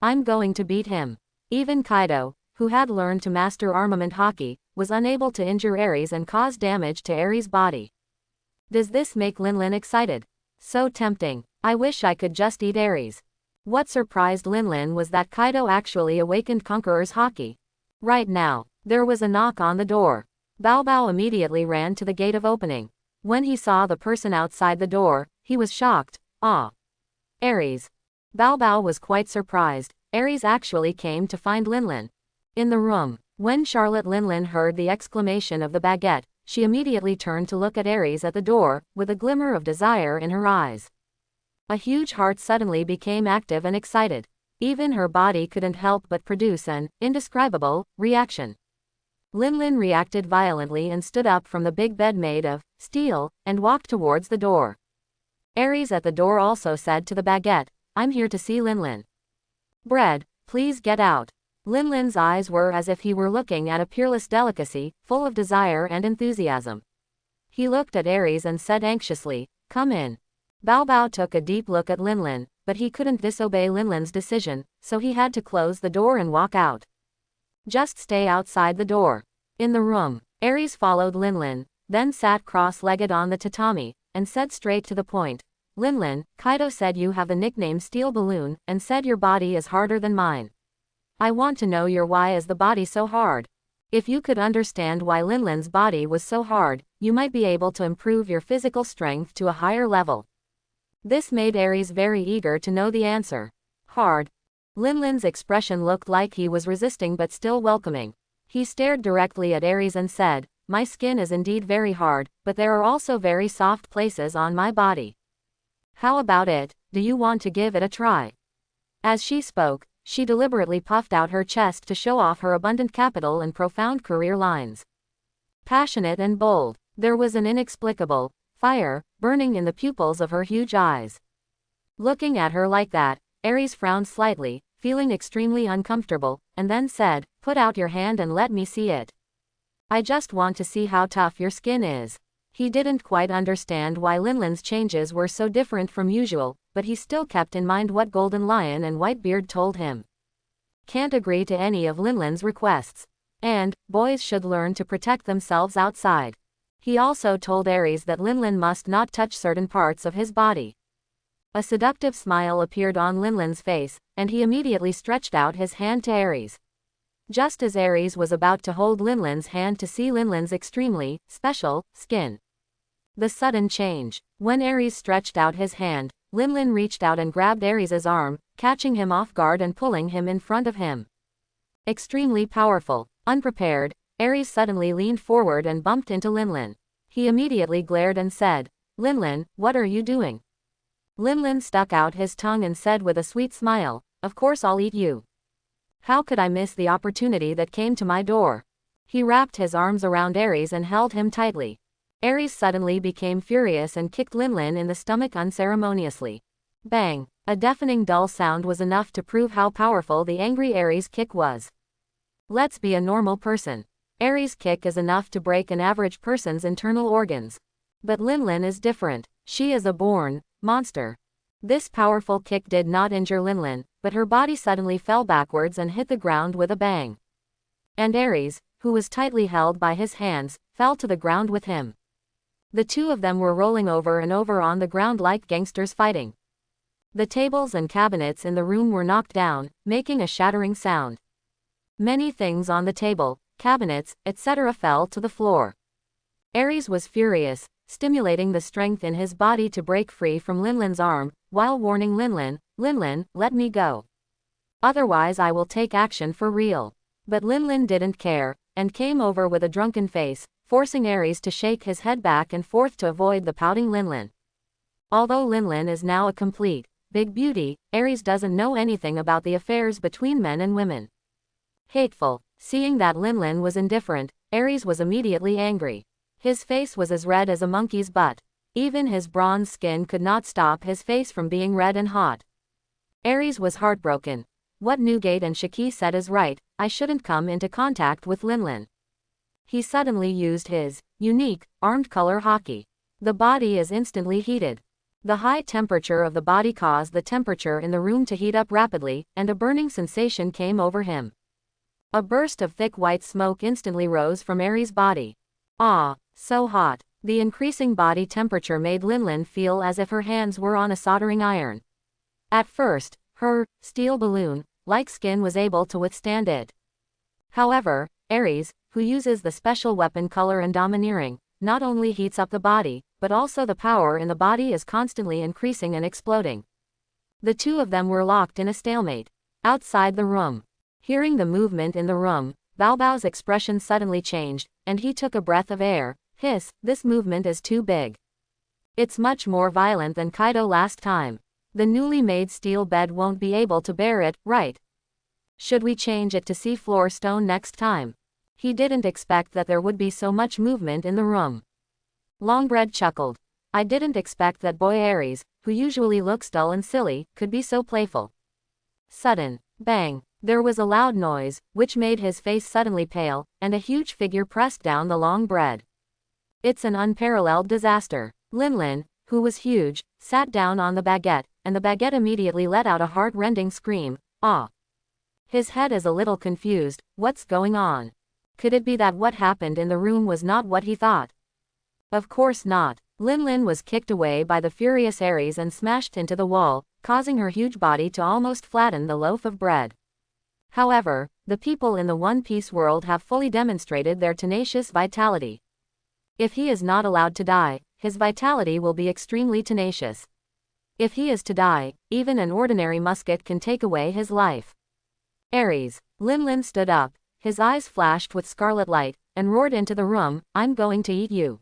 I'm going to beat him. Even Kaido, who had learned to master armament haki, was unable to injure Aries and cause damage to Aries' body. Does this make Linlin excited? So tempting. I wish I could just eat Aries. What surprised Linlin was that Kaido actually awakened Conqueror's haki. Right now, there was a knock on the door. Bao Bao immediately ran to the gate of opening. When he saw the person outside the door, he was shocked. Ah. Aries. Bao Bao was quite surprised. Aries actually came to find Linlin. In the room, when Charlotte Linlin heard the exclamation of the baguette, she immediately turned to look at Aries at the door, with a glimmer of desire in her eyes. A huge heart suddenly became active and excited. Even her body couldn't help but produce an indescribable reaction. Linlin reacted violently and stood up from the big bed made of steel, and walked towards the door. Aries at the door also said to the baguette, I'm here to see Linlin. Bread, please get out. Linlin's eyes were as if he were looking at a peerless delicacy, full of desire and enthusiasm. He looked at Aries and said anxiously, come in. Bao Bao took a deep look at Linlin, but he couldn't disobey Linlin's decision, so he had to close the door and walk out. Just stay outside the door. In the room, Aries followed Linlin, then sat cross-legged on the tatami, and said straight to the point. Linlin, Kaido said you have the nickname Steel Balloon, and said your body is harder than mine. I want to know your why is the body so hard. If you could understand why Linlin's body was so hard, you might be able to improve your physical strength to a higher level. This made Aries very eager to know the answer. Hard. Linlin's expression looked like he was resisting but still welcoming. He stared directly at Aries and said, my skin is indeed very hard, but there are also very soft places on my body. How about it, do you want to give it a try? As she spoke, she deliberately puffed out her chest to show off her abundant capital and profound career lines. Passionate and bold, there was an inexplicable fire burning in the pupils of her huge eyes. Looking at her like that, Aries frowned slightly, feeling extremely uncomfortable, and then said, put out your hand and let me see it. I just want to see how tough your skin is. He didn't quite understand why Linlin's changes were so different from usual, but he still kept in mind what Golden Lion and Whitebeard told him. Can't agree to any of Linlin's requests. And, boys should learn to protect themselves outside. He also told Aries that Linlin must not touch certain parts of his body. A seductive smile appeared on Linlin's face, and he immediately stretched out his hand to Aries. Just as Aries was about to hold Linlin's hand to see Linlin's extremely special skin. The sudden change. When Aries stretched out his hand, Linlin reached out and grabbed Aries's arm, catching him off guard and pulling him in front of him. Extremely powerful. Unprepared, Aries suddenly leaned forward and bumped into Linlin. He immediately glared and said, "Linlin, what are you doing?" Linlin stuck out his tongue and said with a sweet smile, "Of course I'll eat you. How could I miss the opportunity that came to my door?" He wrapped his arms around Aries and held him tightly. Aries suddenly became furious and kicked Linlin in the stomach unceremoniously. Bang! A deafening dull sound was enough to prove how powerful the angry Aries' kick was. Let's be a normal person. Aries' kick is enough to break an average person's internal organs. But Linlin is different. She is a born monster. This powerful kick did not injure Linlin, but her body suddenly fell backwards and hit the ground with a bang. And Aries, who was tightly held by his hands, fell to the ground with him. The two of them were rolling over and over on the ground like gangsters fighting. The tables and cabinets in the room were knocked down, making a shattering sound. Many things on the table, cabinets, etc. fell to the floor. Aries was furious, stimulating the strength in his body to break free from Linlin's arm, while warning Linlin, "Linlin, let me go. Otherwise I will take action for real." But Linlin didn't care, and came over with a drunken face, forcing Aries to shake his head back and forth to avoid the pouting Linlin. Although Linlin is now a complete, big beauty, Aries doesn't know anything about the affairs between men and women. Hateful. Seeing that Linlin was indifferent, Aries was immediately angry. His face was as red as a monkey's butt. Even his bronze skin could not stop his face from being red and hot. Aries was heartbroken. What Newgate and Shiki said is right, I shouldn't come into contact with Linlin. He suddenly used his unique, armed color haki. The body is instantly heated. The high temperature of the body caused the temperature in the room to heat up rapidly, and a burning sensation came over him. A burst of thick white smoke instantly rose from Aries' body. Ah, so hot. The increasing body temperature made Linlin feel as if her hands were on a soldering iron. At first, her steel balloon-like skin was able to withstand it. However, Aries, who uses the special weapon color and domineering, not only heats up the body, but also the power in the body is constantly increasing and exploding. The two of them were locked in a stalemate. Outside the room. Hearing the movement in the room, Baobao's expression suddenly changed, and he took a breath of air. Hiss, this movement is too big. It's much more violent than Kaido last time. The newly made steel bed won't be able to bear it, right? Should we change it to seafloor stone next time? He didn't expect that there would be so much movement in the room. Longbread chuckled. I didn't expect that boy Aries, who usually looks dull and silly, could be so playful. Sudden bang. There was a loud noise, which made his face suddenly pale, and a huge figure pressed down the long bread. It's an unparalleled disaster. Linlin, who was huge, sat down on the baguette, and the baguette immediately let out a heart-rending scream. Ah! His head is a little confused. What's going on? Could it be that what happened in the room was not what he thought? Of course not. Linlin was kicked away by the furious Aries and smashed into the wall, causing her huge body to almost flatten the loaf of bread. However, the people in the One Piece world have fully demonstrated their tenacious vitality. If he is not allowed to die, his vitality will be extremely tenacious. If he is to die, even an ordinary musket can take away his life. Aries. Linlin stood up, his eyes flashed with scarlet light, and roared into the room, I'm going to eat you.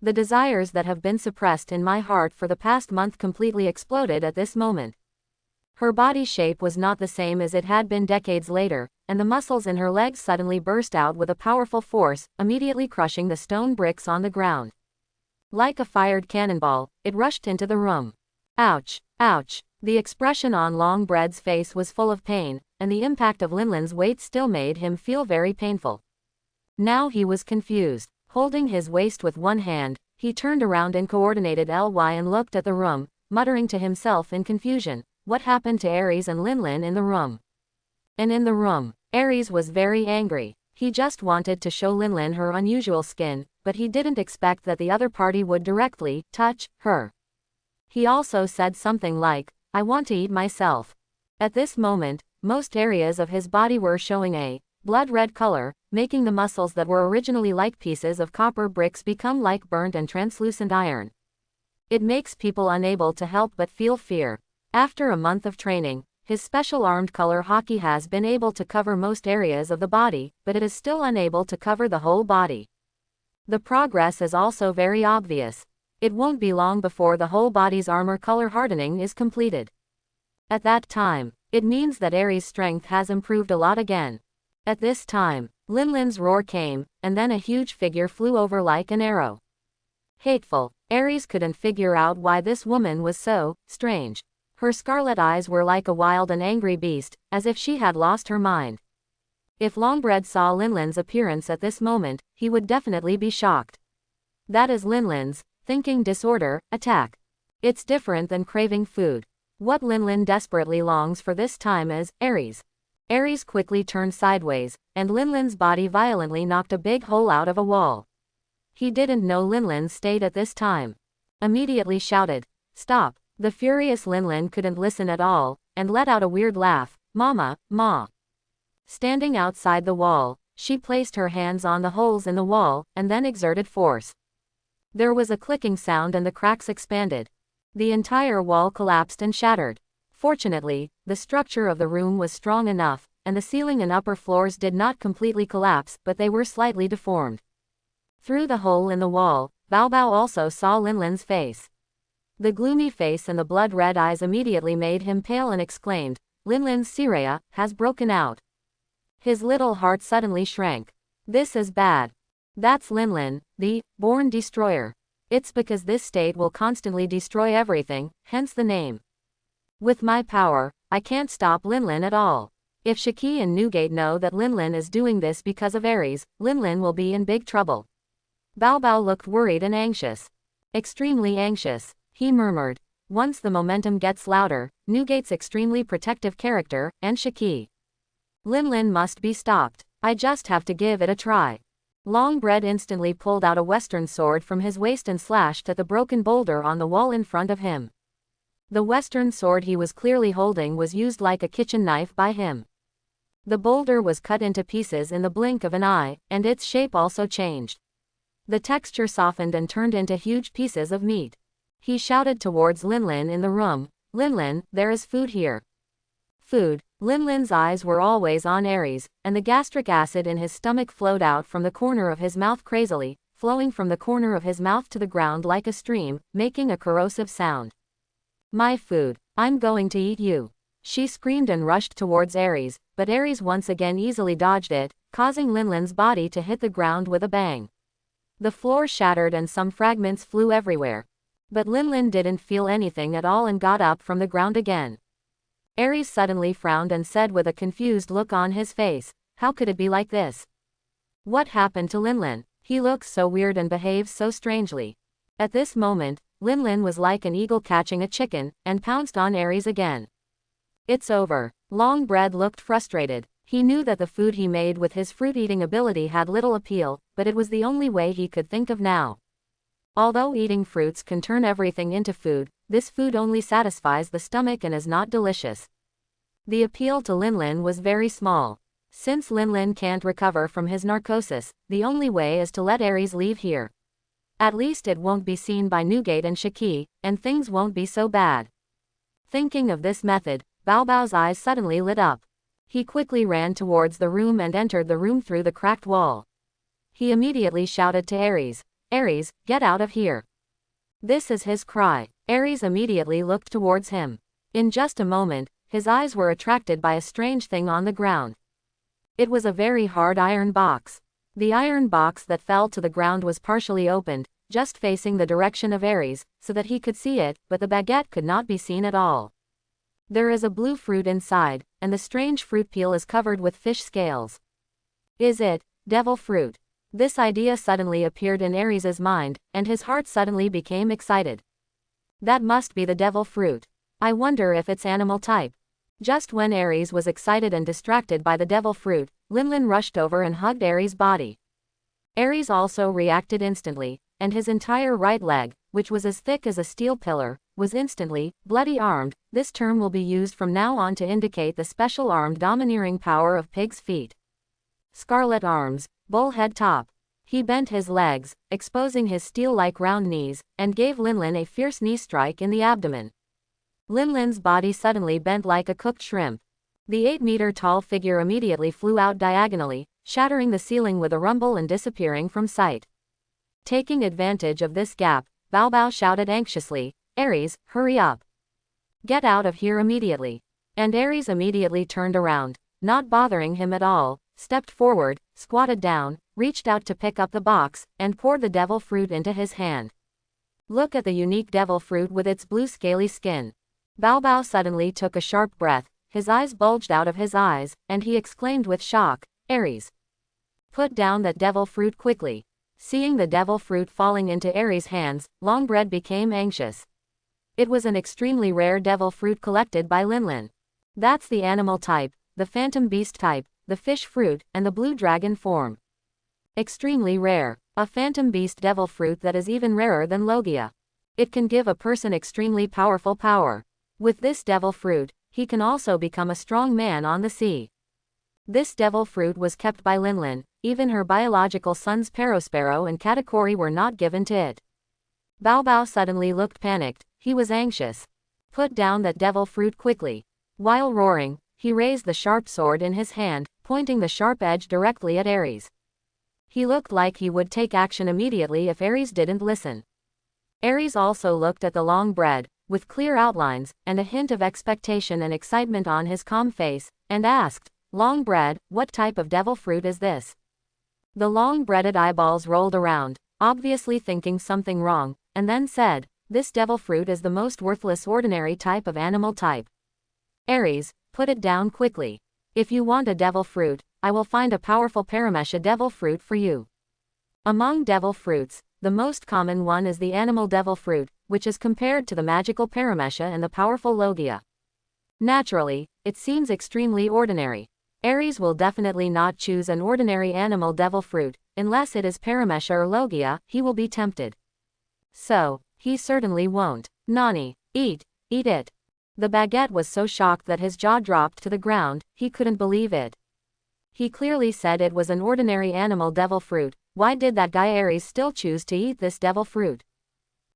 The desires that have been suppressed in my heart for the past month completely exploded at this moment. Her body shape was not the same as it had been decades later, and the muscles in her legs suddenly burst out with a powerful force, immediately crushing the stone bricks on the ground. Like a fired cannonball, it rushed into the room. Ouch! Ouch! The expression on Longbread's face was full of pain, and the impact of Linlin's weight still made him feel very painful. Now he was confused. Holding his waist with one hand, he turned around and coordinated ly and looked at the room, muttering to himself in confusion. What happened to Aries and Linlin in the room? And in the room, Aries was very angry. He just wanted to show Linlin her unusual skin, but he didn't expect that the other party would directly touch her. He also said something like, "I want to eat myself." At this moment, most areas of his body were showing a blood-red color, making the muscles that were originally like pieces of copper bricks become like burnt and translucent iron. It makes people unable to help but feel fear. After a month of training, his special armed color haki has been able to cover most areas of the body, but it is still unable to cover the whole body. The progress is also very obvious. It won't be long before the whole body's armor color hardening is completed. At that time, it means that Aries' strength has improved a lot again. At this time, Linlin's roar came, and then a huge figure flew over like an arrow. Hateful. Aries couldn't figure out why this woman was so strange. Her scarlet eyes were like a wild and angry beast, as if she had lost her mind. If Longbread saw Linlin's appearance at this moment, he would definitely be shocked. That is Linlin's thinking disorder attack. It's different than craving food. What Linlin desperately longs for this time is Aries. Aries quickly turned sideways, and Linlin's body violently knocked a big hole out of a wall. He didn't know Linlin stayed at this time. Immediately shouted, "Stop!" The furious Linlin couldn't listen at all, and let out a weird laugh. "Mama, Ma." Standing outside the wall, she placed her hands on the holes in the wall, and then exerted force. There was a clicking sound and the cracks expanded. The entire wall collapsed and shattered. Fortunately, the structure of the room was strong enough, and the ceiling and upper floors did not completely collapse, but they were slightly deformed. Through the hole in the wall, Bao Bao also saw Linlin's face. The gloomy face and the blood-red eyes immediately made him pale and exclaimed, "Linlin's Siraya has broken out." His little heart suddenly shrank. This is bad. That's Linlin, the born destroyer. It's because this state will constantly destroy everything, hence the name. With my power, I can't stop Linlin at all. If Shiki and Newgate know that Linlin is doing this because of Aries, Linlin will be in big trouble. Bao Bao looked worried and anxious. Extremely anxious, he murmured. Once the momentum gets louder, Newgate's extremely protective character, and Shiki. Linlin must be stopped. I just have to give it a try. Longbread instantly pulled out a western sword from his waist and slashed at the broken boulder on the wall in front of him. The western sword he was clearly holding was used like a kitchen knife by him. The boulder was cut into pieces in the blink of an eye, and its shape also changed. The texture softened and turned into huge pieces of meat. He shouted towards Linlin in the room, "Linlin, there is food here." Food. Linlin's eyes were always on Aries, and the gastric acid in his stomach flowed out from the corner of his mouth crazily, flowing from the corner of his mouth to the ground like a stream, making a corrosive sound. "My food. I'm going to eat you." She screamed and rushed towards Aries, but Aries once again easily dodged it, causing Linlin's body to hit the ground with a bang. The floor shattered and some fragments flew everywhere. But Linlin didn't feel anything at all and got up from the ground again. Aries suddenly frowned and said with a confused look on his face, "How could it be like this? What happened to Linlin? He looks so weird and behaves so strangely." At this moment, Linlin was like an eagle catching a chicken, and pounced on Aries again. "It's over." Longbread looked frustrated. He knew that the food he made with his fruit-eating ability had little appeal, but it was the only way he could think of now. Although eating fruits can turn everything into food, this food only satisfies the stomach and is not delicious. The appeal to Linlin was very small. Since Linlin can't recover from his narcosis, the only way is to let Aries leave here. At least it won't be seen by Newgate and Shiki, and things won't be so bad. Thinking of this method, Bao Bao's eyes suddenly lit up. He quickly ran towards the room and entered the room through the cracked wall. He immediately shouted to Aries, "Aries, get out of here." This is his cry. Aries immediately looked towards him. In just a moment, his eyes were attracted by a strange thing on the ground. It was a very hard iron box. The iron box that fell to the ground was partially opened, just facing the direction of Aries, so that he could see it, but the baguette could not be seen at all. There is a blue fruit inside, and the strange fruit peel is covered with fish scales. Is it devil fruit? This idea suddenly appeared in Aries's mind, and his heart suddenly became excited. That must be the devil fruit. I wonder if it's animal type. Just when Aries was excited and distracted by the devil fruit, Linlin rushed over and hugged Aries' body. Aries also reacted instantly, and his entire right leg, which was as thick as a steel pillar, was instantly bloody-armed. This term will be used from now on to indicate the special armed domineering power of pig's feet. Scarlet arms, bullhead top. He bent his legs, exposing his steel-like round knees, and gave Linlin a fierce knee strike in the abdomen. Linlin's body suddenly bent like a cooked shrimp. The 8-meter-tall figure immediately flew out diagonally, shattering the ceiling with a rumble and disappearing from sight. Taking advantage of this gap, Bao Bao shouted anxiously, "Aries, hurry up. Get out of here immediately." And Aries immediately turned around, not bothering him at all, stepped forward, squatted down, reached out to pick up the box, and poured the devil fruit into his hand. Look at the unique devil fruit with its blue scaly skin. Bao Bao suddenly took a sharp breath, his eyes bulged out of his eyes, and he exclaimed with shock, "Aries, put down that devil fruit quickly." Seeing the devil fruit falling into Aries' hands, Longbread became anxious. It was an extremely rare devil fruit collected by Linlin. That's the animal type, the phantom beast type, the fish fruit, and the blue dragon form. Extremely rare. A phantom beast devil fruit that is even rarer than Logia. It can give a person extremely powerful power. With this devil fruit, he can also become a strong man on the sea. This devil fruit was kept by Linlin, even her biological sons Perospero and Katakori were not given to it. Bao Bao suddenly looked panicked, he was anxious. Put down that devil fruit quickly. While roaring, he raised the sharp sword in his hand, pointing the sharp edge directly at Aries. He looked like he would take action immediately if Aries didn't listen. Aries also looked at the long bread, with clear outlines, and a hint of expectation and excitement on his calm face, and asked, "Long bread, what type of devil fruit is this?" The long-breaded eyeballs rolled around, obviously thinking something wrong, and then said, "This devil fruit is the most worthless ordinary type of animal type. Aries, put it down quickly. If you want a devil fruit, I will find a powerful Paramesha devil fruit for you." Among devil fruits, the most common one is the animal devil fruit, which is compared to the magical Paramesha and the powerful Logia. Naturally, it seems extremely ordinary. Aries will definitely not choose an ordinary animal devil fruit, unless it is Paramesha or Logia, he will be tempted. So, he certainly won't. "Nani, eat it." The baguette was so shocked that his jaw dropped to the ground, he couldn't believe it. He clearly said it was an ordinary animal devil fruit, why did that guy Aries still choose to eat this devil fruit?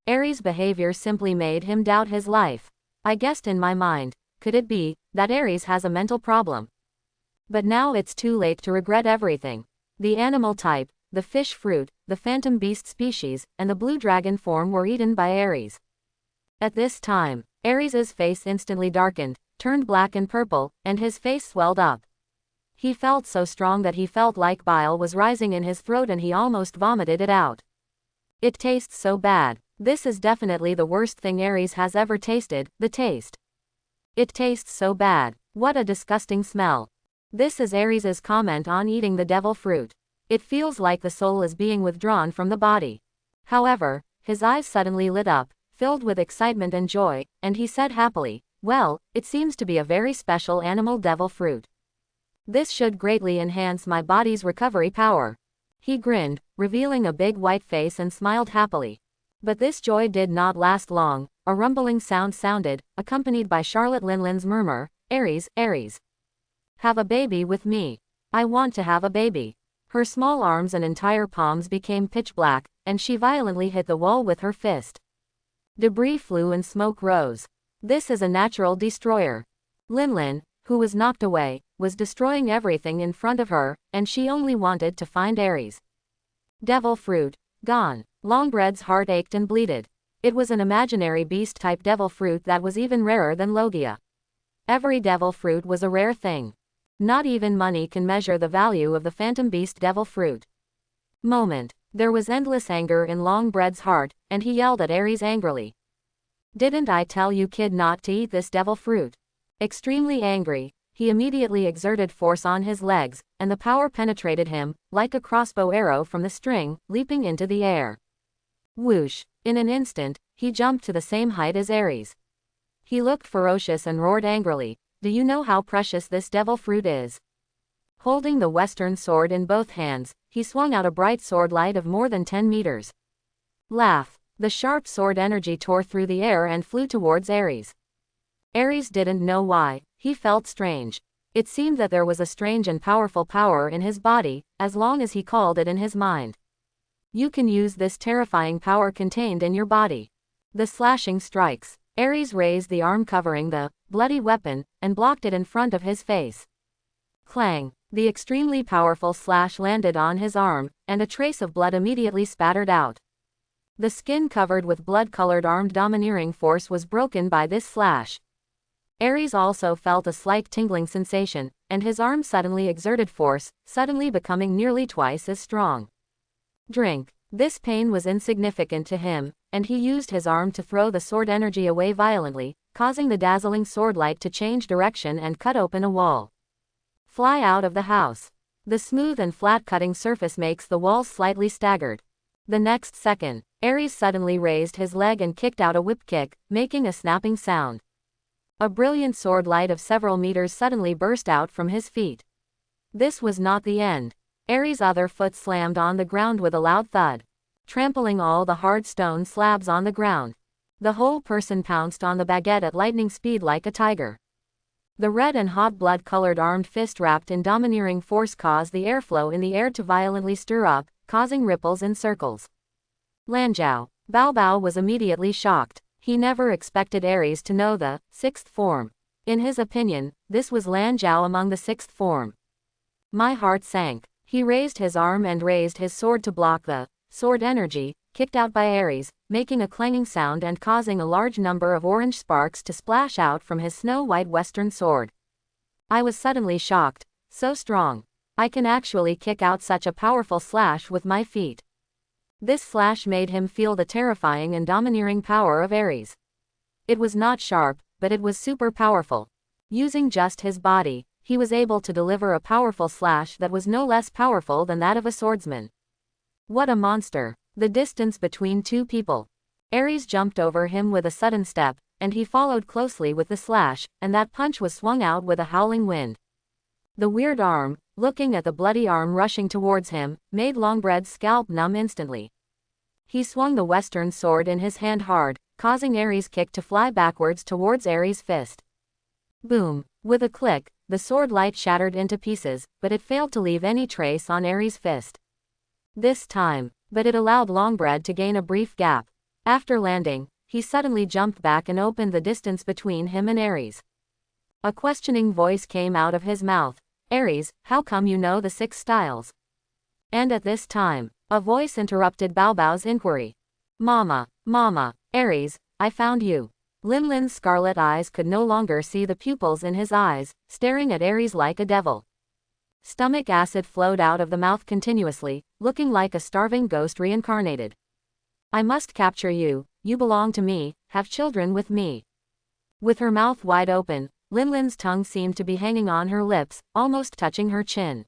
Aries' behavior simply made him doubt his life. I guessed in my mind, could it be that Aries has a mental problem? But now it's too late to regret everything. The animal type, the fish fruit, the phantom beast species, and the blue dragon form were eaten by Aries. At this time, Aries' face instantly darkened, turned black and purple, and his face swelled up. He felt so strong that he felt like bile was rising in his throat and he almost vomited it out. It tastes so bad. This is definitely the worst thing Aries has ever tasted, the taste. It tastes so bad. What a disgusting smell. This is Aries' comment on eating the devil fruit. It feels like the soul is being withdrawn from the body. However, his eyes suddenly lit up, filled with excitement and joy, and he said happily, "Well, it seems to be a very special animal devil fruit. This should greatly enhance my body's recovery power." He grinned, revealing a big white face and smiled happily. But this joy did not last long. A rumbling sound sounded, accompanied by Charlotte Linlin's murmur, "Aries, Aries. Have a baby with me. I want to have a baby." Her small arms and entire palms became pitch black, and she violently hit the wall with her fist. Debris flew and smoke rose. This is a natural destroyer. Linlin, who was knocked away, was destroying everything in front of her, and she only wanted to find Aries. Devil fruit, gone. Longbread's heart ached and bleeded. It was an imaginary beast-type devil fruit that was even rarer than Logia. Every devil fruit was a rare thing. Not even money can measure the value of the phantom beast devil fruit. There was endless anger in Longbread's heart, and he yelled at Aries angrily. "Didn't I tell you kid not to eat this devil fruit?" Extremely angry, he immediately exerted force on his legs, and the power penetrated him, like a crossbow arrow from the string, leaping into the air. Whoosh! In an instant, he jumped to the same height as Aries. He looked ferocious and roared angrily, do you know how precious this devil fruit is? Holding the western sword in both hands, he swung out a bright sword light of more than 10 meters. Laugh. The sharp sword energy tore through the air and flew towards Aries. Aries didn't know why, he felt strange. It seemed that there was a strange and powerful power in his body, as long as he called it in his mind. You can use this terrifying power contained in your body. The slashing strikes. Aries raised the arm covering the bloody weapon, and blocked it in front of his face. Clang. The extremely powerful slash landed on his arm, and a trace of blood immediately spattered out. The skin covered with blood-colored armed domineering force was broken by this slash. Aries also felt a slight tingling sensation, and his arm suddenly exerted force, suddenly becoming nearly twice as strong. Drink. This pain was insignificant to him, and he used his arm to throw the sword energy away violently, causing the dazzling sword light to change direction and cut open a wall. Fly out of the house. The smooth and flat cutting surface makes the walls slightly staggered. The next second, Aries suddenly raised his leg and kicked out a whip kick, making a snapping sound. A brilliant sword light of several meters suddenly burst out from his feet. This was not the end. Aries' other foot slammed on the ground with a loud thud, trampling all the hard stone slabs on the ground. The whole person pounced on the baguette at lightning speed like a tiger. The red and hot blood-colored armed fist wrapped in domineering force caused the airflow in the air to violently stir up, causing ripples and circles. Lanjiao. Bao Bao was immediately shocked. He never expected Aries to know the sixth form. In his opinion, this was Lanjiao among the sixth form. My heart sank. He raised his arm and raised his sword to block the sword energy, kicked out by Aries, making a clanging sound and causing a large number of orange sparks to splash out from his snow-white western sword. I was suddenly shocked. So strong. I can actually kick out such a powerful slash with my feet. This slash made him feel the terrifying and domineering power of Aries. It was not sharp, but it was super powerful. Using just his body, he was able to deliver a powerful slash that was no less powerful than that of a swordsman. What a monster. The distance between two people. Aries jumped over him with a sudden step, and he followed closely with the slash, and that punch was swung out with a howling wind. The weird arm, looking at the bloody arm rushing towards him, made Longbread's scalp numb instantly. He swung the western sword in his hand hard, causing Aries' kick to fly backwards towards Aries' fist. Boom. With a click, the sword light shattered into pieces, but it failed to leave any trace on Aries' fist. This time, but it allowed Longbread to gain a brief gap. After landing, he suddenly jumped back and opened the distance between him and Aries. A questioning voice came out of his mouth. Aries, how come you know the 6 styles? And at this time, a voice interrupted Bao Bao's inquiry. Mama, Aries, I found you. Linlin's scarlet eyes could no longer see the pupils in his eyes, staring at Aries like a devil. Stomach acid flowed out of the mouth continuously, looking like a starving ghost reincarnated. I must capture you, you belong to me, have children with me. With her mouth wide open, Linlin's tongue seemed to be hanging on her lips, almost touching her chin.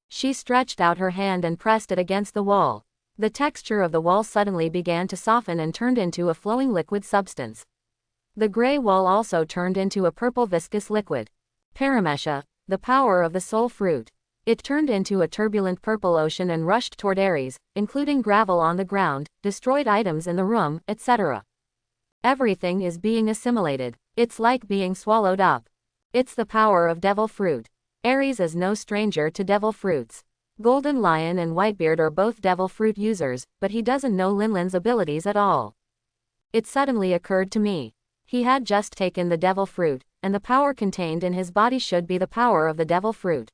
She stretched out her hand and pressed it against the wall. The texture of the wall suddenly began to soften and turned into a flowing liquid substance. The gray wall also turned into a purple viscous liquid. Paramesha, the power of the soul fruit. It turned into a turbulent purple ocean and rushed toward Aries, including gravel on the ground, destroyed items in the room, etc. Everything is being assimilated. It's like being swallowed up. It's the power of devil fruit. Aries is no stranger to devil fruits. Golden Lion and Whitebeard are both devil fruit users, but he doesn't know Linlin's abilities at all. It suddenly occurred to me. He had just taken the devil fruit, and the power contained in his body should be the power of the devil fruit.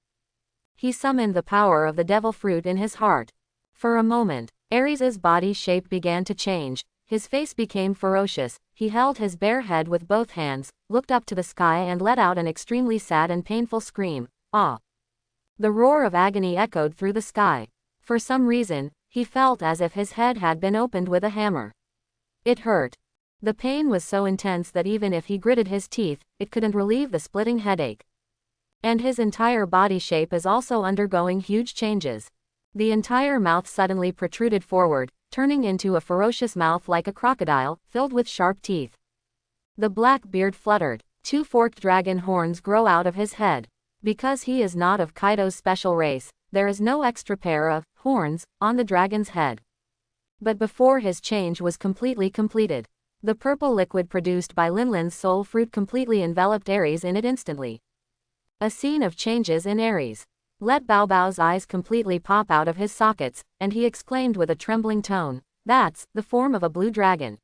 He summoned the power of the devil fruit in his heart. For a moment, Aries' body shape began to change, his face became ferocious, he held his bare head with both hands, looked up to the sky and let out an extremely sad and painful scream, ah! The roar of agony echoed through the sky. For some reason, he felt as if his head had been opened with a hammer. It hurt. The pain was so intense that even if he gritted his teeth, it couldn't relieve the splitting headache. And his entire body shape is also undergoing huge changes. The entire mouth suddenly protruded forward, turning into a ferocious mouth like a crocodile, filled with sharp teeth. The black beard fluttered. 2 forked dragon horns grow out of his head. Because he is not of Kaido's special race, there is no extra pair of horns on the dragon's head. But before his change was completely completed, the purple liquid produced by Linlin's soul fruit completely enveloped Aries in it instantly. A scene of changes in Aries. Let Bao Bao's eyes completely pop out of his sockets, and he exclaimed with a trembling tone, "That's the form of a blue dragon."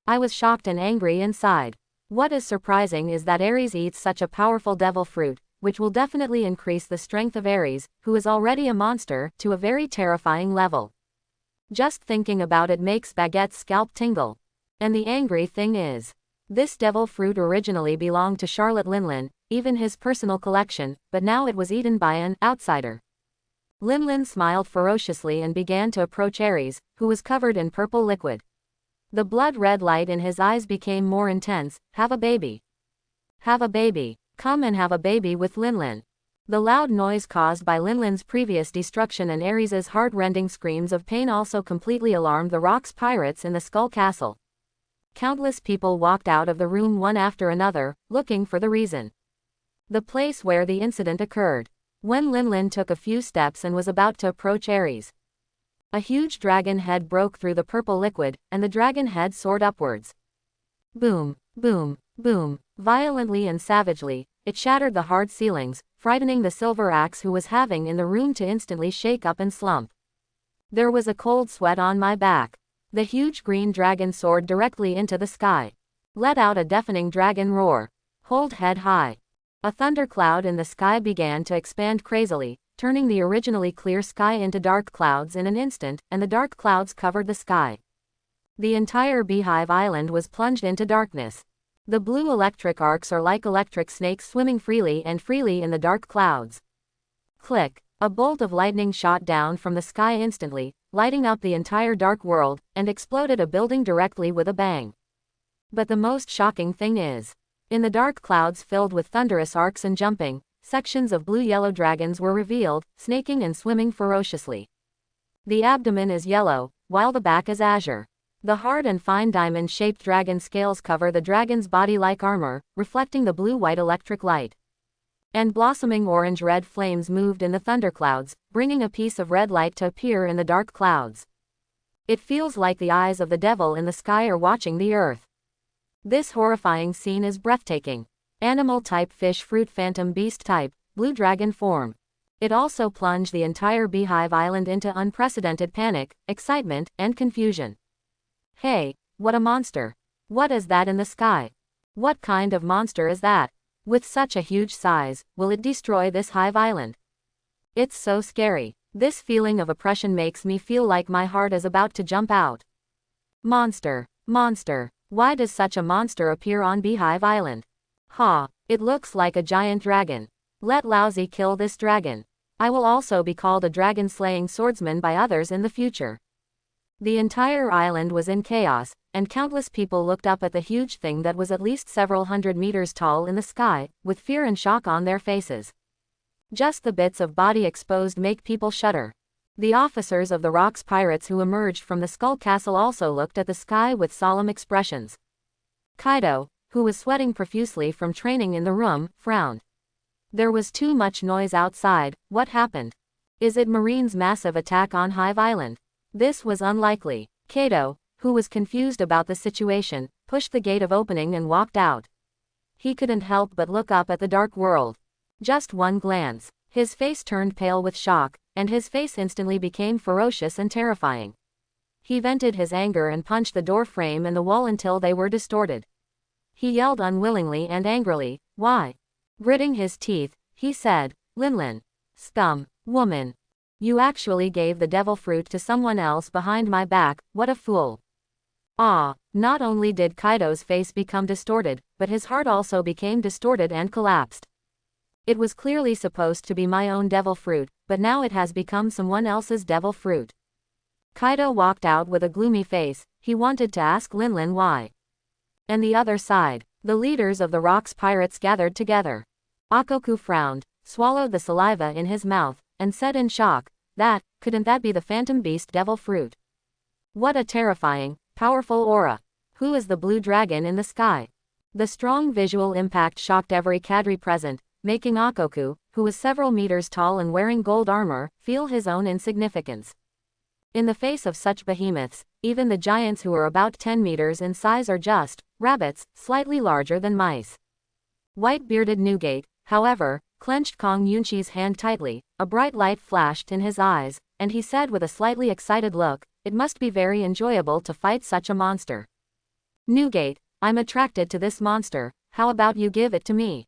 I was shocked and angry inside. What is surprising is that Aries eats such a powerful devil fruit, which will definitely increase the strength of Aries, who is already a monster, to a very terrifying level. Just thinking about it makes Baguette's scalp tingle. And the angry thing is, this devil fruit originally belonged to Charlotte Linlin, even his personal collection, but now it was eaten by an outsider. Linlin smiled ferociously and began to approach Aries, who was covered in purple liquid. The blood-red light in his eyes became more intense. "Have a baby. Have a baby. Come and have a baby with Linlin." The loud noise caused by Linlin's previous destruction and Aries's heart-rending screams of pain also completely alarmed the Rocks pirates in the Skull Castle. Countless people walked out of the room one after another, looking for the reason. The place where the incident occurred. When Linlin took a few steps and was about to approach Aries, a huge dragon head broke through the purple liquid, and the dragon head soared upwards. Boom, boom, boom, violently and savagely, it shattered the hard ceilings, frightening the silver axe who was having in the room to instantly shake up and slump. There was a cold sweat on my back. The huge green dragon soared directly into the sky. Let out a deafening dragon roar. Hold head high. A thundercloud in the sky began to expand crazily, turning the originally clear sky into dark clouds in an instant, and the dark clouds covered the sky. The entire Beehive Island was plunged into darkness. The blue electric arcs are like electric snakes swimming freely in the dark clouds. Click! A bolt of lightning shot down from the sky instantly, lighting up the entire dark world, and exploded a building directly with a bang. But the most shocking thing is, in the dark clouds filled with thunderous arcs and jumping, sections of blue-yellow dragons were revealed, snaking and swimming ferociously. The abdomen is yellow, while the back is azure. The hard and fine diamond-shaped dragon scales cover the dragon's body like armor, reflecting the blue-white electric light. And blossoming orange-red flames moved in the thunderclouds, bringing a piece of red light to appear in the dark clouds. It feels like the eyes of the devil in the sky are watching the earth. This horrifying scene is breathtaking. Animal type fish fruit phantom beast type, blue dragon form. It also plunged the entire Beehive Island into unprecedented panic, excitement, and confusion. Hey, what a monster. What is that in the sky? What kind of monster is that? With such a huge size, will it destroy this Hive Island? It's so scary. This feeling of oppression makes me feel like my heart is about to jump out. Monster. Monster. Why does such a monster appear on Beehive Island? Ha, it looks like a giant dragon. Let Lousy kill this dragon. I will also be called a dragon-slaying swordsman by others in the future. The entire island was in chaos, and countless people looked up at the huge thing that was at least several hundred meters tall in the sky, with fear and shock on their faces. Just the bits of body exposed make people shudder. The officers of the Rocks pirates who emerged from the Skull Castle also looked at the sky with solemn expressions. Kaido, who was sweating profusely from training in the room, frowned. There was too much noise outside. What happened? Is it Marine's massive attack on Hive Island? This was unlikely. Kaido, who was confused about the situation, pushed the gate of opening and walked out. He couldn't help but look up at the dark world. Just one glance. His face turned pale with shock, and his face instantly became ferocious and terrifying. He vented his anger and punched the door frame and the wall until they were distorted. He yelled unwillingly and angrily, "Why?" Gritting his teeth, he said, "Linlin. Scum. Woman. You actually gave the devil fruit to someone else behind my back, what a fool." Ah, not only did Kaido's face become distorted, but his heart also became distorted and collapsed. It was clearly supposed to be my own devil fruit, but now it has become someone else's devil fruit. Kaido walked out with a gloomy face. He wanted to ask Linlin why. And the other side, the leaders of the Rocks pirates gathered together. Akoku frowned, swallowed the saliva in his mouth, and said in shock, couldn't that be the phantom beast devil fruit? What a terrifying, powerful aura. Who is the blue dragon in the sky? The strong visual impact shocked every cadre present, making Akoku, who was several meters tall and wearing gold armor, feel his own insignificance. In the face of such behemoths, even the giants who are about 10 meters in size are just rabbits, slightly larger than mice. White-bearded Newgate, however, clenched Kong Yunqi's hand tightly, a bright light flashed in his eyes, and he said with a slightly excited look, "It must be very enjoyable to fight such a monster." "Newgate, I'm attracted to this monster, how about you give it to me?"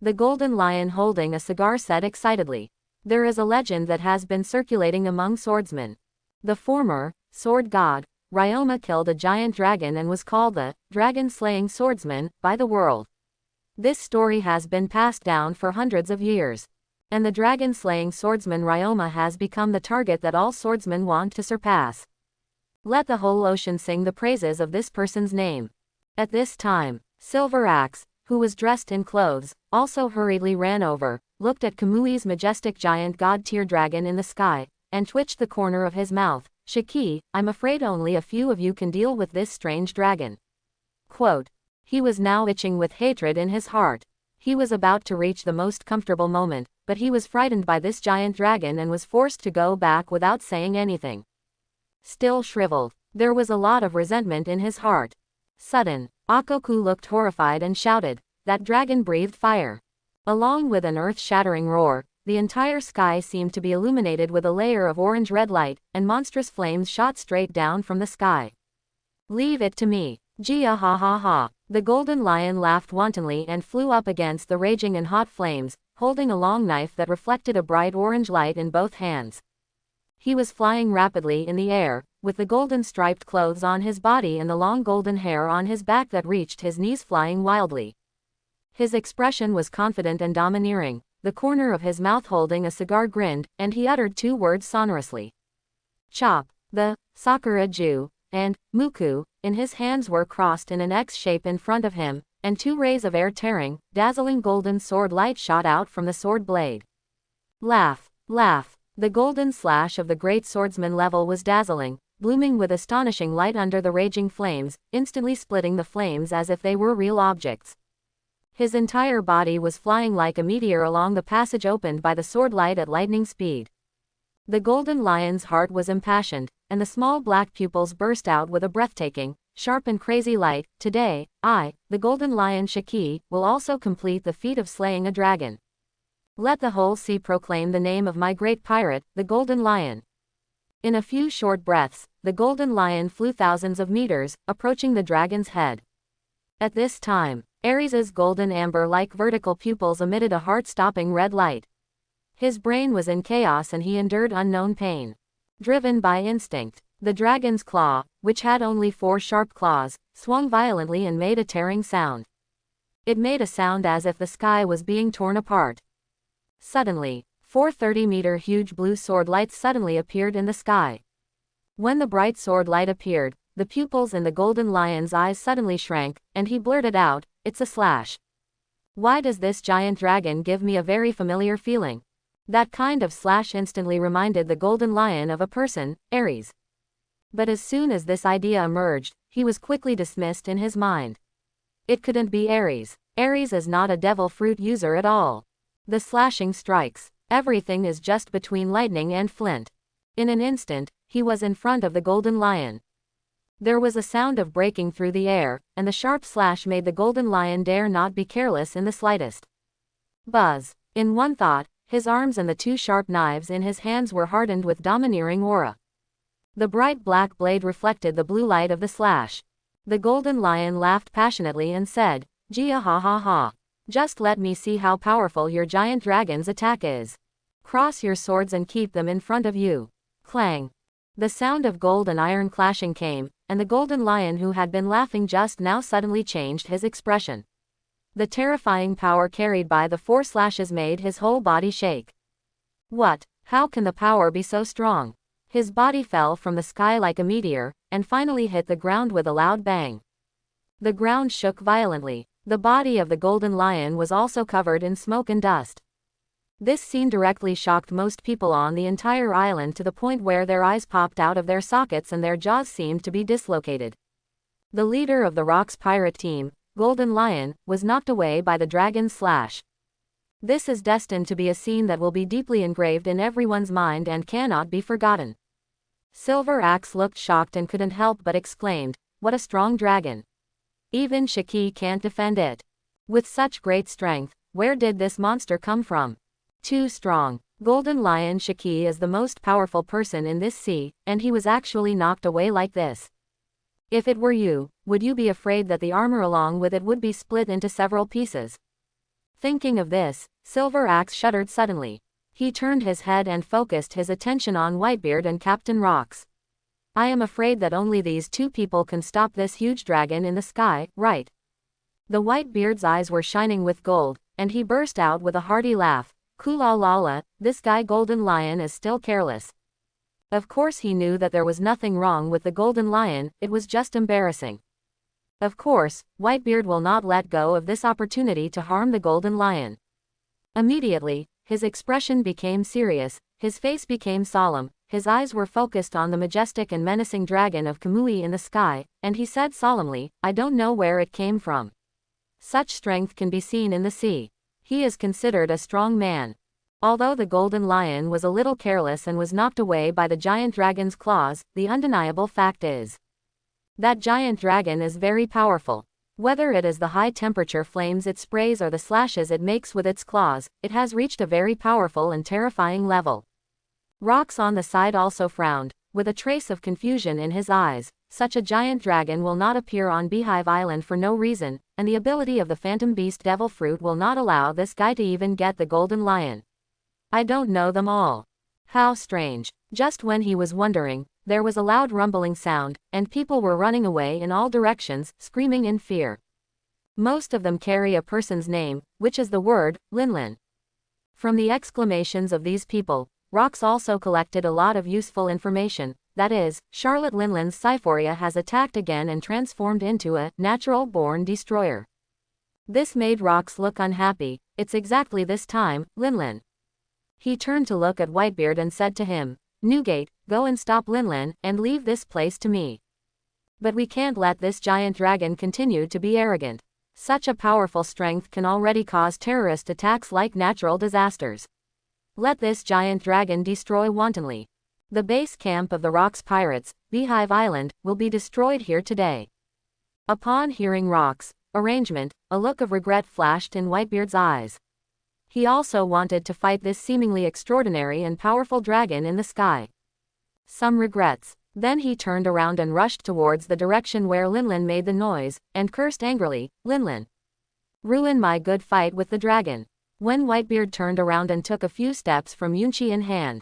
The golden lion holding a cigar said excitedly. There is a legend that has been circulating among swordsmen. The former, sword god, Ryoma killed a giant dragon and was called the dragon-slaying swordsman by the world. This story has been passed down for hundreds of years. And the dragon-slaying swordsman Ryoma has become the target that all swordsmen want to surpass. Let the whole ocean sing the praises of this person's name. At this time, Silver Axe, who was dressed in clothes, also hurriedly ran over, looked at Kamui's majestic giant god-tier dragon in the sky, and twitched the corner of his mouth. "Shiki, I'm afraid only a few of you can deal with this strange dragon." Quote. He was now itching with hatred in his heart. He was about to reach the most comfortable moment, but he was frightened by this giant dragon and was forced to go back without saying anything. Still shriveled, there was a lot of resentment in his heart. Sudden, Akoku looked horrified and shouted, "That dragon breathed fire." Along with an earth-shattering roar, the entire sky seemed to be illuminated with a layer of orange-red light, and monstrous flames shot straight down from the sky. "Leave it to me. Gia ha ha ha." The golden lion laughed wantonly and flew up against the raging and hot flames, holding a long knife that reflected a bright orange light in both hands. He was flying rapidly in the air, with the golden striped clothes on his body and the long golden hair on his back that reached his knees flying wildly. His expression was confident and domineering, the corner of his mouth holding a cigar grinned, and he uttered two words sonorously. Chop. The Sakura Ju and Muku in his hands were crossed in an X shape in front of him, and two rays of air-tearing, dazzling golden sword light shot out from the sword blade. Laugh, laugh. The golden slash of the great swordsman level was dazzling, blooming with astonishing light under the raging flames, instantly splitting the flames as if they were real objects. His entire body was flying like a meteor along the passage opened by the sword light at lightning speed. The golden lion's heart was impassioned, and the small black pupils burst out with a breathtaking, sharp and crazy light. Today, I, the golden lion Shiki, will also complete the feat of slaying a dragon. Let the whole sea proclaim the name of my great pirate, the golden lion. In a few short breaths, the golden lion flew thousands of meters, approaching the dragon's head. At this time, Aries's golden amber-like vertical pupils emitted a heart-stopping red light. His brain was in chaos and he endured unknown pain. Driven by instinct, the dragon's claw, which had only 4 sharp claws, swung violently and made a tearing sound. It made a sound as if the sky was being torn apart. Suddenly, 4 30-meter huge blue sword lights suddenly appeared in the sky. When the bright sword light appeared, the pupils in the golden lion's eyes suddenly shrank, and he blurted out, "It's a slash. Why does this giant dragon give me a very familiar feeling?" That kind of slash instantly reminded the golden lion of a person, Aries. But as soon as this idea emerged, he was quickly dismissed in his mind. It couldn't be Aries. Aries is not a devil fruit user at all. The slashing strikes. Everything is just between lightning and flint. In an instant, he was in front of the golden lion. There was a sound of breaking through the air, and the sharp slash made the golden lion dare not be careless in the slightest. Buzz. In one thought, his arms and the 2 sharp knives in his hands were hardened with domineering aura. The bright black blade reflected the blue light of the slash. The golden lion laughed passionately and said, "Gia ha ha ha. Just let me see how powerful your giant dragon's attack is. Cross your swords and keep them in front of you." Clang. The sound of gold and iron clashing came, and the golden lion who had been laughing just now suddenly changed his expression. The terrifying power carried by the 4 slashes made his whole body shake. What? How can the power be so strong? His body fell from the sky like a meteor, and finally hit the ground with a loud bang. The ground shook violently. The body of the golden lion was also covered in smoke and dust. This scene directly shocked most people on the entire island to the point where their eyes popped out of their sockets and their jaws seemed to be dislocated. The leader of the Rock's pirate team, Golden Lion, was knocked away by the dragon's slash. This is destined to be a scene that will be deeply engraved in everyone's mind and cannot be forgotten. Silver Axe looked shocked and couldn't help but exclaimed, "What a strong dragon. Even Shiki can't defend it. With such great strength, where did this monster come from? Too strong. Golden Lion Shiki is the most powerful person in this sea, and he was actually knocked away like this. If it were you, would you be afraid that the armor along with it would be split into several pieces?" Thinking of this, Silver Axe shuddered suddenly. He turned his head and focused his attention on Whitebeard and Captain Rocks. "I am afraid that only these two people can stop this huge dragon in the sky, right?" The Whitebeard's eyes were shining with gold, and he burst out with a hearty laugh. "Koolalala, this guy Golden Lion is still careless." Of course he knew that there was nothing wrong with the Golden Lion, it was just embarrassing. Of course, Whitebeard will not let go of this opportunity to harm the Golden Lion. Immediately, his expression became serious, his face became solemn, his eyes were focused on the majestic and menacing dragon of Kamui in the sky, and he said solemnly, "I don't know where it came from. Such strength can be seen in the sea. He is considered a strong man." Although the Golden Lion was a little careless and was knocked away by the giant dragon's claws, the undeniable fact is that giant dragon is very powerful. Whether it is the high-temperature flames it sprays or the slashes it makes with its claws, it has reached a very powerful and terrifying level. Rocks on the side also frowned, with a trace of confusion in his eyes. Such a giant dragon will not appear on Beehive Island for no reason, and the ability of the Phantom Beast Devil Fruit will not allow this guy to even get the Golden Lion. I don't know them all. How strange. Just when he was wondering, there was a loud rumbling sound, and people were running away in all directions, screaming in fear. Most of them carry a person's name, which is the word, Linlin. From the exclamations of these people, Rocks also collected a lot of useful information, that is, Charlotte Linlin's Syphoria has attacked again and transformed into a natural-born destroyer. This made Rocks look unhappy. "It's exactly this time, Linlin." He turned to look at Whitebeard and said to him, "Newgate, go and stop Linlin, and leave this place to me. But we can't let this giant dragon continue to be arrogant. Such a powerful strength can already cause terrorist attacks like natural disasters. Let this giant dragon destroy wantonly. The base camp of the Rocks pirates, Beehive Island, will be destroyed here today." Upon hearing Rocks' arrangement, a look of regret flashed in Whitebeard's eyes. He also wanted to fight this seemingly extraordinary and powerful dragon in the sky. Some regrets. Then he turned around and rushed towards the direction where Linlin made the noise, and cursed angrily, "Linlin, ruin my good fight with the dragon." When Whitebeard turned around and took a few steps from Yunchi in hand.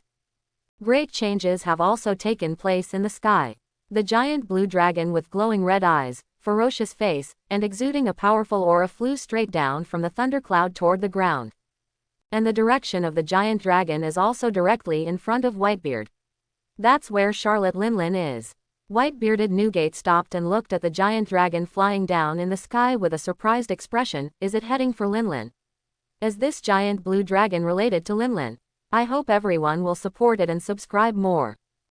Great changes have also taken place in the sky. The giant blue dragon with glowing red eyes, ferocious face, and exuding a powerful aura flew straight down from the thundercloud toward the ground. And the direction of the giant dragon is also directly in front of Whitebeard. That's where Charlotte Linlin is. White-bearded Newgate stopped and looked at the giant dragon flying down in the sky with a surprised expression. Is it heading for Linlin? Is this giant blue dragon related to Linlin? I hope everyone will support it and subscribe more.